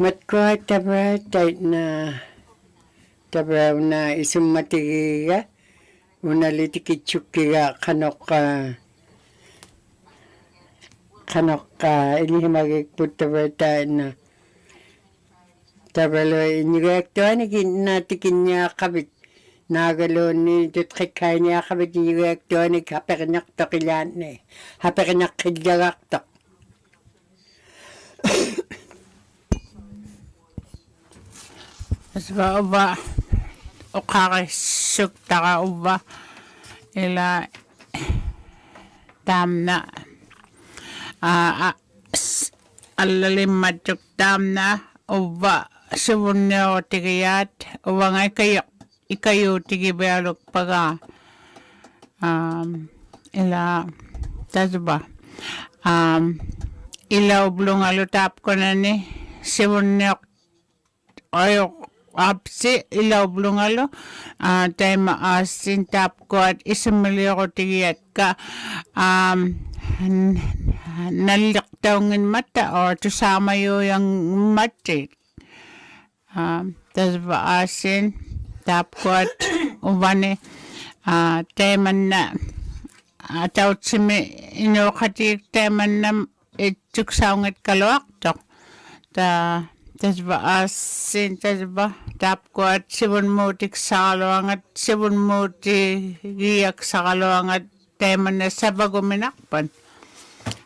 matko tabalutay na tabraw na isumatigiga. Unalitikitsukiga kanok ilihimagik putabata na tabalo Inuvialuktun na tikinya kabit nagalo ni tutkikay niya kabit Inuvialuktun hapekinyak tokilan ni hapekinyak kilyagak tok. Asba uba okakisuk taka uba ila tamna alalimatuk tamna uba subunyo tigiyat uba nga ikayo tigibayaluk paga ila tasba ila ublong alutap ko na ni subunyo ayok apsi ilaw blungalo tema sintap ko at isamali ako tigiyat ka naliktaungin mata o tusama yung mati tas ba asin tap ko at ubani tema na ataut simi inokati tema na ituksaungat kalawak tok tasba asin tasba tap ko at sibun mutik sa kalawang at sibun mutik giyak sa kalawang at tema na sabago minakpan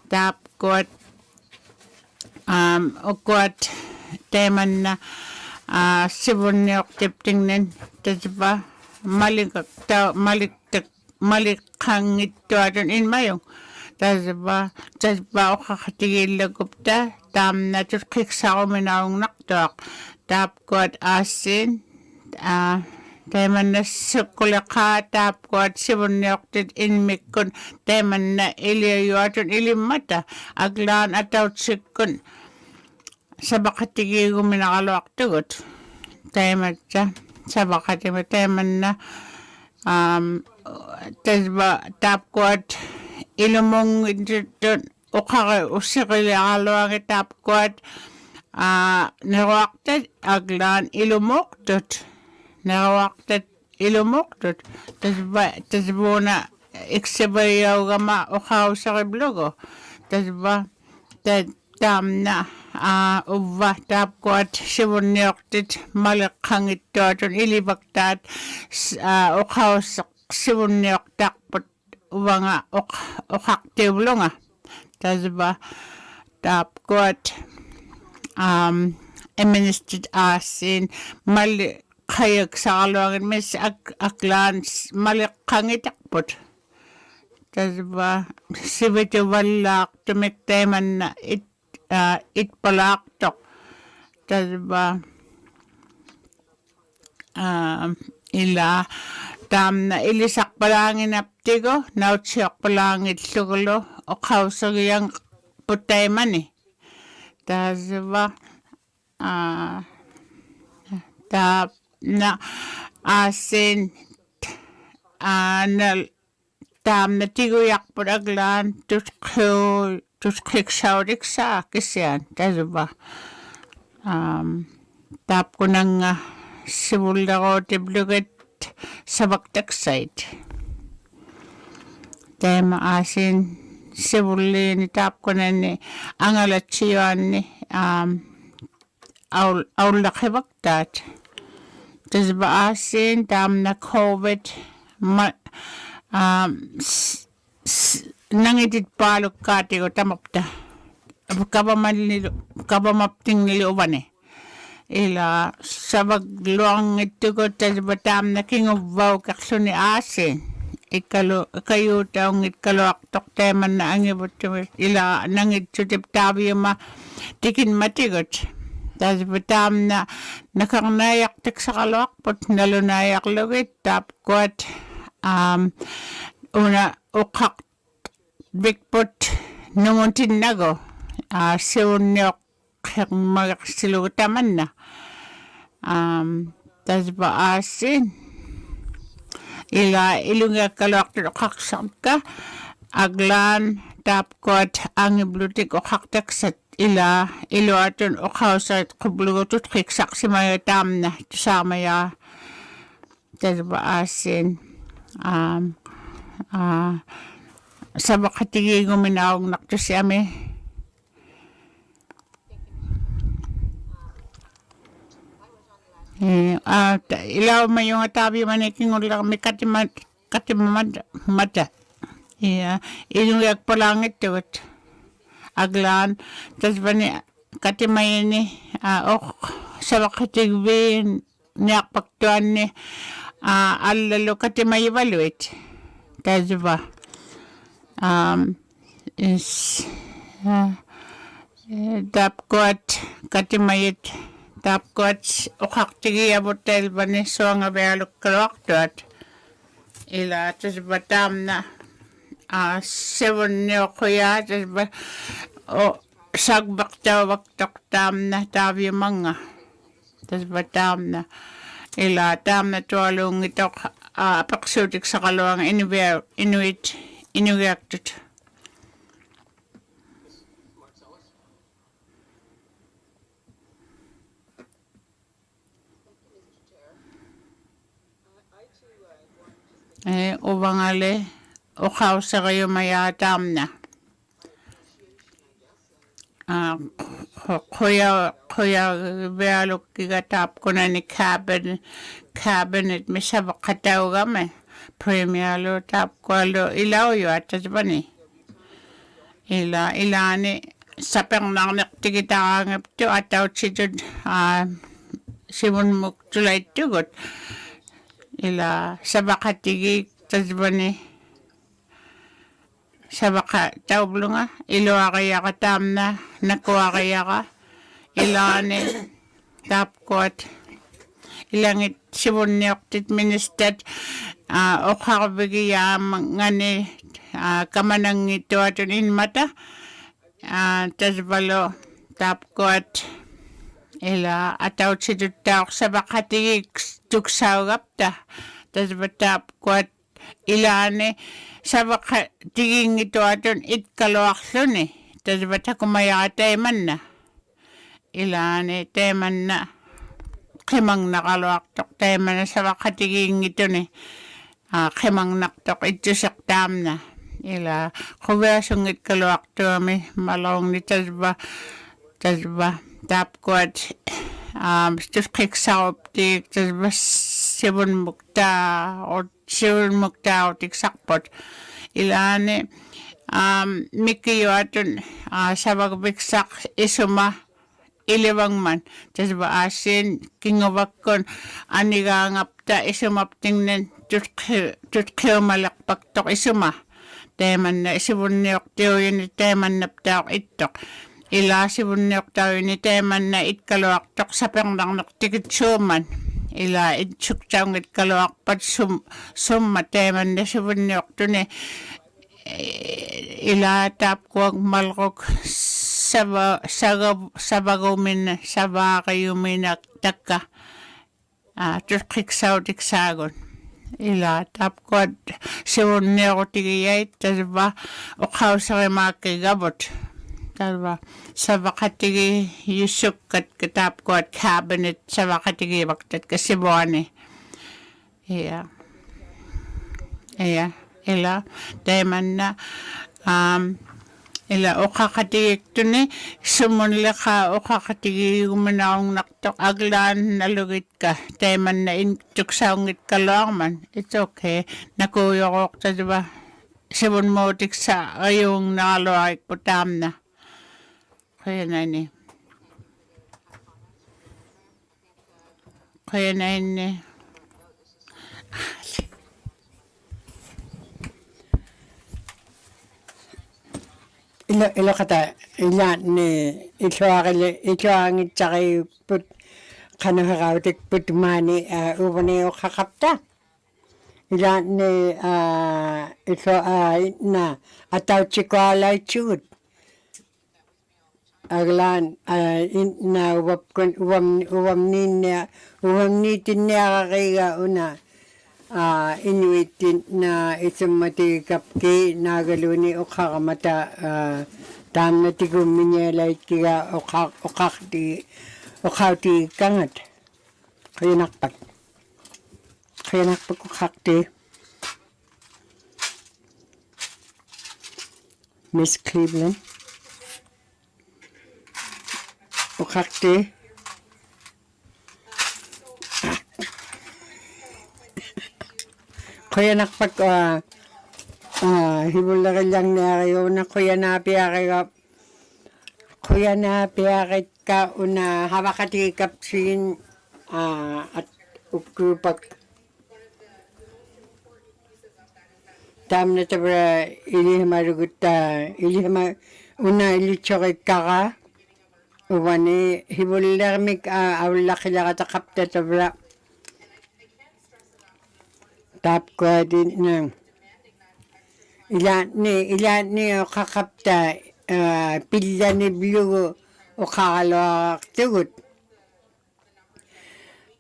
tap ko at tema na sibun niyok tiptingnan tasba malikang ito aton inmayong tasba o kakatigil lagupta tam na tutkik sa kuminaong naktok tap ko at asin teman na sukulaka tap ko at sibun niyoktit inmikun teman na iliyo aton ilimata aglaan ataw tsikun sabakatigi kuminakalawak tugot teman siya sabakatigi teman na tasba tap ko at ilumong dito ukaka usikili kalawang itap ko at narawaktat aglaan ilumoktot narawaktat ilumoktot tasba na iksabayaw gama ukaw sa kiblogo tasba tam na uva tap ko at sibun niyoktit malakang ito aton ilibaktat ukaw sa sibun niyoktak pot uva nga ukaktiblo nga tasba tap ko at administered asin mali kayag sa kalawangin mis aklan mali kangitakpot tasba sibito balak tumikteman na itpalaktok tasba ila tamna ilisak palangin aptigo nautsiak palangit lugulo o kausagiyang putay mani tazwa tap na asin anal tam na tiguyak paglan tuskik saudik sa kisyan tazwa tap ko nang sibulda ko tibluget sa baktak site tema asin sibuli ni tap ko na ni ang alatsiyan ni aul lakibaktat tazba asin tam na COVID nangitit palok kati ko tamapta kabamapting niluban eh ila sabagluang ito ko tazba tam na kingubaw kakso ni asin kayo taong itkalok tok teman na ang ibot ila nangit sutip tabi ma tikin matigot tazba tam na nakangnayak tik sa kalok pot nalunayak lugit tap kwat una ukak bigpot nunguntin nago siunyok magsilutaman na tazba asin ila ilunga kalok kaksak ka aglan tapkot ang iblutik o kaktak sa ila ilo aton o kausat kublugot kiksak si maya tam na tusama ya tazba asin sa bakatigi guminawag nakto siya me ilaw may yung atabi maniking ulang may katimamad mata ilong yak palangit tiwat aglan tas bani katimayin ni sa bakatigbi niyak pagtuan ni alalo katimayi baluit tas ba dapkot katimayit tapkot ukaktigi abutel bani so nga Inuvialuktun ila tas batam na seven niyo kuya tas ba sagbak tawak tam na tabi mga tas batam na ila tam na tuwalong ito paksutik sa kalawang Inuvialuktun. Ubangale o kausa kayo mayatam na kuya Inuvialuk kigatap ko na ni cabinet may sabak kataw kami premialo tap ko alo ilaw yo atas ba ni ila ni sapang nang naktikita ang ito ataw chidod simon muk tulay tugot ila sabakatigi tasbani sabaka tawblo nga ilo kaya ka tam na nakuha kaya ka ilani tapkot ilangit sibon niyok tit minister o kakabigya ngani kamanang ito aton inmata tasbalo tapkot ila ataw sidutawak sabakatigi tuksaw gapta tas batap kwat ilane sabaka tiging ito aton itkalawak lun tas bata kumaya teman na ilane teman na kimang nakalawak tok teman na sabaka tiging ito kimang naktok ito saktam na ila kubyasong itkalawak to may malawang ni tas ba tap kwat just kiksaw tik tas ba sibon mukta o tiksakpot ilane mikiyo aton sabag biksak isuma ilibang man tas ba asin kingawakon aniga ngapta isumapting nen tutkil malakpak tok isuma teman na sibon niyok tiyo yun teman naptaok itok ila sibon niyok tayo ni teman na itkalawak tok sa pangdang naktikit suman ila itsuktsaungit kaluaqpat summa teeman na sivunnioqtuni ila tapkuak malquk sabagumina sabaqayumina takka turqiksautiksagun ila tapkuat sivunniortigiyait tasva uqausarimaakigavut tasva savaqatigi yusukkat katapkuat cabinet savaqatigi vaktat kasivuani iya ila teemanna ila uqaqatigiktuni sumunliqa uqaqatigiguminaungnaqtoq aglaan nalugitka teemanna tuksaungit kaluarman it's okay nakuyoqoq tasva sivunmuutiksa ayung naqaluarik putaamna qayanani ilo kata ila ni itoangitsaki put kanuharautik put mani ubani ukakapta ila ni ito na ataw chikwalay chud aglan na uwamnitin niya kakiga una Inuitin na isumati kapki nagaluni ukakamata tamna tiguminyalay kiga ukakti kangat kaya nakpak ukakti Miss Cleveland ukakti kaya nakpak hibulakilang na kayo na kuya napiyakit ka una hawakati kapsin at ukupak tam na tabra ilihamaruguta una ilichokit kaka uwani hibulakamik awlakilakata kapta tabra tap ko din na ilan ni kakapta pilla ni blugo o kakalawak tugut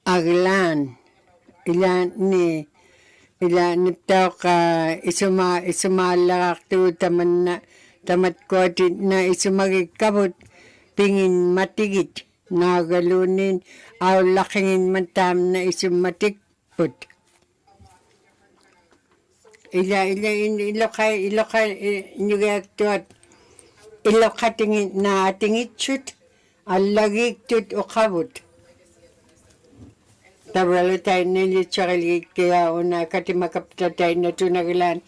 aglan ilan ni tao ka isumalakak tugut tamat ko din na isumagikabot pingin matigit nagalunin aw lakingin matam na isumatikput ilokay inuvialuktun ilokatingin na tingitchut allagigtut ukabut tabralo tayo nilitsakaligit kaya una katimakapta tayo na tunagalan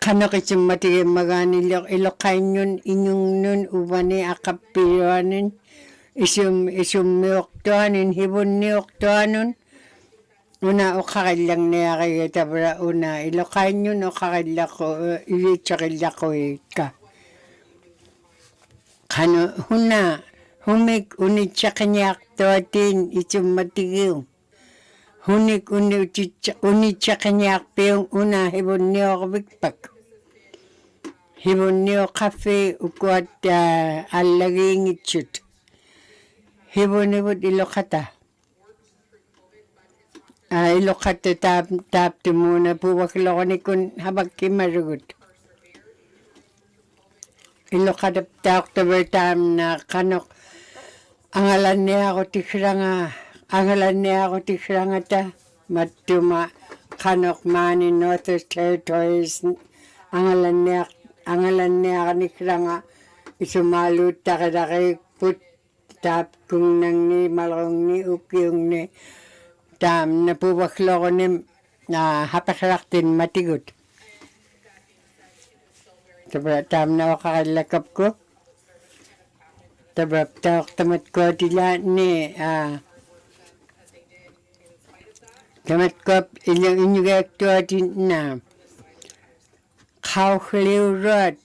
kanakising matigay maganilok ilokay yun inyong nun ubani akapiwanin isummioktoanin hibunnioktoanun una ukakillang niya kayo tabra una ilokain yun ukakillako ilitsakillako ka kano humik unitsakanyaktoatin isumatigiw hunik unitsakanyakpiyong una hibunniokbikpak hibunniok ukuat allagingitsut hibunibut ilokata ilokata tap timuna puwak lokonikun habag kimarugut ilokata taok tabertam na kanok angalan niya ako tikranga ta matuma kanok mani Northwest Territories angalan niya kanikranga isumalut takadaki put tap kung nang ni malong ni ukyong ni tam na puwaklo ko ni hapakraktin matigut. Tabra tam na wakakilakap ko. Tabra tawak tamat ko tila ni tamat ko ilang Inuvialuktun na kauhliw rod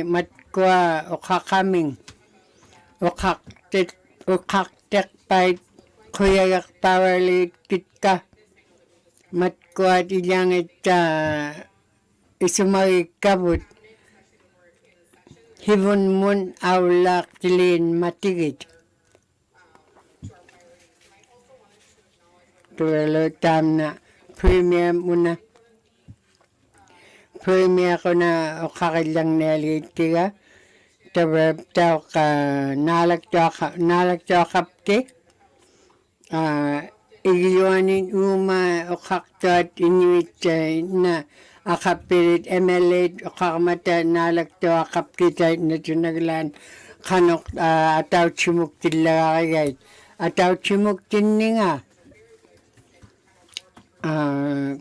mat ko o kakaming ukaktek pait kuyayak powerlit kitka matkuat ilangit isumagikabut hibun mun aulak tilin matigit. Tuwelo tam na premier muna. Premier ko na ukakilang nelitiga. Tawag daw ka nalagdakapti. Igiyonin uma ukaktot inuit na akapirit emelit ukakamata nalagdakapti tayo na tunaglan kanok ataw chimuk tilagay. Ataw chimuk tininga.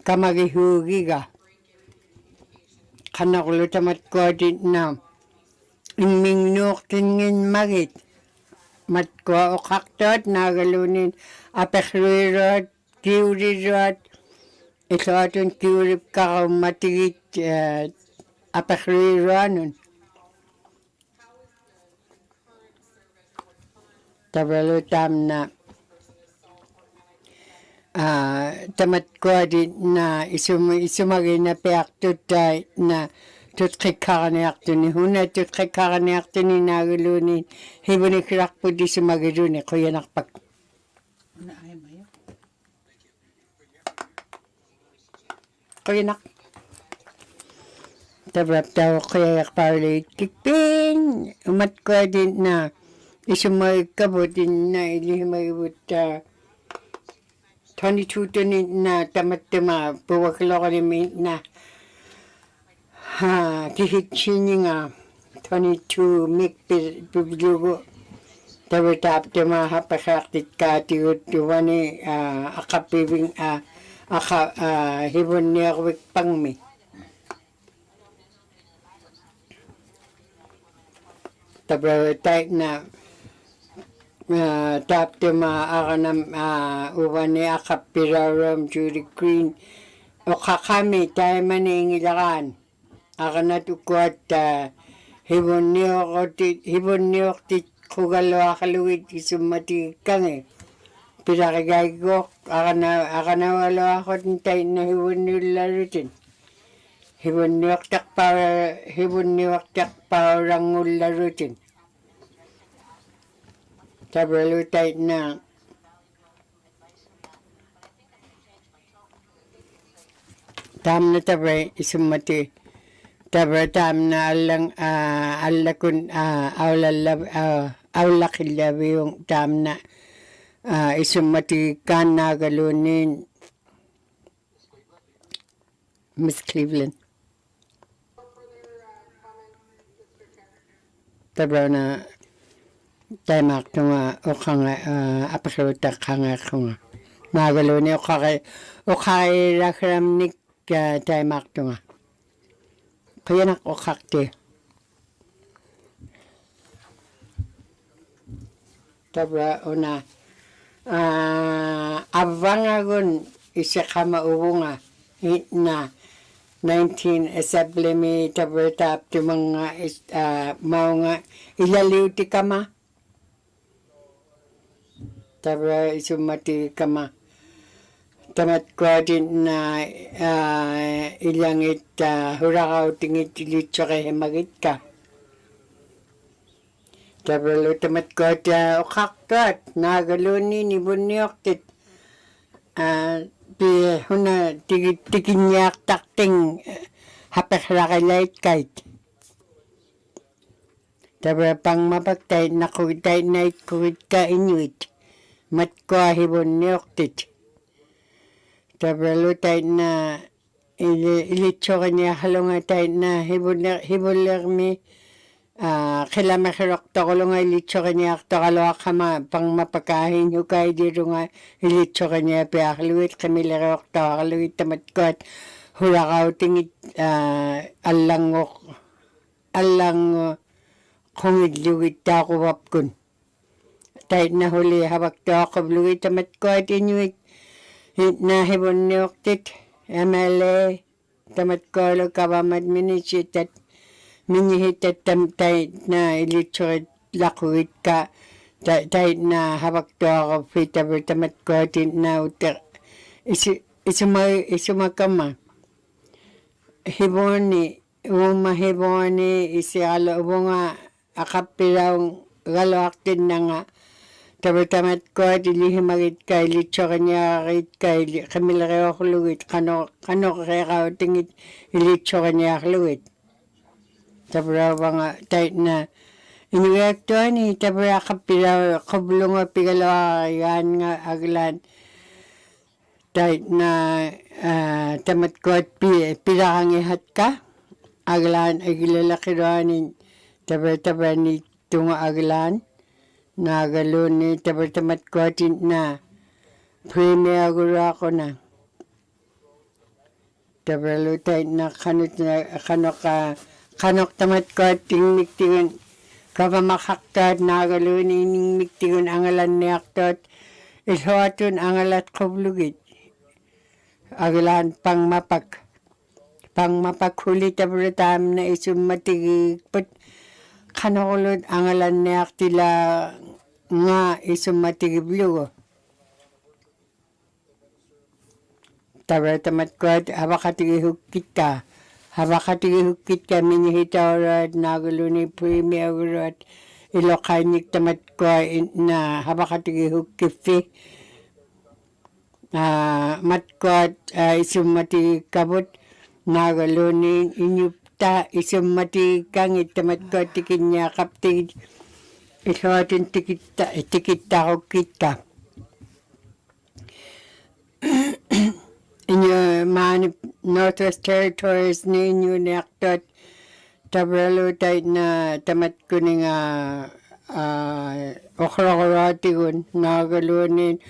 Kamagihugi ka. Kanok lutamat ko din na mingnuk tingin magit. Matko o kaktot nagalunin apekruirot, kiurirot. Ito atong kiurip ka matigit apekruironon. Tabalutam na tamat ko din na isumagay na peaktut na tutkikakanayak ni huna tutkikakanayak ni nagalunin hibunikrak po di sumagirun kuya nakpag kuya nak tabap daw kuya yakpawali kikping umat ko din na isumagay kabutin na ilihimagibut 22 na tamat-tama puwaklo ko rin na kihitsini nga 22 mik pilugo tabat tama hapasaktit ka tigot tuwani akapibing hibon niya kwik pangmi tabat na taptema akanam uwani akapiraram Judy Green o kakami tayo maningilakan akanat ukwat hibon niyo tit kugalo akaluwit isumati kange pirakigay ko akana wala ako tayo na hibon niyo larutin hibon niyo tak parangul larutin tabalutay na tam na tabay isumati tabay tam na alakun awlakilabi yung tam na isumati kan nagalunin Miss Cleveland tabay na tayo maktunga ukang apasutak kanga kunga magaluni ukay lakramnik tayo maktunga kaya nak ukakti tabra una abangagun isa kama ubunga na 19 assembly mi tabra tap ti mga mga ilaliw ti kama tabra isumati kama tamat ko din na ilangit hurakaw tingit ilitso kay hemagit ka tabra lo tamat ko ukaktot nagalunin ibuniyok tit huna tiginyak takting hapasrakilait kait tabra pang mapagtay nakutay na kuwit ka inuit matko hibon niyoktit. Tabalutay na ilitso kanya halungatay na hibulir mi kilamakirok to kulunga ilitso kanya to kalwa kama pang mapakahin hukay dito nga ilitso kanya piakluit kamilirok to kaluit tamatkot hulakaw tingit alang kungidluwit ta kuwapkun. Tayo na huli habak to ako bluwit tamat ko at inuit na hibon niyoktit MLA tamat ko lo kabamad minisit at minihitat tamtay na ilitsurit lakuit ka tait na hawak to ako fita bertamat ko tin na uter isumakama hiboni hiboni isi alo bunga akapilaw galwak din na nga tabertamat ko dilihimagit ka ilitsokanya ka kamilare ako luwit kano kaya tingit ilitsokanya luwit tabra banga tait na Inuvialuktun tabra kapila koblunga pigalawa yan nga aglan tait na tamat ko at pilakangihat ka aglan ay gilalakiranin tabra ni tunga aglan nagalo ni tamat ko at na premier agura ko na tabra tait na kanok tamat ko at tingin kava makaktat nagalunin miktigun angalan ni aktot iswatun angalat koblugit agalan pangmapak huli tabratam na isumatigig put kanokulot angalan ni aktila nga isumatigib lugo tabratamat ko at habakatigihuk kita hukit kami ni hitawrat nagaluni premier urat ilokanyik tamat ko na habakatigi hukifi matkot isumati kabut nagaluni inyupta isumati kangit tamat ko tikinya kaptig isotin tikita hukit ka inyo man Northwest Territories ni Inuvialuktun tabralo tait na tamat ko ni nga okra-koratigun nagalunin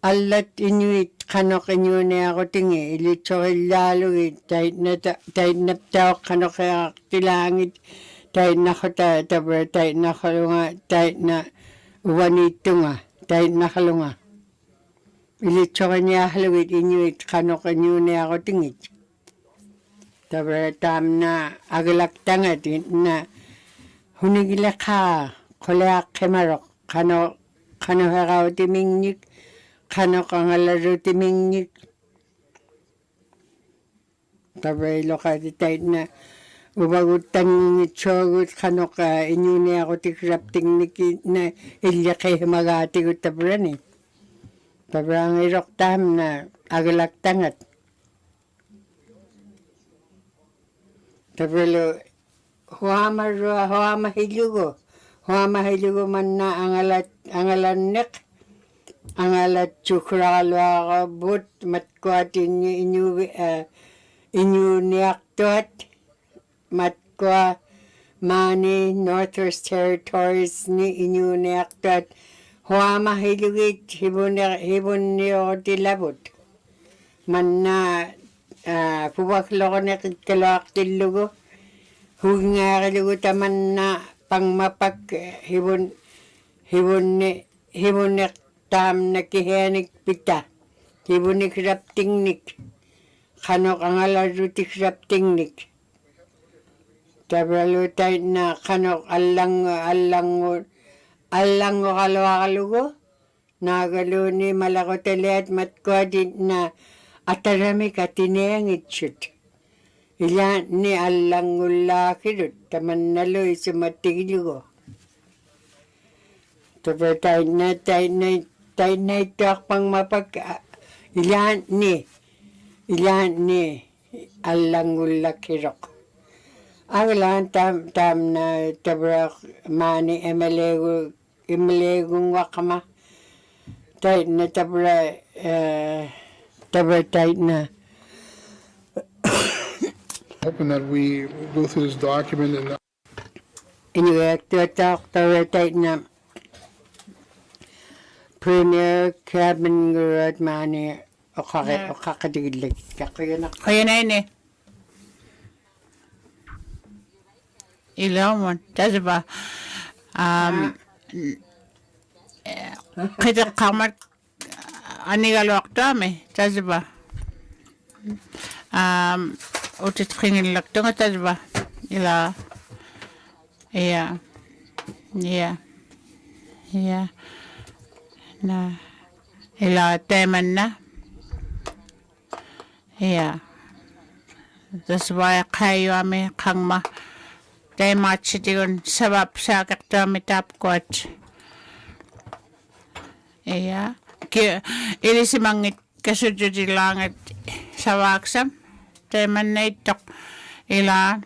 alat inuit kanok inyuni ako tingi ilitsokilalo tait na tawak kanok kaya tilangit tait na kota tabra tait na kalunga tait na uwanito nga tait na kalunga ilitsokanya halawit inuit kanok inyuni ako tingit tabra tam na agalaktangat na hunigila ka kolak kemarok kano haraw timingnik kano kangalaro timingnik tabra iloka tait na ubagutan nitsogut kano ka inyuni ako tikrap tingnik na ilyakay magati ko tabra ni tabra ang irok tam na agalaktangat tabra huama hilugo man na angalannek angalat chukralwa ka but matkwatin Inuvialuktun matkwa mani Northwest Territories ni Inuvialuktun huama hilugit hibun niyo tilabot man na puwakloko na kalawak tilugo huwag kalugo taman na pangmapak hibun tam na kihenik pita hibun ni kirap tingnik kanok ang alaro ti kirap tingnik tabralo tayo na kanok alang o kalugo nagalo ni malako talit matko din na atarami ka tinengit shoot ilan ni alang ulakirut taman nalo isumatigilugo tabra tayo na itak pang mapag ilan ni alang ulakirok aglan tam na tabra mani imalego wakama tayo na tabra tayo na hoping that we go through this document and Inuvialuktun na premier cabin gurad mani okakadiglig Kaya na yun eh. Ilaw mo. Kasi ba, kita kamar Inuvialuktun eh. Kasi ba, utit kingin laktun at kasi ba, ila, iya, Yeah. Yeah. Na ila teman na. Yeah. That's why kayo ami kang ma tema chitigon sabab sa kakta mitap coach. Yeah. Ili si mangit kasudyo langit sa waksam. Teman na itok ila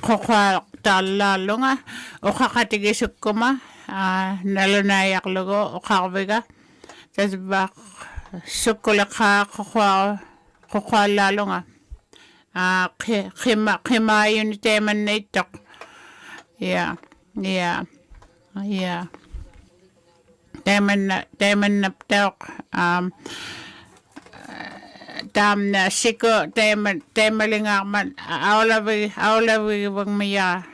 kokwa talalo nga o kakatigisuk ko ma nalunayak logo o kakbiga tas bak sukula ka kokwa lalo nga kima yun teman na itok yeah teman na tok tam na siko temalinga man aulawi wag miya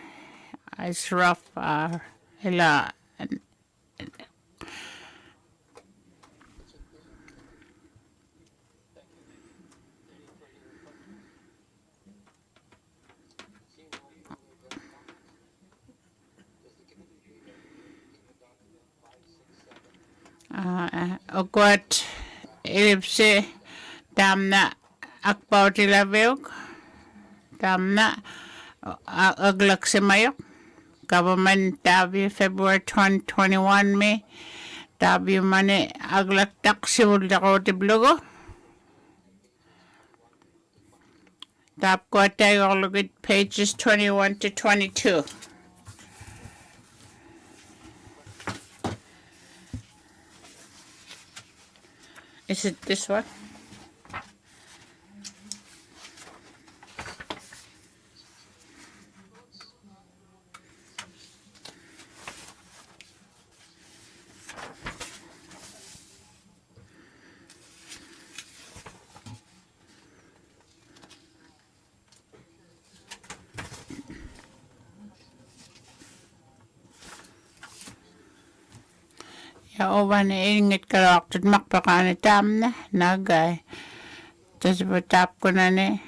it's rough ila okwat ilipse tam na akpaw tilabeok tam na aglak semayok government tabi February 2021 me tabi mane aglak tak siwul dako tiblogo tap ko tayo look at pages 21 to 22. Is it this one? Ja, ovan inget karakter makpakane tamna nagay. Tas batap ko na ni.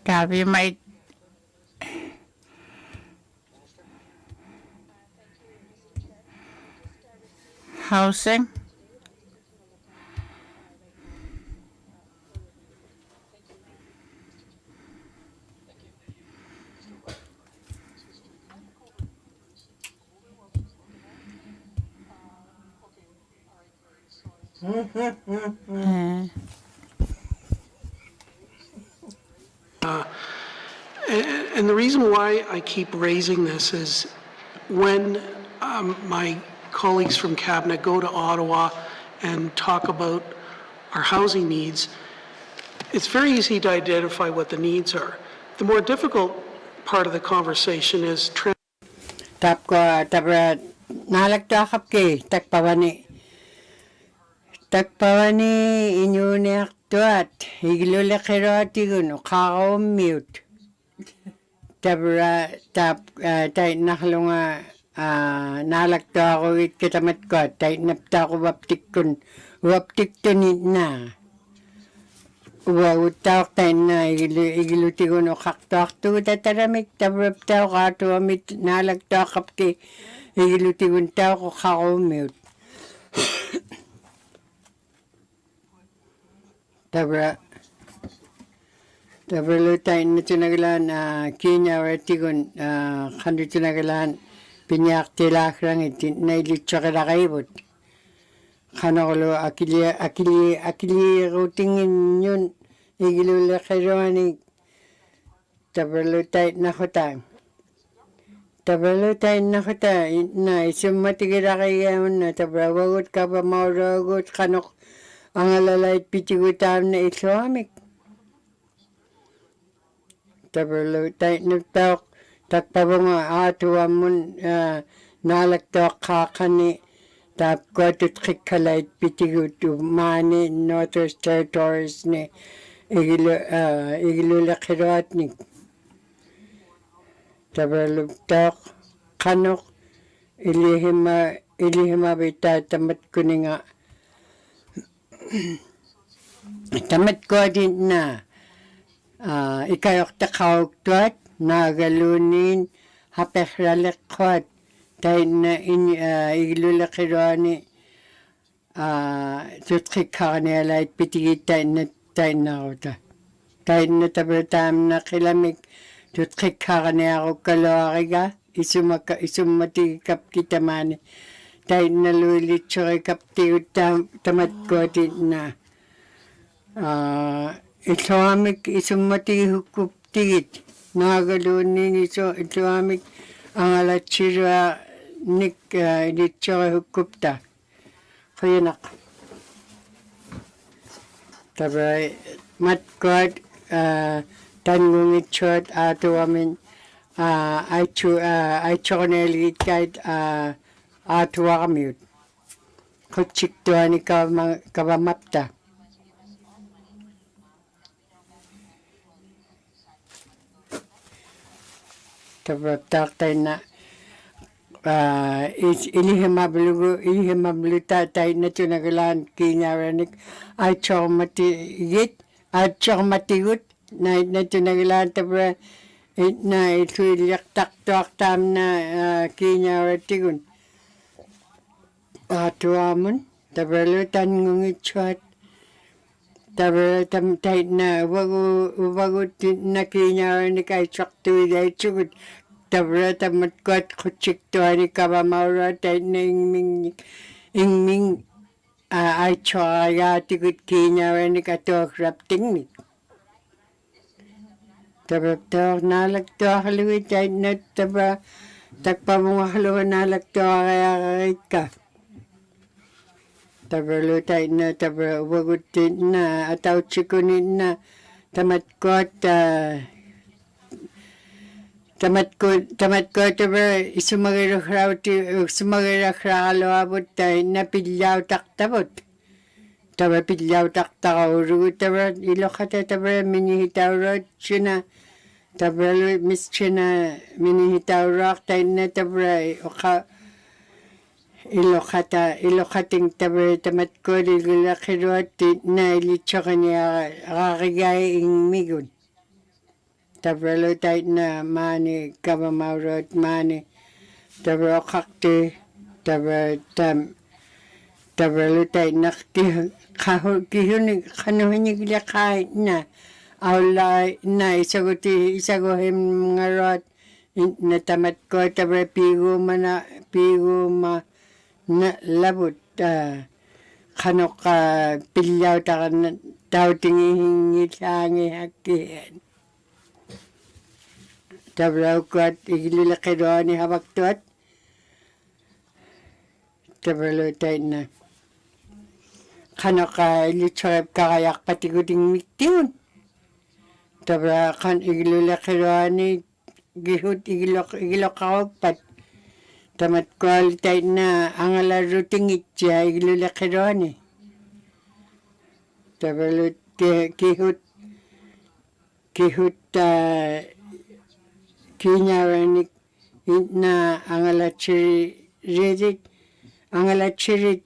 Tabi may housing. And the reason why I keep raising this is when my colleagues from Cabinet go to Ottawa and talk about our housing needs, it's very easy to identify what the needs are. The more difficult part of the conversation is tap ko tabra nalagtakap ke takpawani Inuvialuktun Inuvialuktun mute tabra tap tay naklunga nalagto ako it kitamat ko tay napta ko waptiktun na utawak tay na igilutikun o kaktok tu tataramik tabraptaw kato amit nalagto kapki igilutikun taw ko kakumute tabra lutay na tunagalan kinya ratigun kandu tunagalan pinyak tilakrang itin na ilitsakadakaibot kanakolo akili rutingin yun igilulakirwani tabra lutay na kota na isumatigirakayamon na tabra wagut ka pa mauragut kanok ang alalait pitigutam na Islamic. Tabalutay nagtawak takpabunga atuamun nalagtawak kakani tapkotut kikalait pitigutu mani Northwest Territories ni igilulakirwatnik. Tabalutawak kanok ilihima bitatamat kuninga tamat ko din na ikayok takaw tuat nagalunin hapehralikhot tayo na iglulakirani tutkikakanialait pitigit tayo na rota. Tayo na tabratam na kilamik tutkikakaniako kalawariga isumatikap kita mani. Tayo na lulit surikap tiyo tamat ko din na Islamic isumatikap tigit nagalunin Islamic ang alatsira nik ilitsura hukupta. Kuyanak. Tabay matkot tanggung itchot ato amin ay chonelit kahit ato akamiyot. Kutsik tuan ikawamapta. Tabak tayo na ilihimablu tayo na tunagalan kinyaranik ay chokmatigit at chokmatigut na tunagalan tabra na ituilyak taktuak tam na kinyaratigun atuamun tabra lutan ngungitsuat tabra tayo na wagut na kinyaranik ay choktuid ay tsugut tabra tamat kot kutsik tuani kabamaura tayo na ingming ay chokaya tigut kinyaranik ato kraptingnik tabra tayo nalagtuak luwit tayo na tabra takpamungak luwit nalagtuak kaya kakit ka tabra lutay na tabra wagutin na ataw tsikunin na tamat ko tabra isumagirakralo abot tayo na pilyaw taktabot tabra pilyaw taktakauru tabra ilokata tabra minihitaw rot sina tabra mis sina minihitaw rak tayo na tabra ilokating tabra tamat ko ilakirot na ilitsokan niya kakigay ingmigun tabra tayo na mani kabamaurot mani tabra kakti tabra tayo na kihunig kanuhinig lakay na awla na isaguhim mga rot na tamat ko tabra pigo ma na labot kanok pilyaw tao tingihingit hangi hakihan tabra kuat igililakiro ni habaktuat tabra tayo na kanok ilitsorep kakayak patiguting miktiun tabra kan igililakiro ni gihut igilokawagpat tamat kual tayo na angala rutingit siya igililakiro ni tabra kihut kinyaranik na angalatsiri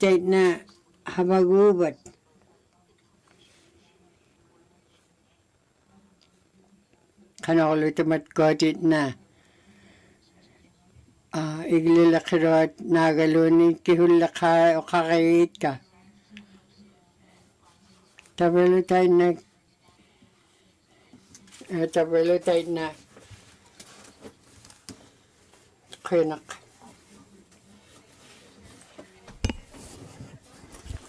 tayo na habagubat kanokolo tamat kodit na igililakiro at nagalunit kihulaka o kakayit ka tabalo tayo na kuyanak.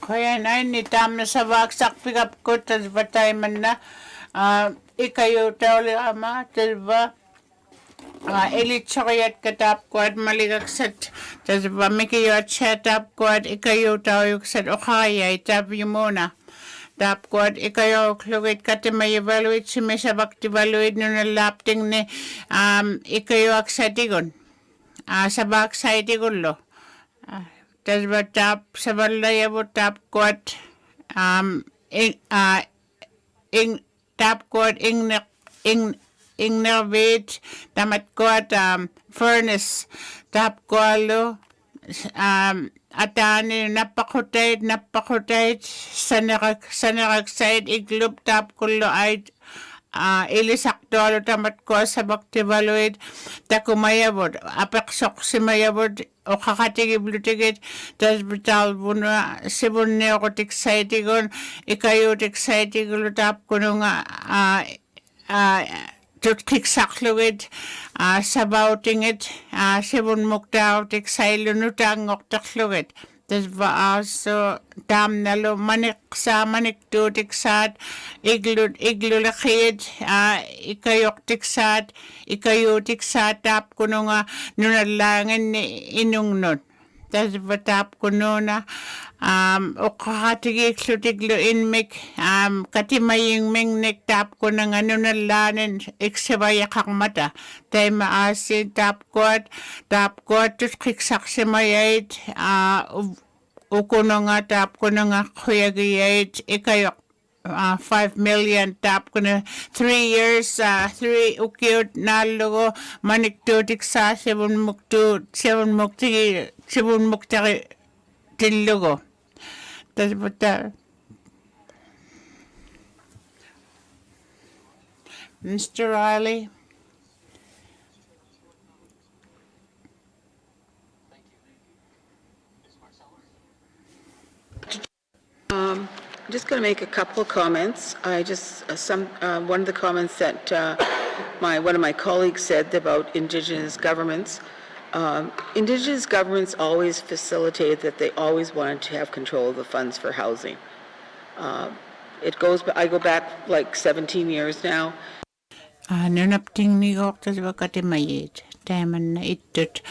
Kaya na nitam na sa baksak pikap ko tas batay man na ikayo tawli ama tas elit sakayat katap ko at maligakset tas ba mikiyo at setap ko at ikayo tawli ksat okaya itap yung muna tap ko at ikayo klugit kati may evaluate si may sabak evaluate nung nalapting ni ikayo aksatigon sa backside igulo tas ba tap sa balaya mo tap ko at tap ko at nervate tamat ko at furnace tap ko alo atani napakutay sanaragsayid iglub tap kullo ay ilisakdolo tamat ko sa baktivaluid takumayabod apeksok si mayabod o kakatigiblutigit tas bital buna sibun neokotik saitigon ikayutik saitigon tap kuno nga tutkik sakluid sabautingit sibun muktautik sailunutang ngoktakluid tas so dam nalo manik tutik sat iglulakid ikayok tiksat ikayutik sat tap kuno nga nunalangan ni inungnon tas tap kuno na ukakatigiklutiglo inmik katimaying mingnik tap kuno nga nunalanan iksibaya kakmata tay maasin tap kuat tutkik saksimayait ukuno nga tap kuno nga kuyagiyait ikayok 5 million tap kuno 3 years 3 ukyot nalugo maniktutik sa 7 mukti tillugo tas buta Mr. Riley. I'm just going to make a couple of comments. I just one of the comments that one of my colleagues said about Indigenous governments. Indigenous governments always facilitated that they always wanted to have control of the funds for housing. I go back like 17 years now. Nunapting ni goktas bakati mayit. Taman na itut.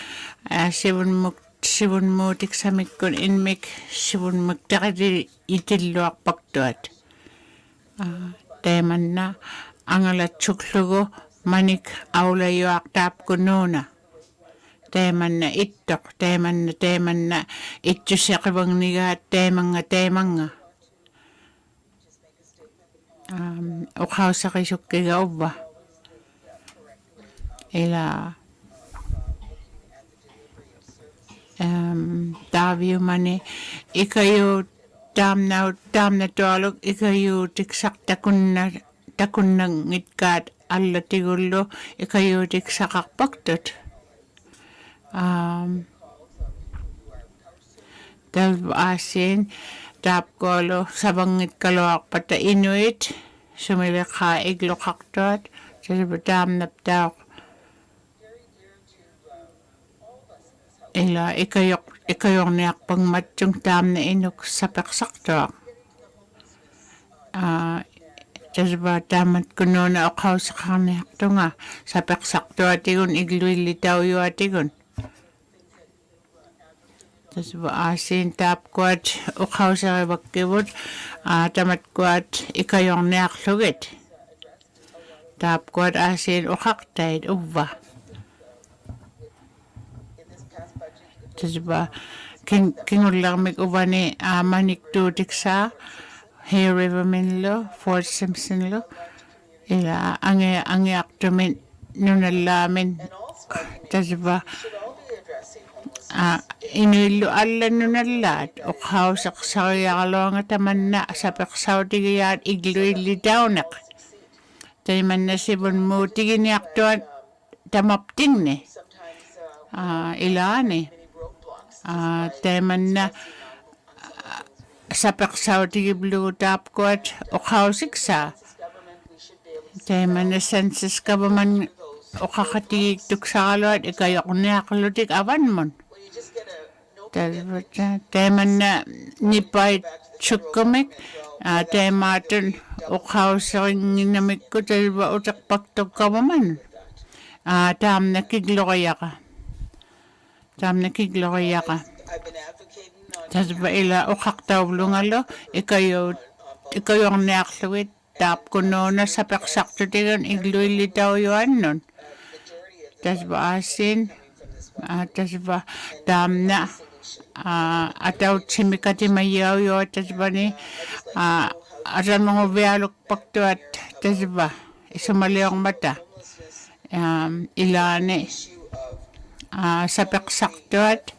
Sibun motik samik kun inmik sibun magtakadi itilluak paktuat. Taman na angalat chuklugo manik awlayuak tap kununa. Teman na itok, teman na itsusakabang niga temanga. Ukaw sa kisukiga uba. Ila Davio mani ikayo dam na tolog ikayo tiksak takunnang itkat alla tigulo ikayo tiksakak paktot. Dal asin tap kolo sabangit kalawak pata Inuit sumilaka iglo kaktot sa dam naptak ila ikayok niyak pang matyung dam na inuk sa paksaktok tasba damat kuno na okaw sa kaniyak to nga sa paksakto atigon igluilitaw yu atigon tasba asin tap kwat okaw sa bakibot tamat kwat ikayok niyak lugit tap kwat asin ukaktay uba tasba kingulamik uba ni manik tutik sa Hay River Minlo, Fort Simpson lo, ila ange aktumin nunalamin, tasba inuilo alla nunalat, ukaw sa kasayakalo nga taman na sa paksaw tigayat igluili dawnak. Taman na sibon mo tigini aktuan tamapting ne, ila ne, taman na sa paksaw tigiblu tap ko at ukaw siksa. Taman na census ka ba man ukakatigig tuksa at ikayok na akalutik awan mon. Taman na nipay chukumik, tamatun ukaw sa ginamik ko talba utak pagtog ka ba man. Tam na kiglo kaya ka. Tasba ila ukaktaw lungalo ikayo ang naakluwit tap kuno na sa paksakto tigan igluilitaw yuan nun. Tasba asin tasba dam na ataw chimikati mayaw yu tasba ni asa mga bialok pakto at tasba isumali ang mata ilane sa paksakto at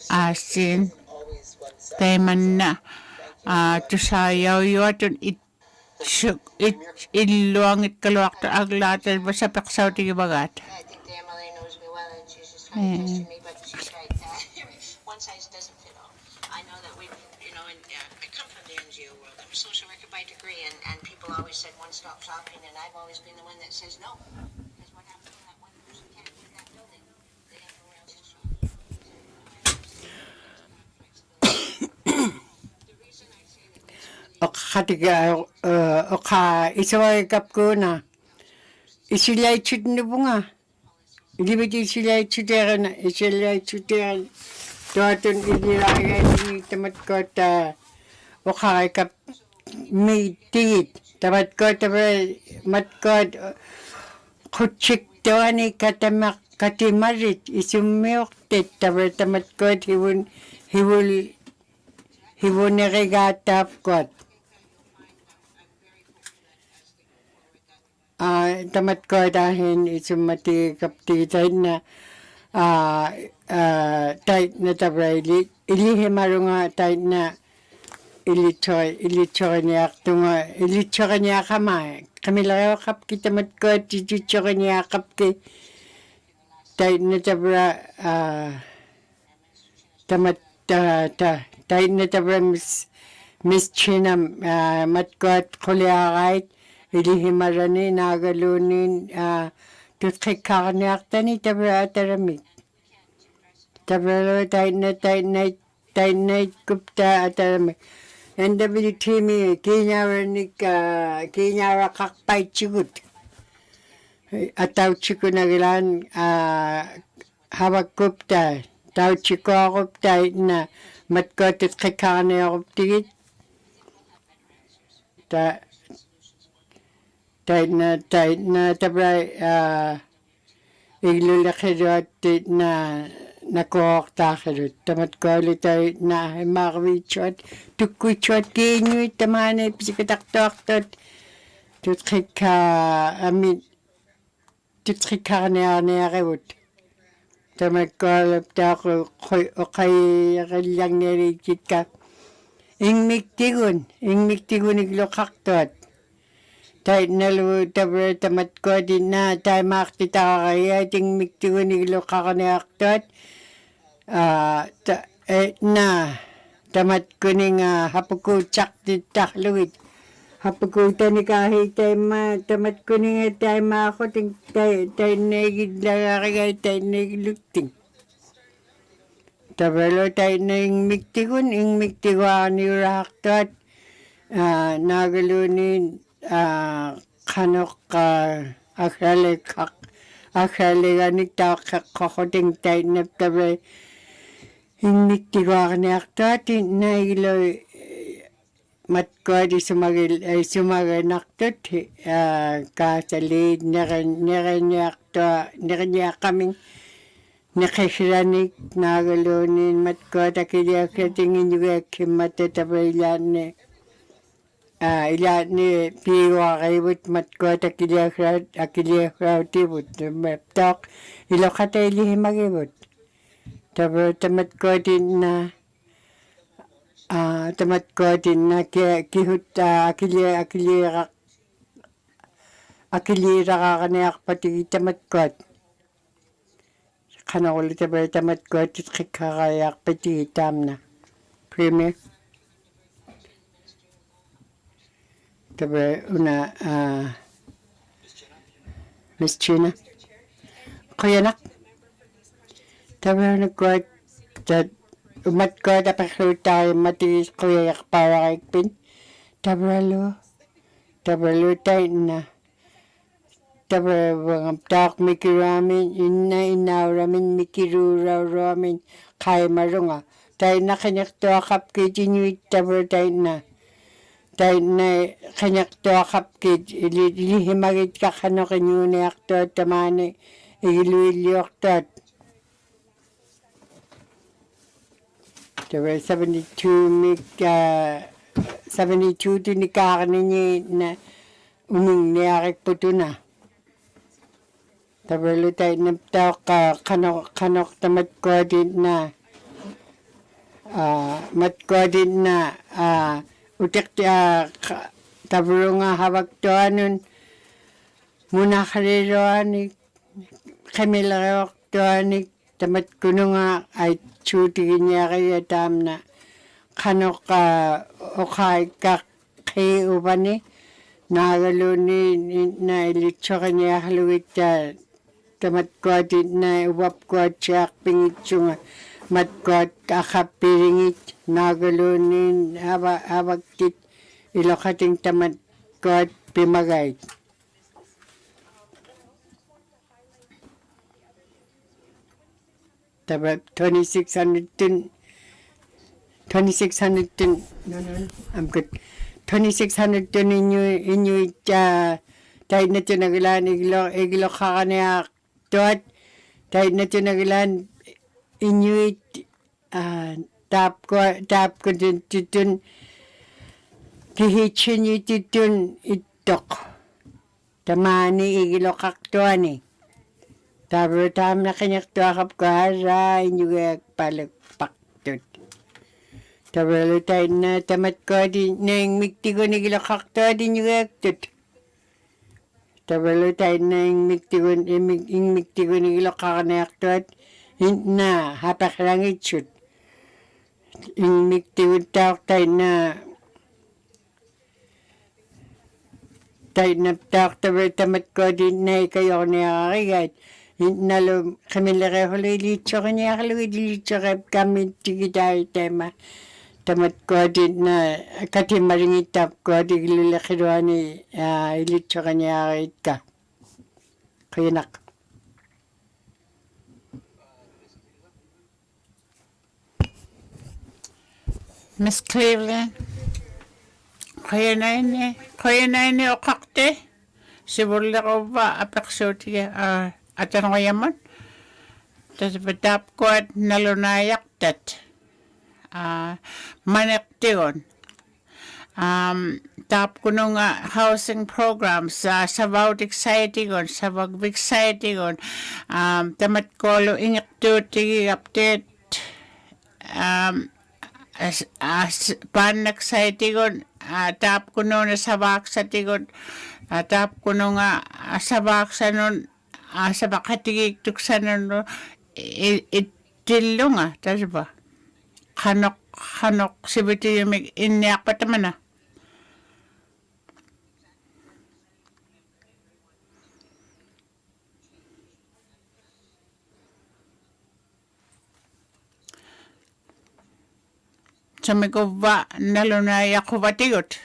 asin teman na tusayaw yun iluangit kaluak to aglatal basta paksaw ti bagat. I think the MLA knows me well, and she's just trying to question me, but she's right. One size doesn't fit all. I know that we, I come from the NGO world. I'm a social worker by degree, and people always said one-stop shopping, and I've always been the one that says no. Because what happens when that one person can't leave that building? They have nowhere else to shop. The reason I say that this really Oka isaway kap ko na isilay chud na bunga. Ilibit isilay chuderan na isilay chuderan. Tuatun ililagay ni tamat ko ta oka kap may tigit. Tamat ko mat ko kutsik doan ni katamak katimarit isumiyok tit tamat ko hiwun narigatap ko. Tamat ko dahil isumati kaptitay na tayo na tabray ilihimaro nga tayo na ilitsoy niya tunga ilitsoy niya kamay kami laraw kap kita mat ko ilitsoy niya kap ki tayo na tabra tayo na tabra Miss China mat ko at kuliakait ilihimarani nagalunin tutkikakanyakta ni tabra ataramik. Tabra tayo na kupta ataramik. NWTMI kinyara kakpay chigut. Ataw chiko nagilan hawak kupta. Taw chiko kupta na matko tutkikakanyakuptigit. Tayo na tabray iglulakirot na nakuhok takirot. Tamat ko ulit tayo na makawichot, tukwitchot, kinyuit, tamanay, pisikataktok, tutkika kanyakarut. Tamat ko ulit tayo okay lang nirikit ka. Ingmiktigun iglukaktot. Tayo nalu tabra tamat ko din na tayo makita kaya ting miktigo niglo kakanaktot na tamat ko ning hapuko tsak di takluit hapuko tani kahit tayo tamat ko ning tayo mako ting tayo nagidlagay tayo nagilukting tabalo tayo na ing miktigo niraktot nagalunin kanok akali ganik ta kakoting tay na tabi hinniktiwa kanaktot na ilo matko di sumaganaktot kasalid niranyak kaming nakisiranik nagalunin matko takilya katingin yung kimatatabay ilan ni piwa kaibut matko takilya tibut tok ilo kata ilihimagibut tamat ko din na kihut akilira kakanayak pati tamat ko kanakuli tamat ko kakayak pati tam na premier tabi una Miss China kuya nak tabi nagkuhat umat ko dapat tayo matiis kuya yak para kaikpin tabi tayo na tabi tak mikiramin inawramin mikiruramin kaya marunga tayo na kanyak to akap kijinyuit tabi tayo na tayo na kanyak to akapkid, ilihimagit ka kano kanyuni akto tamani, iluili akto. Tawa 72 din kakaninyi na uming niyarik po ito na. Tawa tayo na kanok tamat ko din na matkodin na utik tabrunga hawag doanun muna kaliroanik kamilarok doanik tamat kununga ay chutigin niya kaya tam na kanok okay kakay ubani nagaluni na ilitso kanya haluit tamat kodin na uwap kod siya pingitsunga matkwat akapiringit nagalunin hawagkit ilokating tamat kwat pimagay. Tabat 2600 tin no, I'm good. 2600 tin inyo tayo na tinagilan iglo kakanayak tuat tayo na tinagilan Inuit tap ko din kihichin ititun itok tamani igilokak tuani tabro tam na kanyak tuakap ko hara inyugak palagpak tut tabro tayo na tamat ko din nang miktigo igilokak tuani inyugak tut tabro tayo na miktigo igilokak nayak tuat na hapak lang itchut in miktiwid taok tayo na taok tamat ko din na kayo na kakagayat nalo kami laki huli litso kanya kaluwi litso kami tigitay tema tamat ko din na katimaringit tap ko din lulaki doon litso kanya kakagayat ka kaya nak Miss Cleveland, kaya na ini okakte, sibulla ko ba apeksotiya at ano kaya man? Tas batap ko at nalunayak tat manektion. Tap ko nung housing programs sa sabawt exciting on, sabag exciting on, tamat ko lo ingak tuti update, pan nagsaytigon tap kuno na sabak sa tigon tap kuno nga sabak sa nun sabak hatigik tuksan nun itillo nga tas ba kanok sibiti yung inyak pa taman na Sabi ko ba, nalunay ako batigot.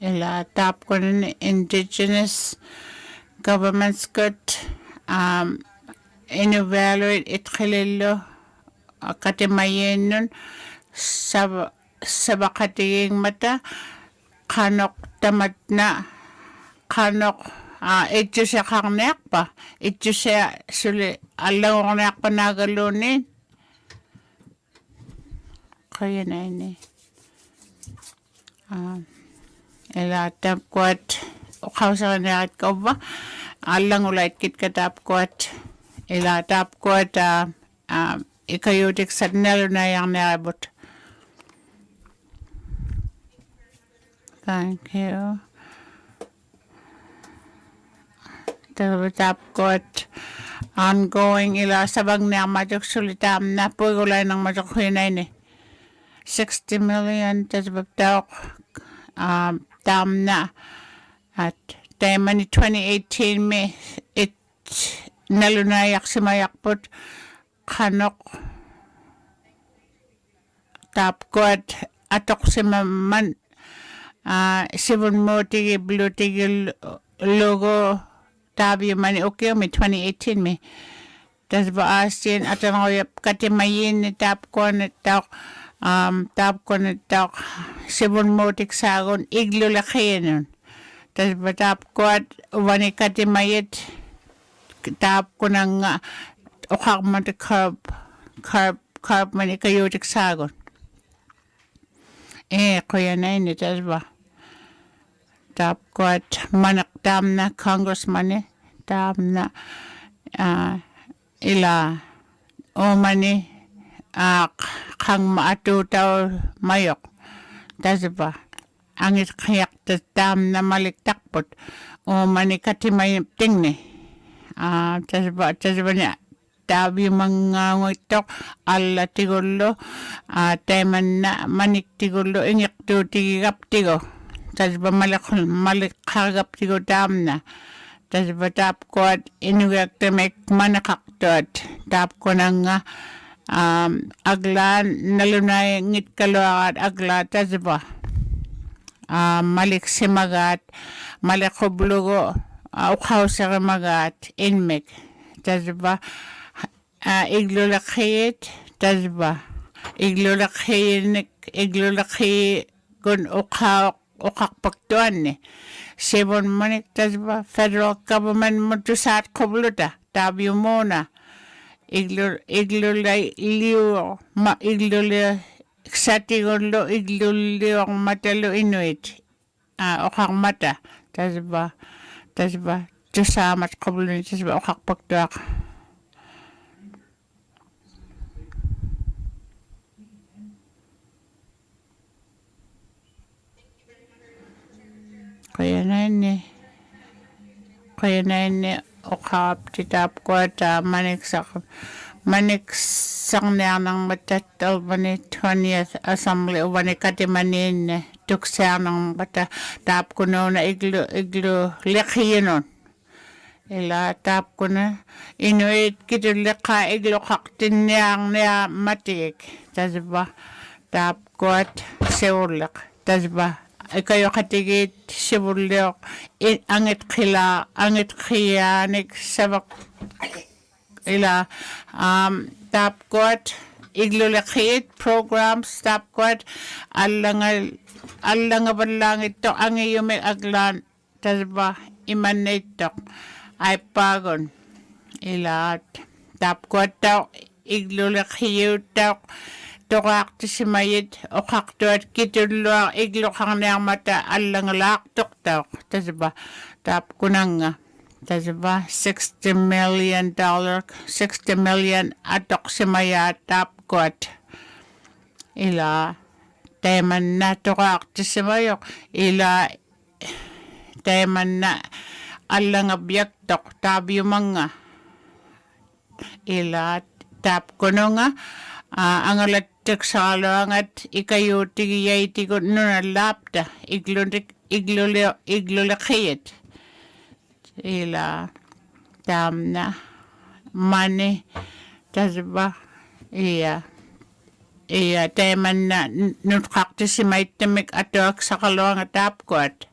Ilatap ko na indigenous governments got inuvaluate itkililo katimayin nun sa bakatinging mata kanok tamat na kanok ito siya kakanayak pa. Ito siya suli alaw kanayak pa nagalunin. Kaya na ini. Ilatap ko at ukaw sa kanayak ko ba? Alang ulit kit katap ko at ilatap ko at ikayutik sa nalunayang narabot. Thank you. Tap kot ongoing ila sabang na majok sulitam na pugulay ng majok hinay ni 60 million tasbabtaok tam na at tema ni 2018 me it nalunayak si mayakpot kanok tap kot atok si maman sibon mo tigi blue tigi logo tabi mani okay me 2018 me tas ba asin atan ko katimayin ni tap ko na tak sibon motik sagon iglo lakayen tas ba tap ko at wani katimayit tap ko nang okak man the carb mani kayotik sagon kuya na ini tas ba tapquat manak tamna congressman tamna ila omani kang maatutaw mayok tasba angit kayak tamna maliktakpot omani katimay tingne tasba niya tabi mga ngitok alla tigullo teman na manik tigullo ingik tu tigap tigo tasba malikagap tigo tamna tasba tap kuat Inuvialuktun manakaktot tap ko nga agla nalunay ngit kaluakat agla tasba malik simagat malik kublugo ukhaw sa magat inmek tasba iglulakit tasba iglulaki gun ukakpaktuan ni Sibon manik tasba federal government mutusat kubluta tabi muna iglulay satigolo iglulio matalo inuit ukak mata tasba tusamat kublu tasba ukakpaktuak kaya na ini ukap titap ko at maniksak niya ng matatal bani 20th Assembly o bani katimanin tuksa ng mata tap ko na iglo lekhi nun ila tap ko na inuit kito lekha iglo kaktin niya matik tasba tap ko at sewulak tasba kayo katigit sibulyo angit khiyanik sabak ila tapkot iglulakit programs tapkot alanga balangit to ang iyumik aglan tasba imanito ay pagon ila tapkot to iglulakit to Tokak tisimayit o kaktuat kitulwa iglukang niyang mata alang laktok tawak tasba tap kunanga tasba $60 million atok simaya tap kot ila teman na tokak tisimayok ila teman na alang abyak tok tabi mga ila tap kunanga ang alat teksalangat ikayo tigiyay tigot nunalapta iglulakiyat ila tamna mani tasba iya teman na nutkakti si maitamik atok sa kalawang tapkot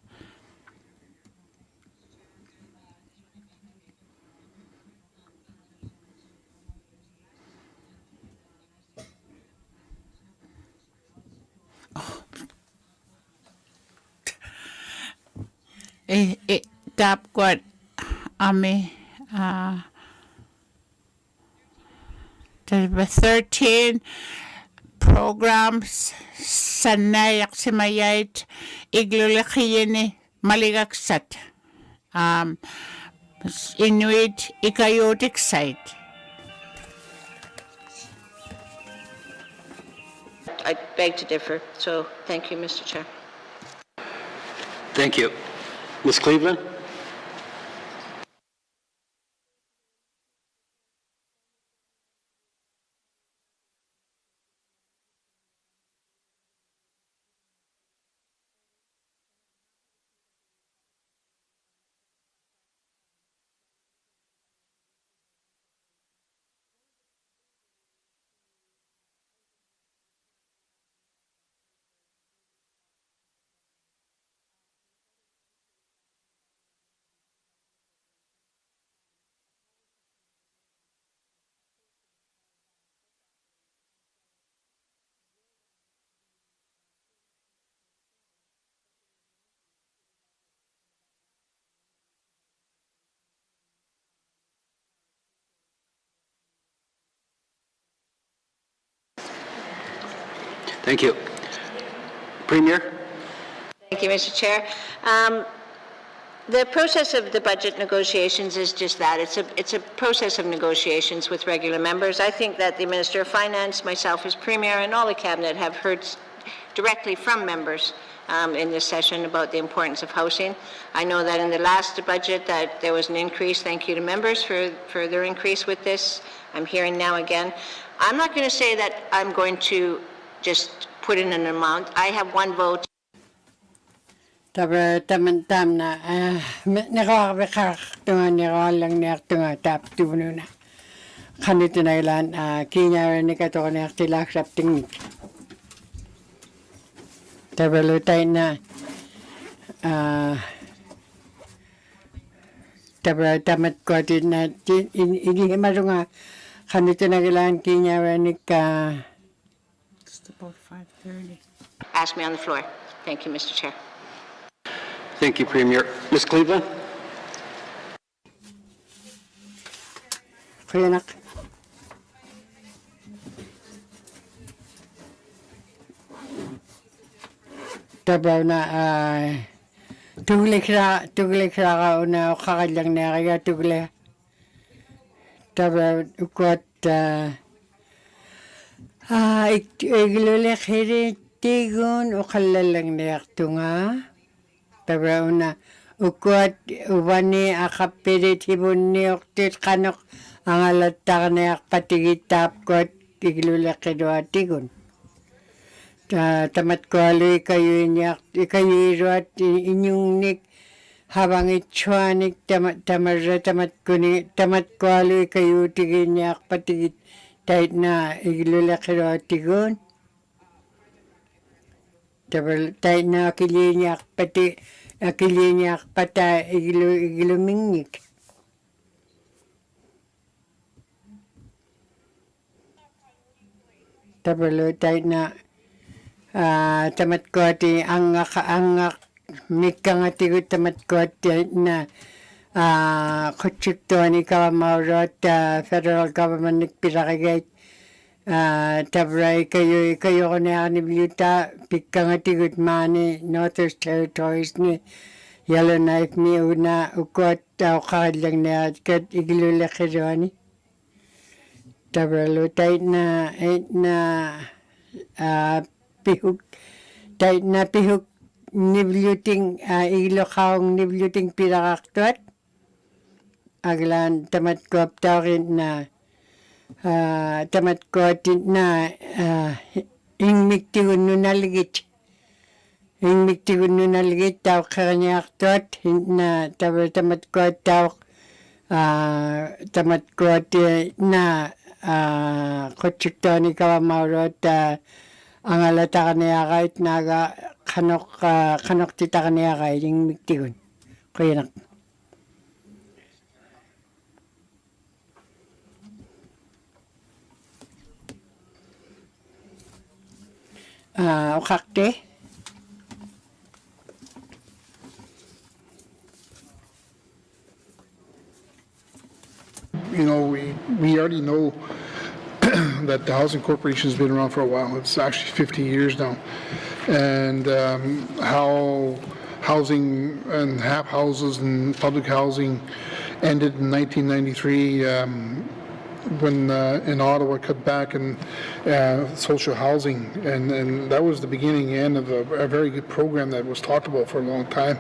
tapkot ami 13 programs sanayak simayait iglulakiyini maligaksat Inuit ikayotic site I beg to differ, so thank you, Mr. Chair. Thank you. Ms. Cleveland? Thank you. Premier? Thank you, Mr. Chair. The process of the budget negotiations is just that. It's a process of negotiations with regular members. I think that the Minister of Finance, myself as Premier, and all the Cabinet have heard directly from members in this session about the importance of housing. I know that in the last budget that there was an increase. Thank you to members for their increase with this. I'm hearing now again. I'm not going to say that I'm going to just put in an amount. I have one vote. Tabe tam na nakakabikak tunga nikalang niyak tunga tap tubuno na kanito na ilan kinya ni kato ka niyak tilak sap tingnik tabe lutay na tabe tamat ko din na ini marunga kanito na ilan kinya ni ka. It's about 5:30. Ask me on the floor. Thank you, Mr. Chair. Thank you, Premier. Ms. Cleveland? Kuyanak. Tabaw na tugle kira ka una kakalang na kaya tugle. Tabaw ukot iglule kiri tigun ukalalang na tunga. Tabaw na ukot ubani akapiri tibuni uktit kanok ang alatak na patigitap kot iglule kiro tigun. Tamat ko aloy kayo iruat inyong nik habang itsuanik tamat ko aloy kayo tigin niyak patigit tahit na iglule kiro tigun. Tahit na kilinyak pati akilinya pata iglumingnik. Tabalo tayo na tamat ko ti angak mikang atigo tamat ko ti na kutsik to ni kawamaurot federal government nagpirakagay tabray kayo ko na anibyuta pikang atigot mani Northern Territories ni Yellowknife ni una ukot kakadlang na kat iglula kironi tabralo tayo na pihuk tayo na pihuk nibluting iglokaong nibluting pirakaktuat aglan tamat ko aptawin na tamat ko na ingmiktigun nunaligit taw kanya aktot na tamat ko tamat ko na kutsik to ni kawamaurot ang alata kanya kahit naga kanok tita kanya kahit ingmiktigun kuyanak. Ukakte. You know, we already know that the Housing Corporation has been around for a while. It's actually 50 years now. And how housing and half houses and public housing ended in 1993 when in Ottawa cut back in social housing, and that was the beginning and end of a very good program that was talked about for a long time.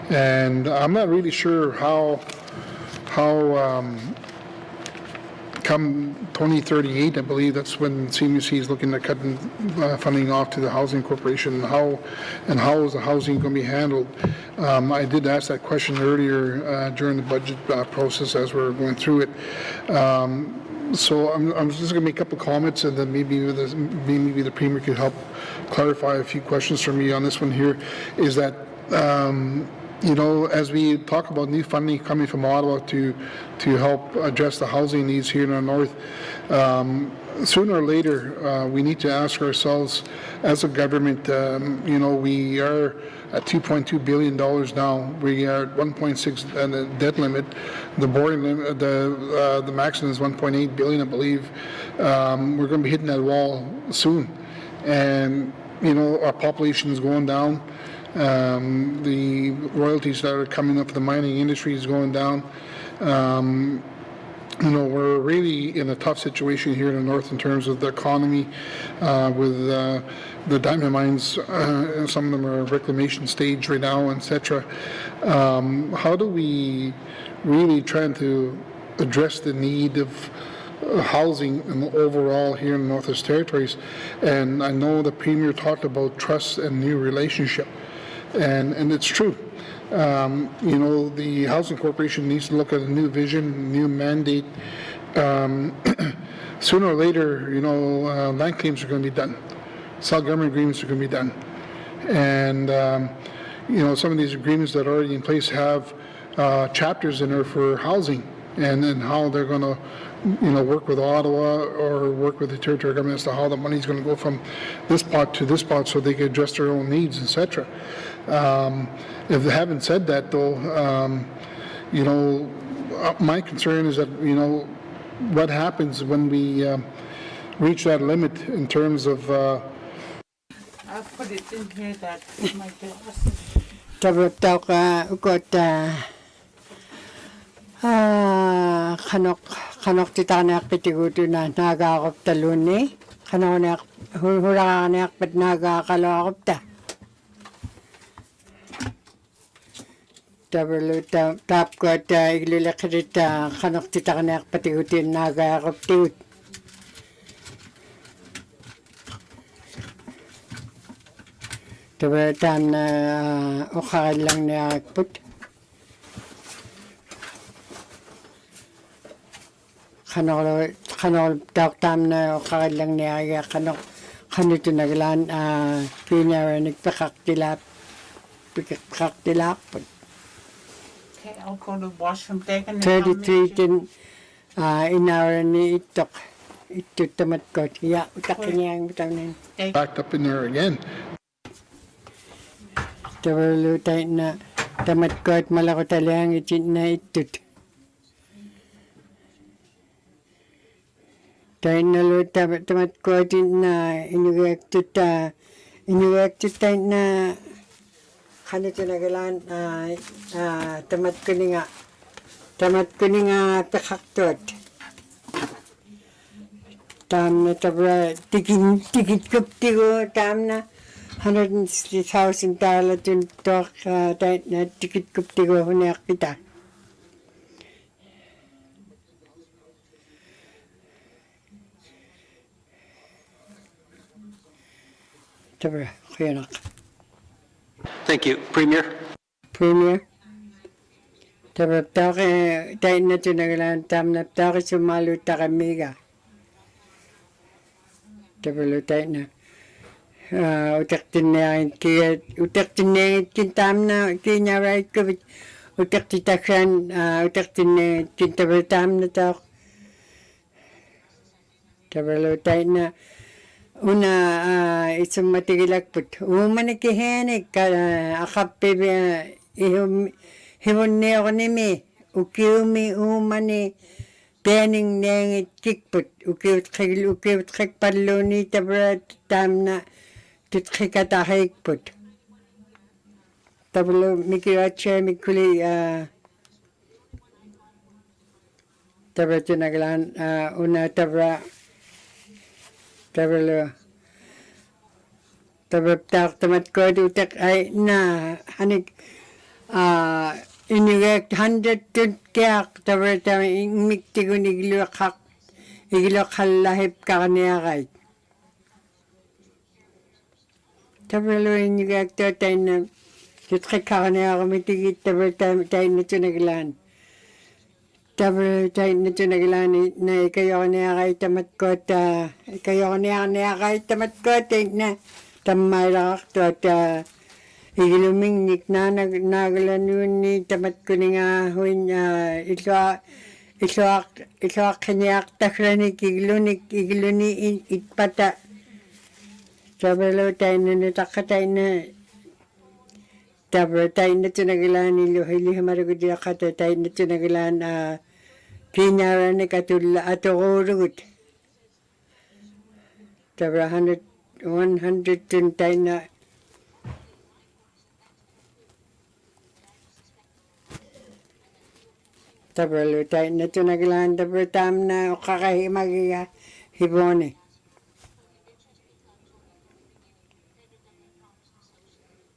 And I'm not really sure how come 2038, I believe that's when CMUC is looking at cutting funding off to the Housing Corporation, and how is the housing going to be handled. I did ask that question earlier during the budget process as we were going through it. So I'm just going to make a couple of comments, and then maybe the Premier could help clarify a few questions for me on this one here. Is that you know, as we talk about new funding coming from Ottawa to help address the housing needs here in the north, sooner or later we need to ask ourselves, as a government, you know, we are at $2.2 billion now. We are at 1.6 and the debt limit. The borrowing limit, the maximum is 1.8 billion, I believe. We're going to be hitting that wall soon, and you know, our population is going down. The royalties that are coming up, the mining industry is going down. We're really in a tough situation here in the north in terms of the economy with the diamond mines. Some of them are reclamation stage right now, etc. How do we really try to address the need of housing overall here in the Northwest Territories? And I know the Premier talked about trust and new relationship, and it's true. The Housing Corporation needs to look at a new vision, new mandate. Sooner or later, land claims are going to be done. Self-government agreements are going to be done. And, some of these agreements that are already in place have chapters in there for housing and how they're going to, work with Ottawa or work with the territory government as to how the money's going to go from this pot to this pot so they can address their own needs, etc. If they haven't said that, though, my concern is that, what happens when we reach that limit in terms of... I'll put it in here that my glasses. Kanok titanak pitigutu na nagakop taluni. Kanonak hurakanak pat nagakalakop ta. Tap ko at iglilakit kanok titanak patigutin nagakop tigut. Tabertan ukakad lang niya put. Kanol tam na ukakad lang niya kanito naglan pinara nagpakaktilap. Okay, I'll go to washroom. 33 inara ni itok. Ito tamat ko. Yeah, utak niya ang bitaw na. Backed up in there again. Tawarlutay na tamat ko at malako talang itin na itut. Tayo naluta tamat ko itin na inuwaktut tayo na kanito nagalan tamat ko ni nga pakaktot. Tam na tabra tikit kuptigo tam na $160,000 tun tok tayo na tikit kuptigo hunak kita. Tabra, kuyanak. Thank you. Premier? Premier? Tabra, tayo na tunagalan tam na tayo sumalu takamiga. Tabra, tayo na. Utak tinengit kintam na kinyaray ko utak titakran utak tinengit kintabertam na tak taberlotay na una isang matigilakput umanikihenik akape himon ne ako nimi ukiumi umani pening nengit kikput ukiut kikpaloni tabertam na tutkikatahik put. Tablo mikiwache mikuli tabra tunaglan una tabra tak tamat ko utak ay na hanik inirect 100 kyak tabra miktigun iglokak lahip kakaniakay. Tablo inirect tayo na tutkikakaniakay mitigit tabra tayo na tunaglan. Tabra tayo na tunaglan na ikayo niakay tamat ko ikayo niakay tamat ko na tamayrak to at igiluming nik na nagalan yun ni tamat ko nga huwin isoak kanyak takranik igiluni itpata. Tablo tayo na natakatay na tabra tayo na tunagalan iluhili hamaragudya kata tayo na tunagalan kinyara ni katula atorugut. Tabra 100 tayo na Tabalo tayo na ito naglaan tabatam na kakahimag hibone.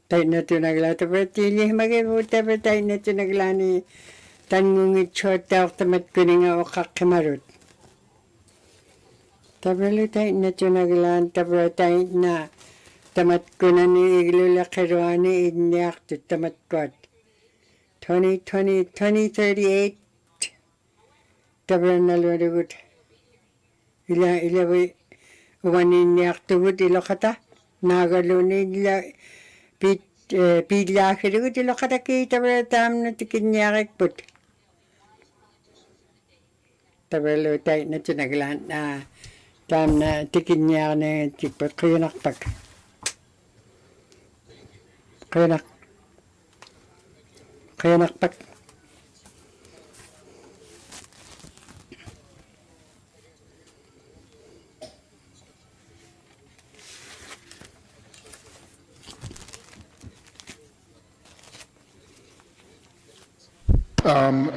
Tayo na ito naglaan tabatili magibuta ba tayo na ito naglaan ni tanungit chota o tamat kuning o kakimarot. Tabalo tayo na ito naglaan tabalo tayo na tamat kunan ni iglula kiruani inyak to tamat kot. 2038 tabalo na lorigut. Ila wanin niyak tugut ilo kata. Nagaluni ila pidla kirugut ilo kata ki tabalo tam na tikin niyakik put. Tabalo tayo na tinaglan na tam na tikin niyak na tikput kuyunakpak. Kuyunakpak.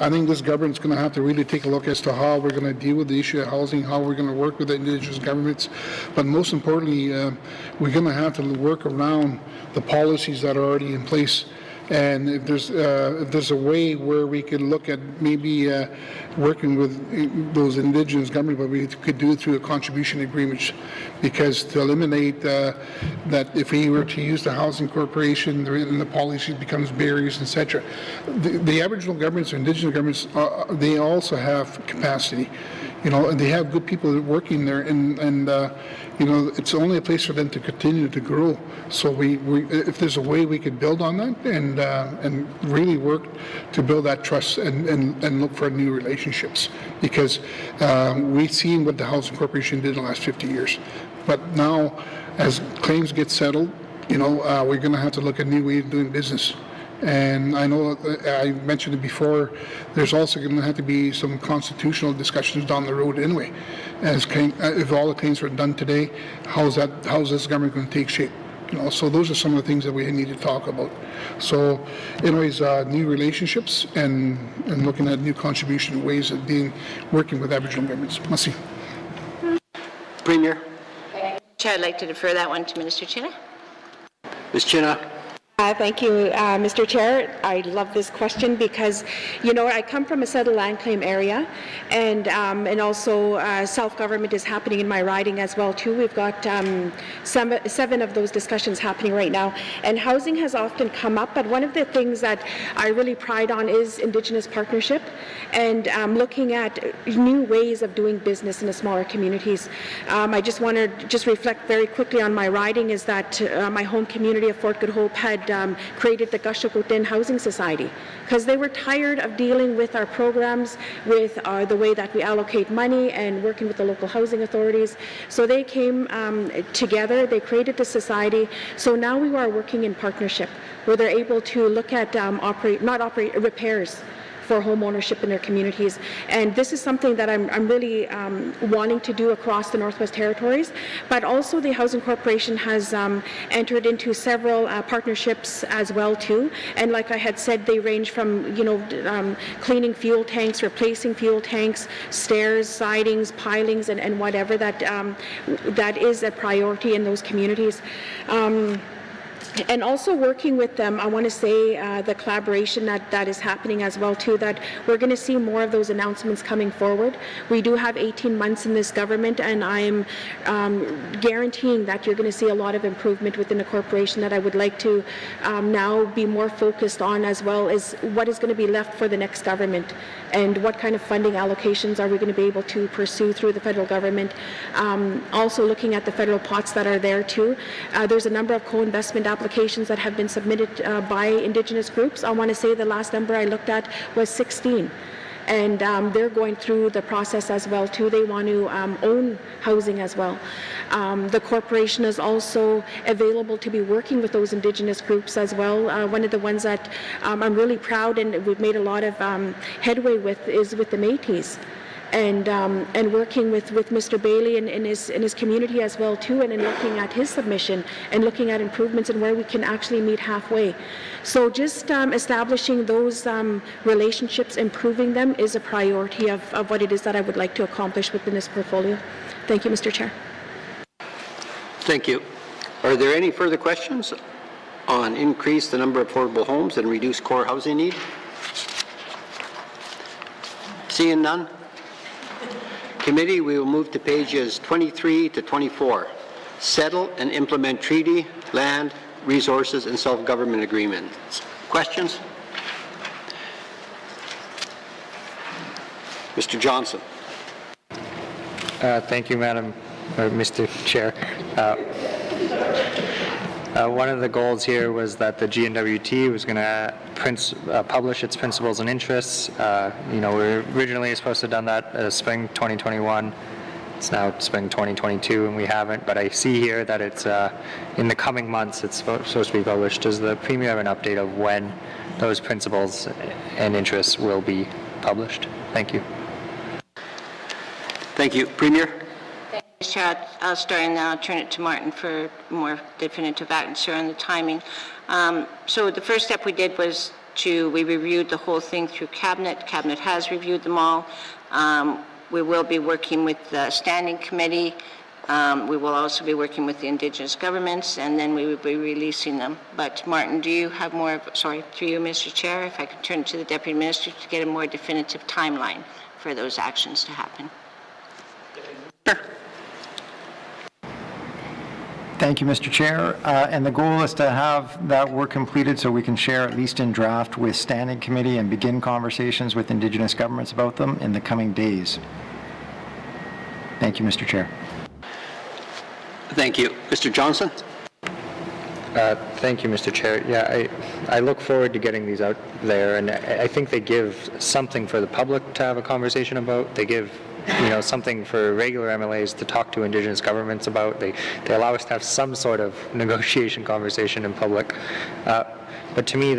I think this government's going to have to really take a look as to how we're going to deal with the issue of housing, how we're going to work with the Indigenous governments, but most importantly, we're going to have to work around the policies that are already in place. And if there's a way where we could look at maybe working with those Indigenous governments, but we could do it through a contribution agreement, because to eliminate that if we were to use the housing corporation and the policy becomes barriers, etc. The Aboriginal governments or Indigenous governments, they also have capacity, and they have good people working there, and it's only a place for them to continue to grow. So if there's a way we could build on that and really work to build that trust and look for new relationships, because we've seen what the Housing Corporation did in the last 50 years. But now, as claims get settled, we're going to have to look at new ways of doing business. And I know I mentioned it before, there's also going to have to be some constitutional discussions down the road anyway. If all the claims are done today, how's this government going to take shape? So those are some of the things that we need to talk about. So anyways, new relationships and looking at new contribution ways of working with Aboriginal governments. Merci. Premier. Chair, I'd like to defer that one to Minister China. Ms. China. Thank you, Mr. Chair. I love this question because, I come from a settled land claim area, and also self-government is happening in my riding as well too. We've got 7 of those discussions happening right now, and housing has often come up. But one of the things that I really pride on is Indigenous partnership, and looking at new ways of doing business in the smaller communities. I just want to reflect very quickly on my riding is that my home community of Fort Good Hope had created the Gashakutin Housing Society because they were tired of dealing with our programs, with the way that we allocate money and working with the local housing authorities. So they came together, they created the society. So now we are working in partnership where they're able to look at repairs for home ownership in their communities. And this is something that I'm really wanting to do across the Northwest Territories. But also the Housing Corporation has entered into several partnerships as well too. And like I had said, they range from cleaning fuel tanks, replacing fuel tanks, stairs, sidings, pilings, and whatever that is a priority in those communities. And also working with them, I want to say the collaboration that is happening as well too, that we're going to see more of those announcements coming forward. We do have 18 months in this government, and I'm guaranteeing that you're going to see a lot of improvement within the corporation that I would like to now be more focused on, as well as what is going to be left for the next government and what kind of funding allocations are we going to be able to pursue through the federal government. Also looking at the federal pots that are there too. There's a number of co-investment applications that have been submitted by Indigenous groups. I want to say the last number I looked at was 16. And they're going through the process as well too. They want to own housing as well. The corporation is also available to be working with those Indigenous groups as well. One of the ones that I'm really proud and we've made a lot of headway with is with the Métis. and working with Mr. Bailey and in his community as well too, and in looking at his submission and looking at improvements and where we can actually meet halfway. So just establishing those relationships, improving them, is a priority of what it is that I would like to accomplish within this portfolio. Thank you, Mr. Chair. Thank you. Are there any further questions on increase the number of affordable homes and reduce core housing need? Seeing none. Committee, we will move to pages 23 to 24. Settle and implement treaty, land, resources, and self-government agreements. Questions? Mr. Johnson. Thank you, Mr. Chair. One of the goals here was that the GNWT was going to publish its principles and interests. We originally supposed to have done that spring 2021. It's now spring 2022, and we haven't. But I see here that it's in the coming months. It's supposed to be published. Does the Premier have an update of when those principles and interests will be published? Thank you. Thank you, Premier. Mr. Chair, I'll start and then I'll turn it to Martin for a more definitive answer on the timing. So the first step we did was we reviewed the whole thing through Cabinet. Cabinet has reviewed them all. We will be working with the Standing Committee. We will also be working with the Indigenous governments, and then we will be releasing them. But Martin, do you have more, through you, Mr. Chair, if I could turn to the Deputy Minister to get a more definitive timeline for those actions to happen. Thank you, Mr. Chair. And the goal is to have that work completed so we can share, at least in draft, with Standing Committee and begin conversations with Indigenous governments about them in the coming days. Thank you, Mr. Chair. Thank you. Mr. Johnson? Thank you, Mr. Chair. Yeah, I look forward to getting these out there, and I think they give something for the public to have a conversation about. They give something for regular MLAs to talk to Indigenous governments about. They allow us to have some sort of negotiation conversation in public. But to me,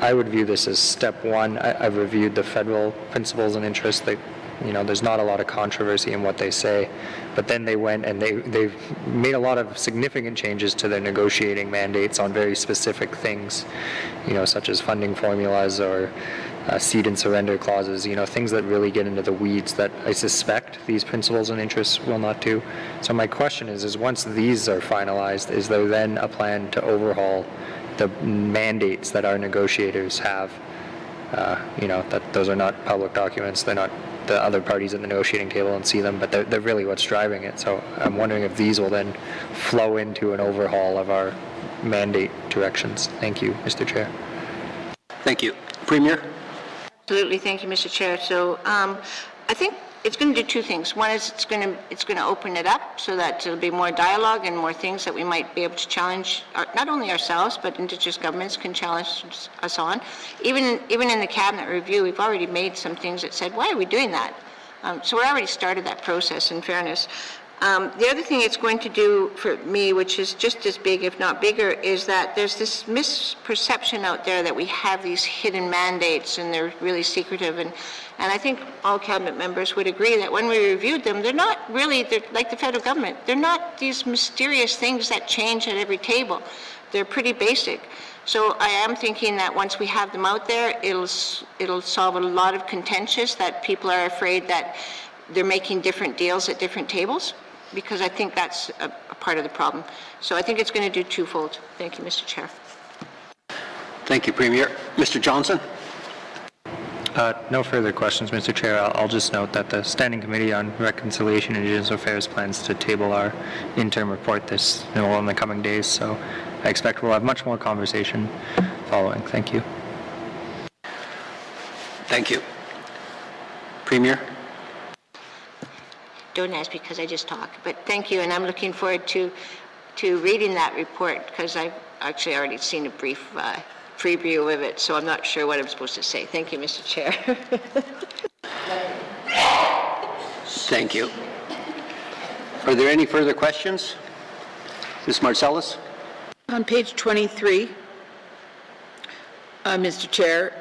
I would view this as step one. I've reviewed the federal principles and interests. There's not a lot of controversy in what they say. But then they went and they've made a lot of significant changes to their negotiating mandates on very specific things, such as funding formulas or cede and surrender clauses, things that really get into the weeds that I suspect these principles and interests will not do. So my question is once these are finalized, is there then a plan to overhaul the mandates that our negotiators have? That those are not public documents, they're not the other parties at the negotiating table and see them, but they're really what's driving it. So I'm wondering if these will then flow into an overhaul of our mandate directions. Thank you, Mr. Chair. Thank you. Premier? Absolutely, thank you, Mr. Chair. So I think it's going to do two things. One is it's going to open it up so that there'll be more dialogue and more things that we might be able to challenge, not only ourselves, but Indigenous governments can challenge us on. Even in the Cabinet review, we've already made some things that said, why are we doing that? So we already started that process, in fairness. The other thing it's going to do for me, which is just as big, if not bigger, is that there's this misperception out there that we have these hidden mandates and they're really secretive. And I think all Cabinet members would agree that when we reviewed them, they're not really, they're like the federal government. They're not these mysterious things that change at every table. They're pretty basic. So I am thinking that once we have them out there, it'll solve a lot of contentious that people are afraid that they're making different deals at different tables, because I think that's a part of the problem. So I think it's going to do twofold. Thank you, Mr. Chair. Thank you, Premier. Mr. Johnson? No further questions, Mr. Chair. I'll just note that the Standing Committee on Reconciliation and Indigenous Affairs plans to table our interim report in the coming days, so I expect we'll have much more conversation following. Thank you. Thank you. Premier? Don't ask because I just talk, but thank you, and I'm looking forward to reading that report, because I've actually already seen a brief preview of it, so I'm not sure what I'm supposed to say. Thank you, Mr. Chair. Thank you. Are there any further questions? Ms. Marcellus? On page 23, Mr. Chair,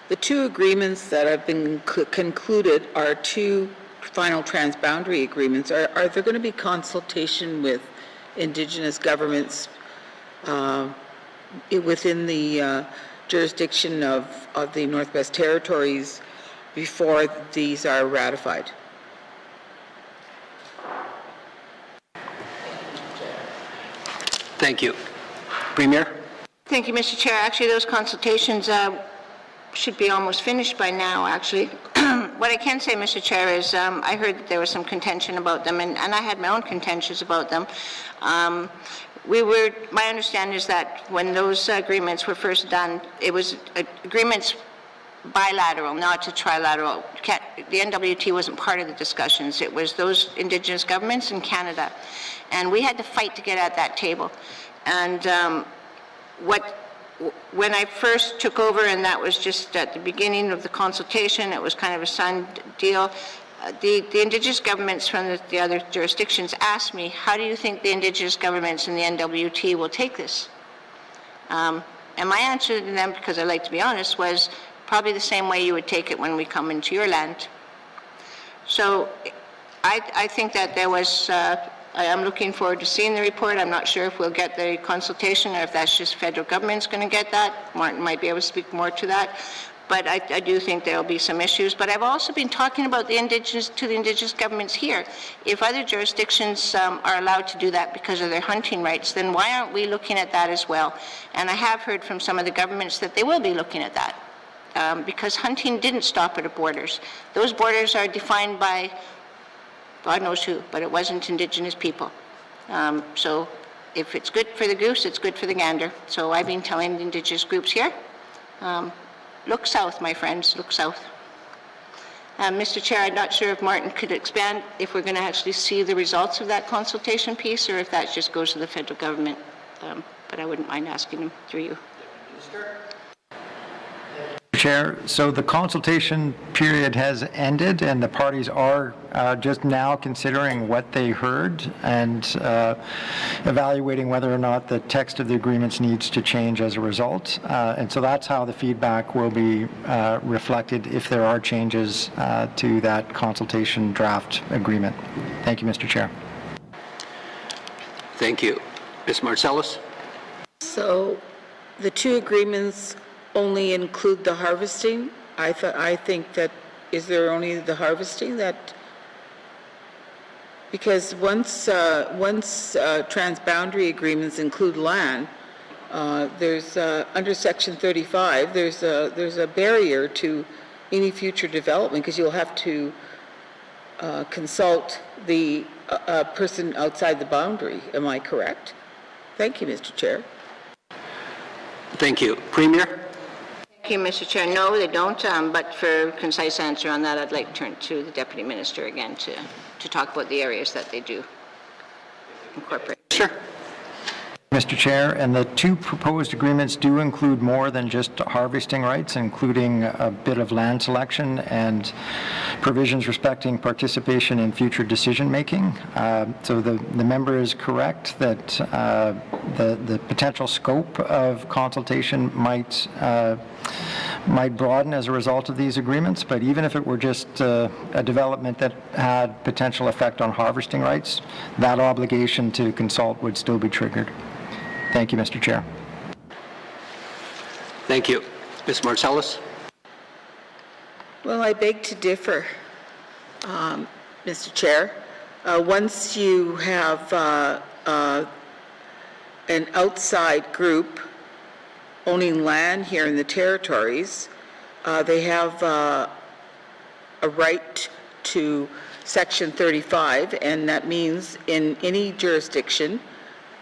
The two agreements that have been concluded are two final transboundary agreements. Are there going to be consultation with Indigenous governments within the jurisdiction of the Northwest Territories before these are ratified? Thank you. Premier? Thank you, Mr. Chair. Actually, those consultations should be almost finished by now, actually. What I can say, Mr. Chair, is I heard that there was some contention about them, and I had my own contentions about them. My understanding is that when those agreements were first done, it was agreements bilateral, not a trilateral. The NWT wasn't part of the discussions. It was those Indigenous governments in Canada. And we had to fight to get at that table. And when I first took over, and that was just at the beginning of the consultation, it was kind of a signed deal, the Indigenous governments from the other jurisdictions asked me, how do you think the Indigenous governments in the NWT will take this? And my answer to them, because I like to be honest, was probably the same way you would take it when we come into your land. So I think that there was, I am looking forward to seeing the report. I'm not sure if we'll get the consultation or if that's just federal government's going to get that. Martin might be able to speak more to that. But I do think there will be some issues. But I've also been talking about the Indigenous governments here. If other jurisdictions are allowed to do that because of their hunting rights, then why aren't we looking at that as well? And I have heard from some of the governments that they will be looking at that. Because hunting didn't stop at the borders. Those borders are defined by God knows who, but it wasn't Indigenous people. So if it's good for the goose, it's good for the gander. So I've been telling the Indigenous groups here, look south, my friends, look south. Mr. Chair, I'm not sure if Martin could expand if we're going to actually see the results of that consultation piece or if that just goes to the federal government. But I wouldn't mind asking him through you. Chair, so the consultation period has ended and the parties are just now considering what they heard and evaluating whether or not the text of the agreements needs to change as a result. And so that's how the feedback will be reflected if there are changes to that consultation draft agreement. Thank you, Mr. Chair. Thank you. Ms. Marcellus? So the two agreements only include the harvesting? I think that, is there only the harvesting that, because once transboundary agreements include land, there's, under Section 35, there's a barrier to any future development because you'll have to consult the person outside the boundary. Am I correct? Thank you, Mr. Chair. Thank you. Premier? Thank you, Mr. Chair. No, they don't, but for a concise answer on that, I'd like to turn to the Deputy Minister again to talk about the areas that they do incorporate. Sure. Mr. Chair, and the two proposed agreements do include more than just harvesting rights, including a bit of land selection and provisions respecting participation in future decision-making. So the member is correct that the potential scope of consultation might broaden as a result of these agreements, but even if it were just a development that had potential effect on harvesting rights, that obligation to consult would still be triggered. Thank you, Mr. Chair. Thank you. Ms. Marcellus? Well, I beg to differ, Mr. Chair. Once you have an outside group owning land here in the territories, they have a right to Section 35, and that means in any jurisdiction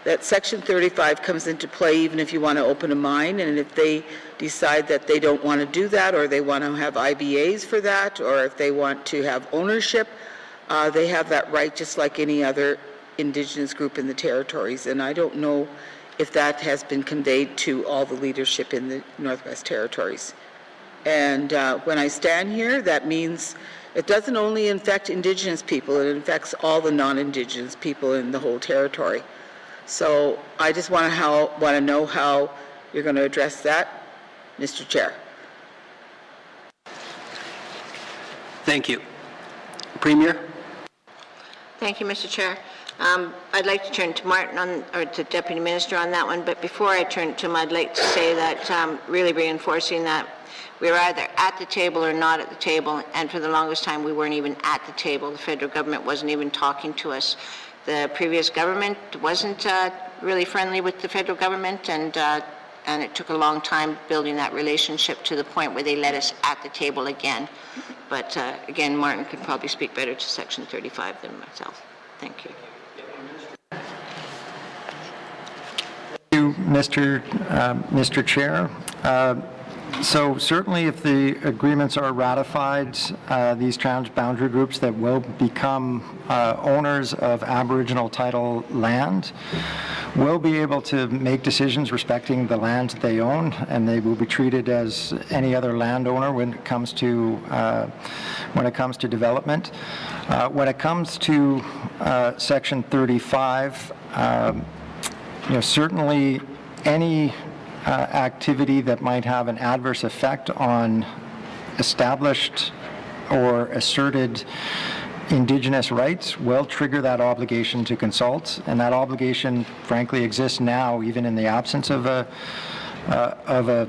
that Section 35 comes into play even if you want to open a mine, and if they decide that they don't want to do that, or they want to have IBAs for that, or if they want to have ownership, they have that right just like any other Indigenous group in the territories. And I don't know if that has been conveyed to all the leadership in the Northwest Territories. And when I stand here, that means it doesn't only affect Indigenous people, it affects all the non-Indigenous people in the whole territory. So I just want to know how you're going to address that, Mr. Chair. Thank you. Premier? Thank you, Mr. Chair. I'd like to turn to Martin or to Deputy Minister on that one, but before I turn to him, I'd like to say that really reinforcing that we were either at the table or not at the table, and for the longest time we weren't even at the table. The federal government wasn't even talking to us. The previous government wasn't really friendly with the federal government, and it took a long time building that relationship to the point where they let us at the table again. But again, Martin could probably speak better to Section 35 than myself. Thank you. Thank you, Mr. Chair. So certainly if the agreements are ratified, these transboundary groups that will become owners of Aboriginal title land will be able to make decisions respecting the land that they own, and they will be treated as any other landowner when it comes to development. When it comes to Section 35, certainly any activity that might have an adverse effect on established or asserted Indigenous rights will trigger that obligation to consult, and that obligation frankly exists now even in the absence of a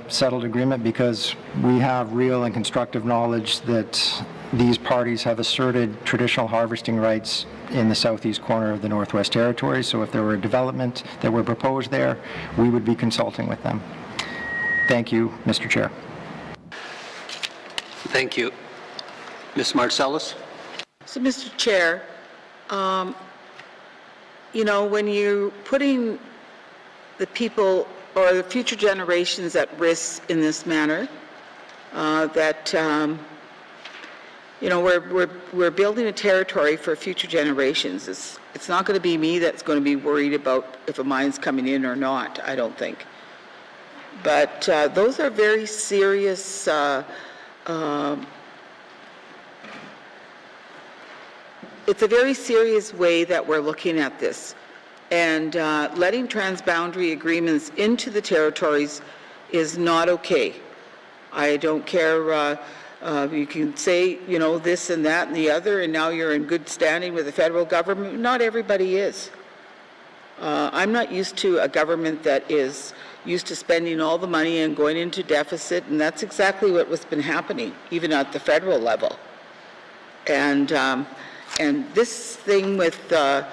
settled agreement, because we have real and constructive knowledge that these parties have asserted traditional harvesting rights in the southeast corner of the Northwest Territories. So if there were a development that were proposed there, we would be consulting with them. Thank you, Mr. Chair. Thank you. Ms. Marcellus? So, Mr. Chair, when you're putting the people or the future generations at risk in this manner, we're building a territory for future generations. It's not going to be me that's going to be worried about if a mine's coming in or not, I don't think. But those are very serious it's a very serious way that we're looking at this. And letting transboundary agreements into the territories is not okay. I don't care, you can say, this and that and the other, and now you're in good standing with the federal government. Not everybody is. I'm not used to a government that is used to spending all the money and going into deficit, and that's exactly what has been happening, even at the federal level. And this thing with the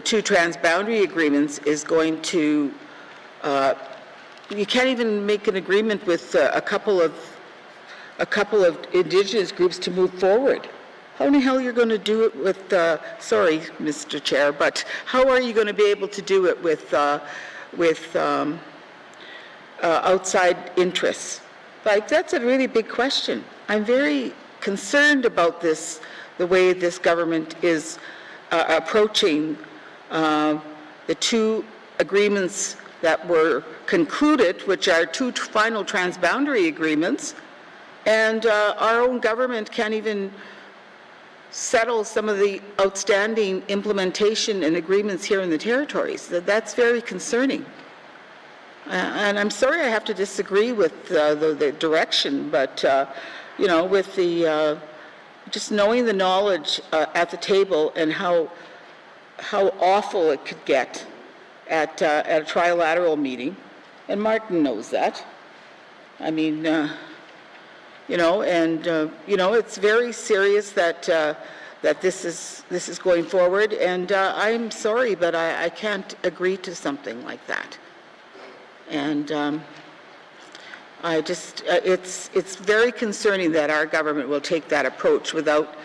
two transboundary agreements is going to, you can't even make an agreement with a couple of Indigenous groups to move forward. How in the hell are you going to do it with, sorry, Mr. Chair, but how are you going to be able to do it with outside interests? Like, that's a really big question. I'm very concerned about this, the way this government is approaching the two agreements that were concluded, which are two final transboundary agreements, and our own government can't even settle some of the outstanding implementation and agreements here in the territories. That's very concerning. And I'm sorry I have to disagree with the direction, but with the just knowing the knowledge at the table and how awful it could get at a trilateral meeting, and Martin knows that. I mean, it's very serious that this is going forward, and I'm sorry, but I can't agree to something like that. And it's very concerning that our government will take that approach without.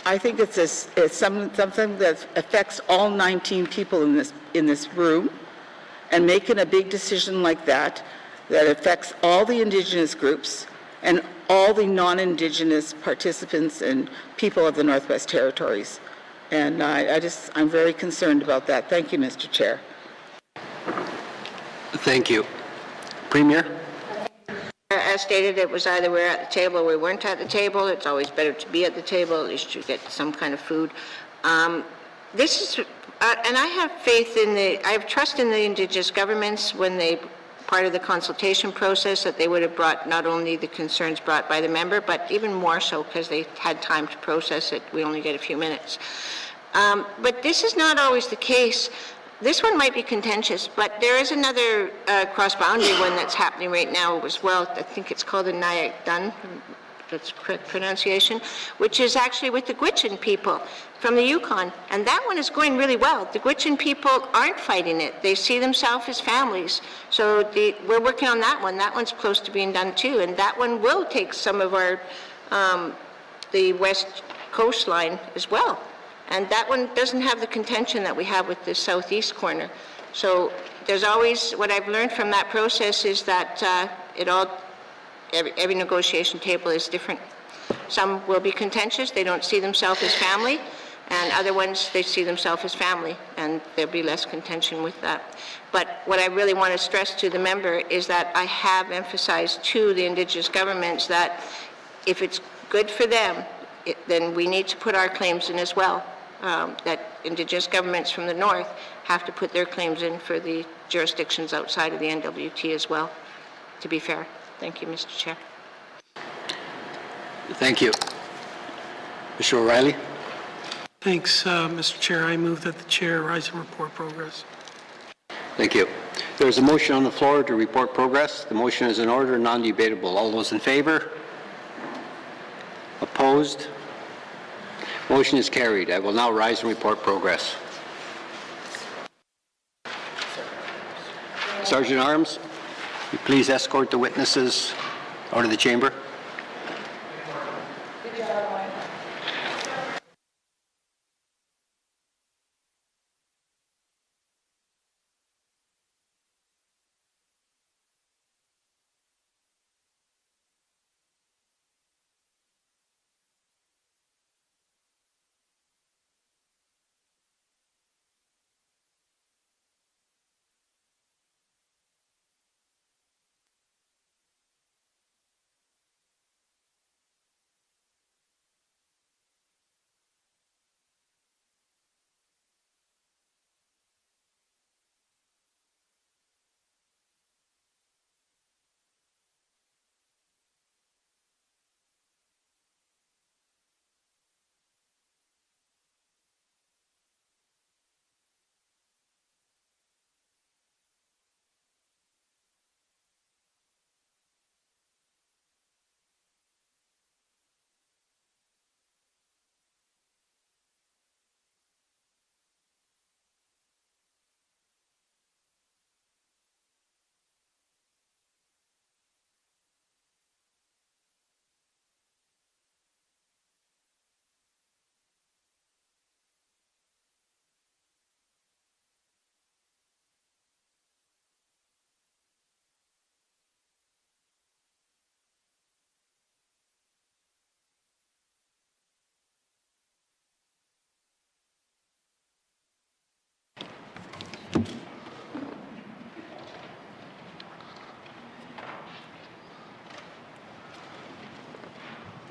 I think it's something that affects all 19 people in this room, and making a big decision like that affects all the Indigenous groups and all the non-Indigenous participants and people of the Northwest Territories. And I'm very concerned about that. Thank you, Mr. Chair. Thank you. Premier? As stated, it was either we're at the table or we weren't at the table. It's always better to be at the table, at least you get some kind of food. And I have faith I have trust in the Indigenous governments when they part of the consultation process, that they would have brought not only the concerns brought by the member, but even more so because they had time to process it. We only get a few minutes. But this is not always the case. This one might be contentious, but there is another cross-boundary one that's happening right now as well. I think it's called the Nyack Dun, that's correct pronunciation, which is actually with the Gwich'in people from the Yukon. And that one is going really well. The Gwich'in people aren't fighting it. They see themselves as families. So we're working on that one. That one's close to being done too. And that one will take some of our, the west coastline as well. And that one doesn't have the contention that we have with the southeast corner. So there's always, what I've learned from that process is that every negotiation table is different. Some will be contentious, they don't see themselves as family, and other ones, they see themselves as family, and there'll be less contention with that. But what I really want to stress to the member is that I have emphasized to the Indigenous governments that if it's good for them, then we need to put our claims in as well. That Indigenous governments from the north have to put their claims in for the jurisdictions outside of the NWT as well, to be fair. Thank you, Mr. Chair. Thank you. Mr. O'Reilly. Thanks, Mr. Chair. I move that the chair rise and report progress. Thank you. There is a motion on the floor to report progress. The motion is in order, non-debatable. All those in favor? Opposed? Motion is carried. I will now rise and report progress. Sergeant Arms, will you please escort the witnesses out of the chamber?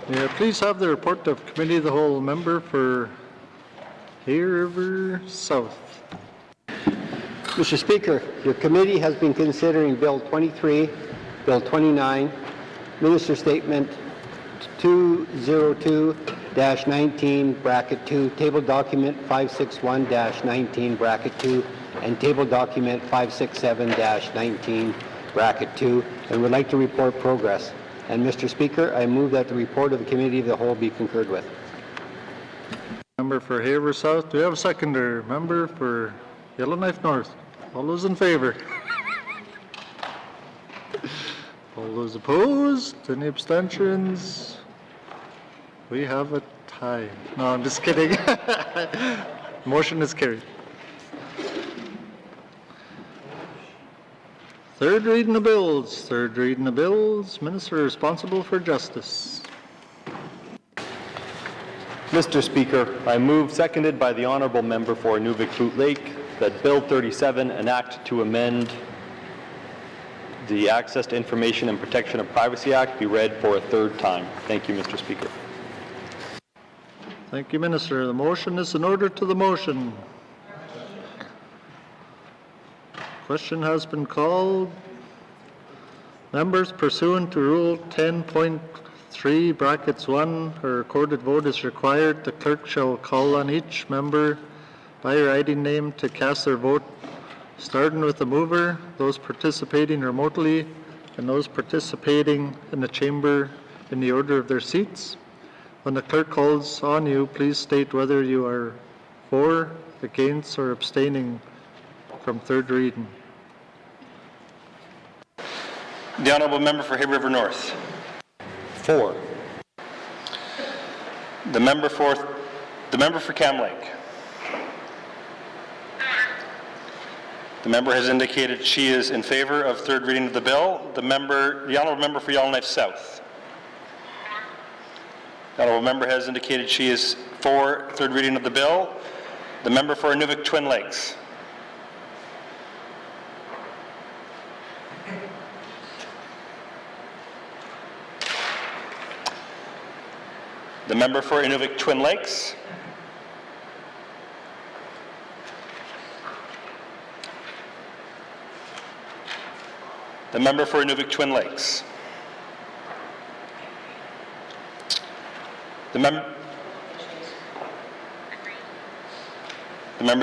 May I please have the report of Committee of the Whole member for Hay River South. Mr. Speaker, your committee has been considering Bill 23, Bill 29, Minister Statement 202-19, bracket 2, Table Document 561-19, bracket 2, and Table Document 567-19, bracket 2, and would like to report progress. And Mr. Speaker, I move that the report of the Committee of the Whole be concurred with. Member for Hay River South. Do we have a seconder? Member for Yellowknife North. All those in favor? All those opposed? Any abstentions? We have a tie. No, I'm just kidding. Motion is carried. Third reading of bills. Third reading of bills. Minister responsible for justice. Mr. Speaker, I move, seconded by the Honourable Member for Inuvialuktun Lake, that Bill 37, an act to amend the Access to Information and Protection of Privacy Act, be read for a third time. Thank you, Mr. Speaker. Thank you, Minister. The motion is in order to the motion. Question has been called. Members, pursuant to Rule 10.3 brackets 1, a recorded vote is required. The clerk shall call on each member by writing name to cast their vote, starting with the mover, those participating remotely, and those participating in the chamber in the order of their seats. When the clerk calls on you, please state whether you are for, against, or abstaining from third reading. The Honourable Member for Hay River North. For. The member for Cam Lake. The member has indicated she is in favor of third reading of the bill. The Honourable Member for Yellowknife South. The Honourable Member has indicated she is for third reading of the bill. The member for Inuvik Twin Lakes. The member for Inuvik Twin Lakes. The member for Inuvik Twin Lakes. The member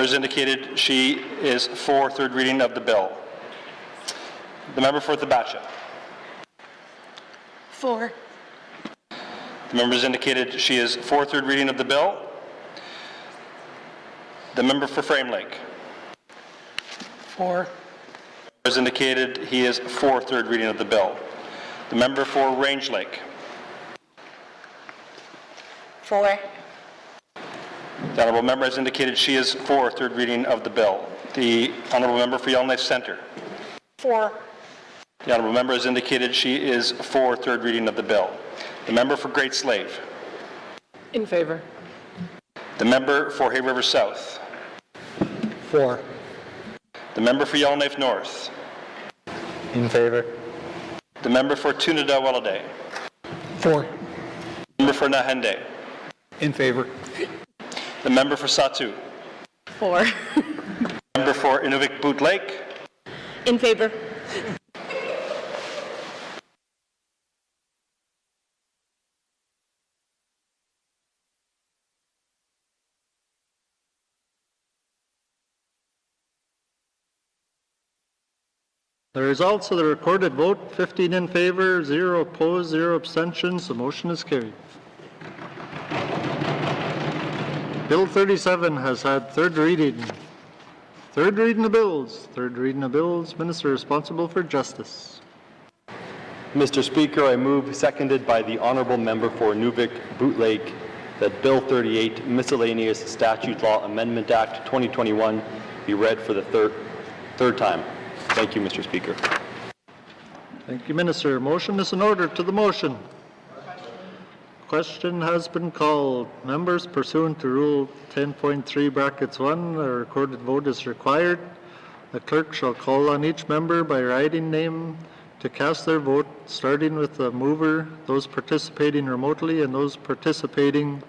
has indicated she is for third reading of the bill. The member for Thabacha. For. The member has indicated she is for third reading of the bill. The member for Frame Lake. For. Has indicated he is for third reading of the bill. The member for Range Lake. For. The honourable member has indicated she is for third reading of the bill. The honourable member for Yellowknife Centre. For. The honourable member has indicated she is for third reading of the bill. The member for Great Slave. In favor. The member for Hay River South. For. The member for Yellowknife North. In favor. The member for Tunada-Welladay. For. The member for Nahende. In favor. The member for Satu. For. The member for Inuvik Boot Lake. In favor. The results of the recorded vote, 15 in favor, 0 opposed, 0 abstentions. The motion is carried. Bill 37 has had third reading. Third reading of bills. Third reading of bills. Minister responsible for justice. Mr. Speaker, I move, seconded by the Honourable Member for Inuvik Boot Lake, that Bill 38, Miscellaneous Statute Law Amendment Act 2021, be read for the third time. Thank you, Mr. Speaker. Thank you, Minister. Motion is in order to the motion. Question has been called. Members, pursuant to Rule 10.3 brackets 1, a recorded vote is required. The clerk shall call on each member by writing name to cast their vote, starting with the mover, those participating remotely, and those participating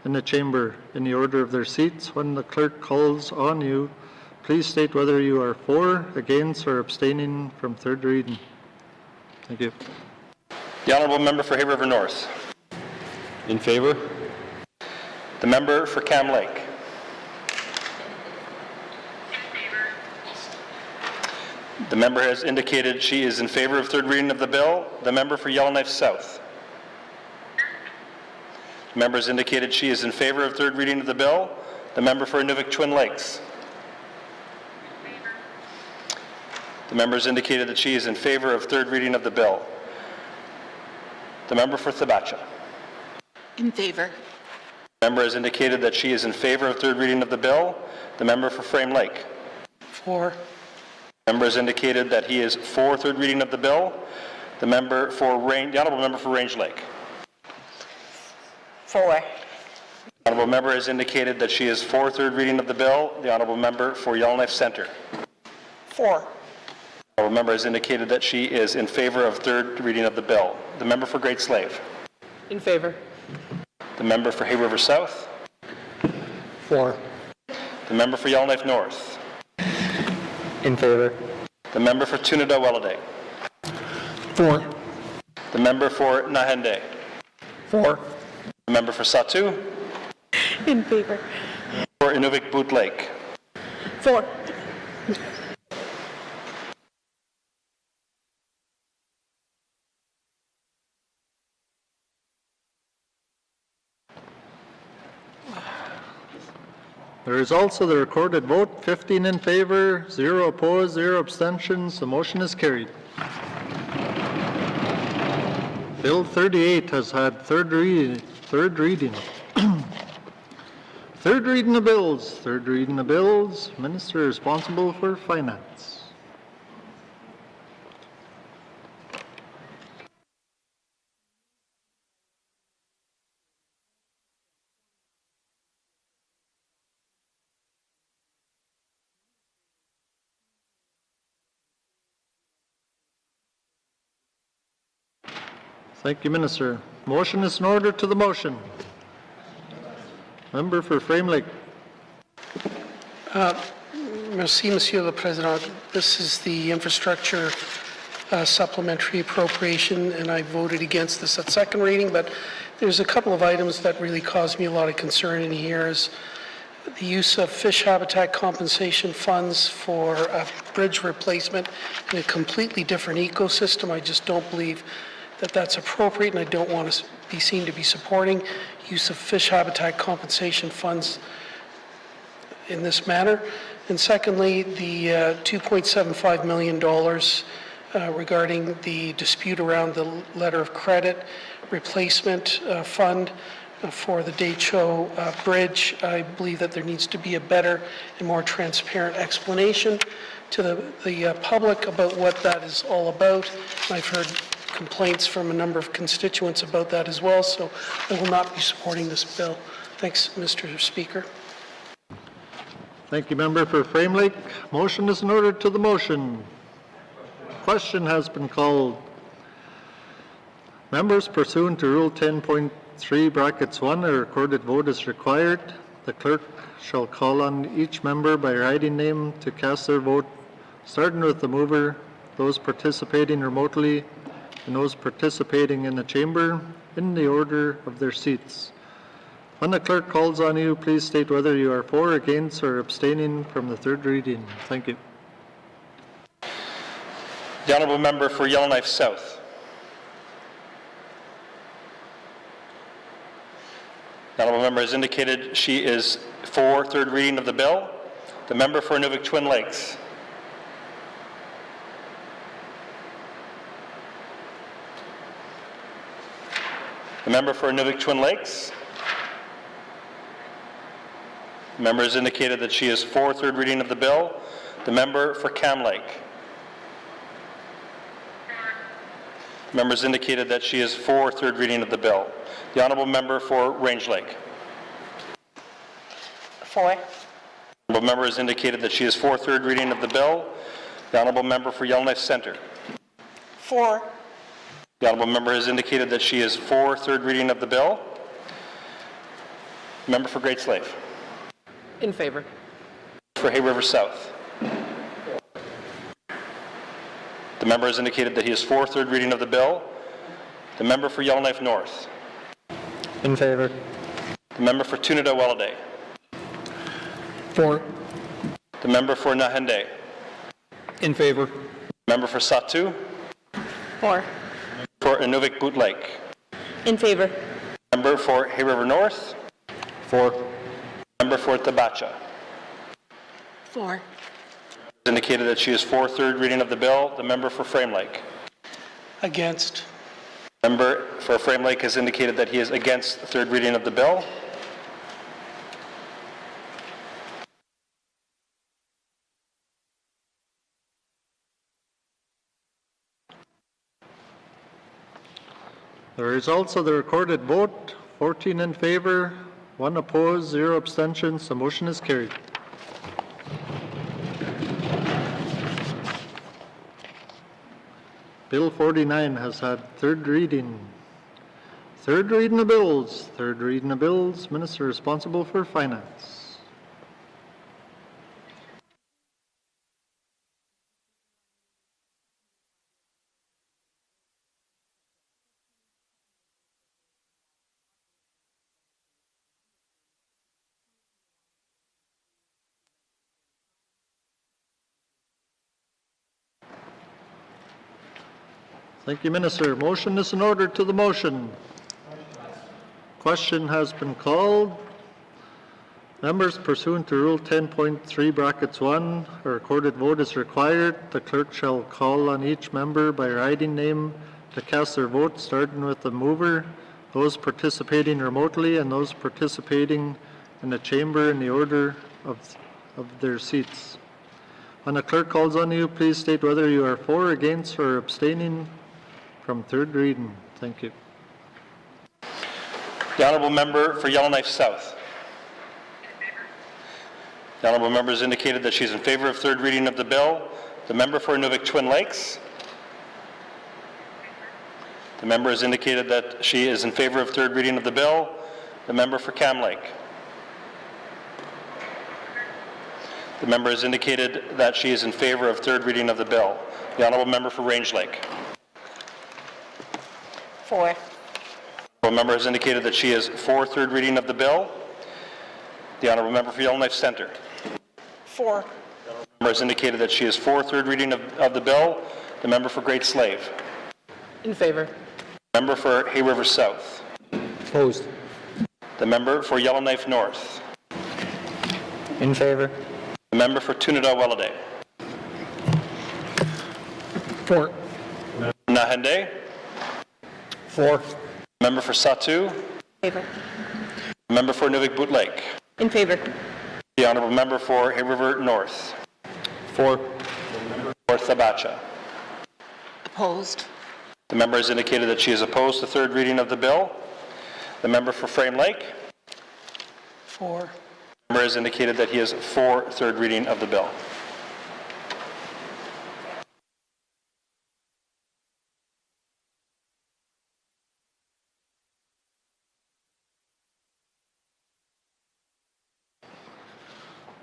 in the chamber in the order of their seats. When the clerk calls on you, please state whether you are for, against, or abstaining from third reading. Thank you. The honourable member for Hay River North. In favor. The member for Cam Lake. The member has indicated she is in favor of third reading of the bill. The member for Yellowknife South. The member has indicated she is in favor of third reading of the bill. The member for Inuvik Twin Lakes. The member has indicated that she is in favor of third reading of the bill. The member for Thabacha. In favor. The member has indicated that she is in favor of third reading of the bill. The member for Frame Lake. For. The member has indicated that he is for third reading of the bill. The member for the honourable member for Range Lake. For. The honourable member has indicated that she is for third reading of the bill. The honourable member for Yellowknife Centre. For. The honourable member has indicated that she is in favor of third reading of the bill. The member for Great Slave. In favor. The member for Hay River South. For. The member for Yellowknife North. In favor. The member for Tunada-Welladay. 4. The member for Nahende. 4. The member for Satu. In favor. For Inuvik Boot Lake. 4. There is also the recorded vote, 15 in favor, 0 opposed, 0 abstentions. The motion is carried. Bill 38 has had third reading. Third reading of bills. Third reading of bills. Minister responsible for finance. Thank you, Minister. Motion is in order to the motion. Member for Frame Lake. Merci, Monsieur le Président. This is the infrastructure supplementary appropriation, and I voted against this at second reading, but there's a couple of items that really cause me a lot of concern in here. Is the use of fish habitat compensation funds for a bridge replacement in a completely different ecosystem. I just don't believe that that's appropriate, and I don't want to be seen to be supporting use of fish habitat compensation funds in this manner. And secondly, the $2.75 million regarding the dispute around the letter of credit replacement fund for the Decho Bridge. I believe that there needs to be a better and more transparent explanation to the public about what that is all about. I've heard complaints from a number of constituents about that as well, so I will not be supporting this bill. Thanks, Mr. Speaker. Thank you, Member for Frame Lake. Motion is in order to the motion. Question has been called. Members, pursuant to Rule 10.3 brackets 1, a recorded vote is required. The clerk shall call on each member by writing name to cast their vote, starting with the mover, those participating remotely, and those participating in the chamber in the order of their seats. When the clerk calls on you, please state whether you are for, against, or abstaining from the third reading. Thank you. The honourable member for Yellowknife South. The honourable member has indicated she is for third reading of the bill. The member for Inuvik Twin Lakes. The member for Inuvik Twin Lakes. The member has indicated that she is for third reading of the bill. The member for Cam Lake. The member has indicated that she is for third reading of the bill. The honourable member for Range Lake. 4. The honourable member has indicated that she is for third reading of the bill. The honourable member for Yellowknife Centre. 4. The honourable member has indicated that she is for third reading of the bill. Member for Great Slave. In favor. For Hay River South. The member has indicated that he is for third reading of the bill. The member for Yellowknife North. In favor. The member for Tunada Welladay. 4. The member for Nahende. In favor. Member for Satu. 4. For Inuvik Boot Lake. In favor. Member for Hay River North. 4. Member for Tabacha. 4. Indicated that she is for third reading of the bill. The member for Frame Lake. Against. Member for Frame Lake has indicated that he is against the third reading of the bill. The results of the recorded vote, 14 in favor, 1 opposed, 0 abstentions. The motion is carried. Bill 49 has had third reading. Third reading of bills. Third reading of bills. Minister responsible for finance. Thank you, Minister. Motion is in order to the motion. Question has been called. Members, pursuant to Rule 10.3 brackets 1, a recorded vote is required. The clerk shall call on each member by writing name to cast their vote, starting with the mover, those participating remotely, and those participating in the chamber in the order of their seats. When the clerk calls on you, please state whether you are for, against, or abstaining from third reading. Thank you. The Honourable Member for Yellowknife South. The Honourable Member has indicated that she is in favour of third reading of the bill. The member for Inuvik Twin Lakes. The member has indicated that she is in favour of third reading of the bill. The member for Cam Lake. The member has indicated that she is in favour of third reading of the bill. The Honourable Member for Range Lake. For. The Honourable Member has indicated that she is for third reading of the bill. The Honourable Member for Yellowknife Centre. For. The member has indicated that she is for third reading of the bill. The member for Great Slave. In favor. The member for Hay River South. Opposed. The member for Yellowknife North. In favor. The member for Tunada-Welladay. For. Nahende. For. Member for Satu. Favor. Member for Inuvik Boot Lake. In favor. The Honourable Member for Hay River North. For. For Thabacha. Opposed. The member has indicated that she is opposed to third reading of the bill. The member for Frame Lake. For. The member has indicated that he is for third reading of the bill.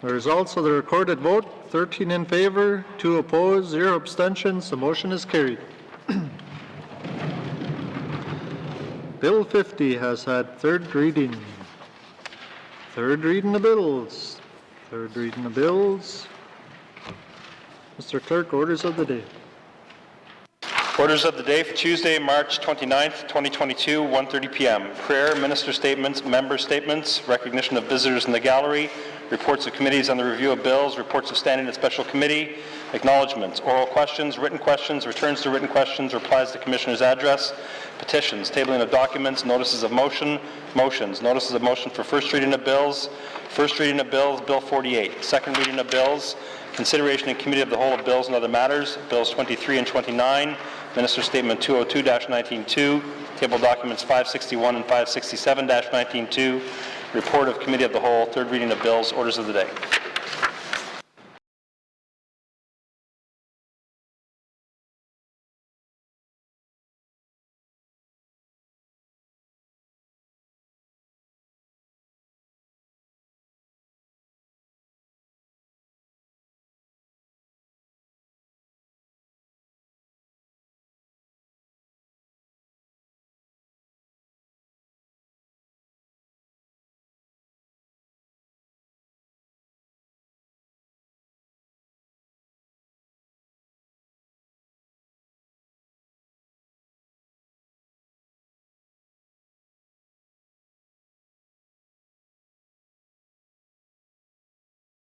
The results of the recorded vote, 13 in favor, 2 opposed, 0 abstentions. The motion is carried. Bill 50 has had third reading. Third reading of bills. Third reading of bills. Mr. Clerk, orders of the day. Orders of the day for Tuesday, March 29th, 2022, 1:30 p.m. Prayer, minister statements, member statements, recognition of visitors in the gallery, reports of committees on the review of bills, reports of standing and special committee, acknowledgements, oral questions, returns to written questions, replies to commissioner's address, petitions, tabling of documents, notices of motion, motions, notices of motion for first reading of bills, Bill 48, second reading of bills, consideration in committee of the whole of bills and other matters, Bills 23 and 29, Minister Statement 202-19-2, table documents 561 and 567-19-2, report of committee of the whole, third reading of bills, orders of the day.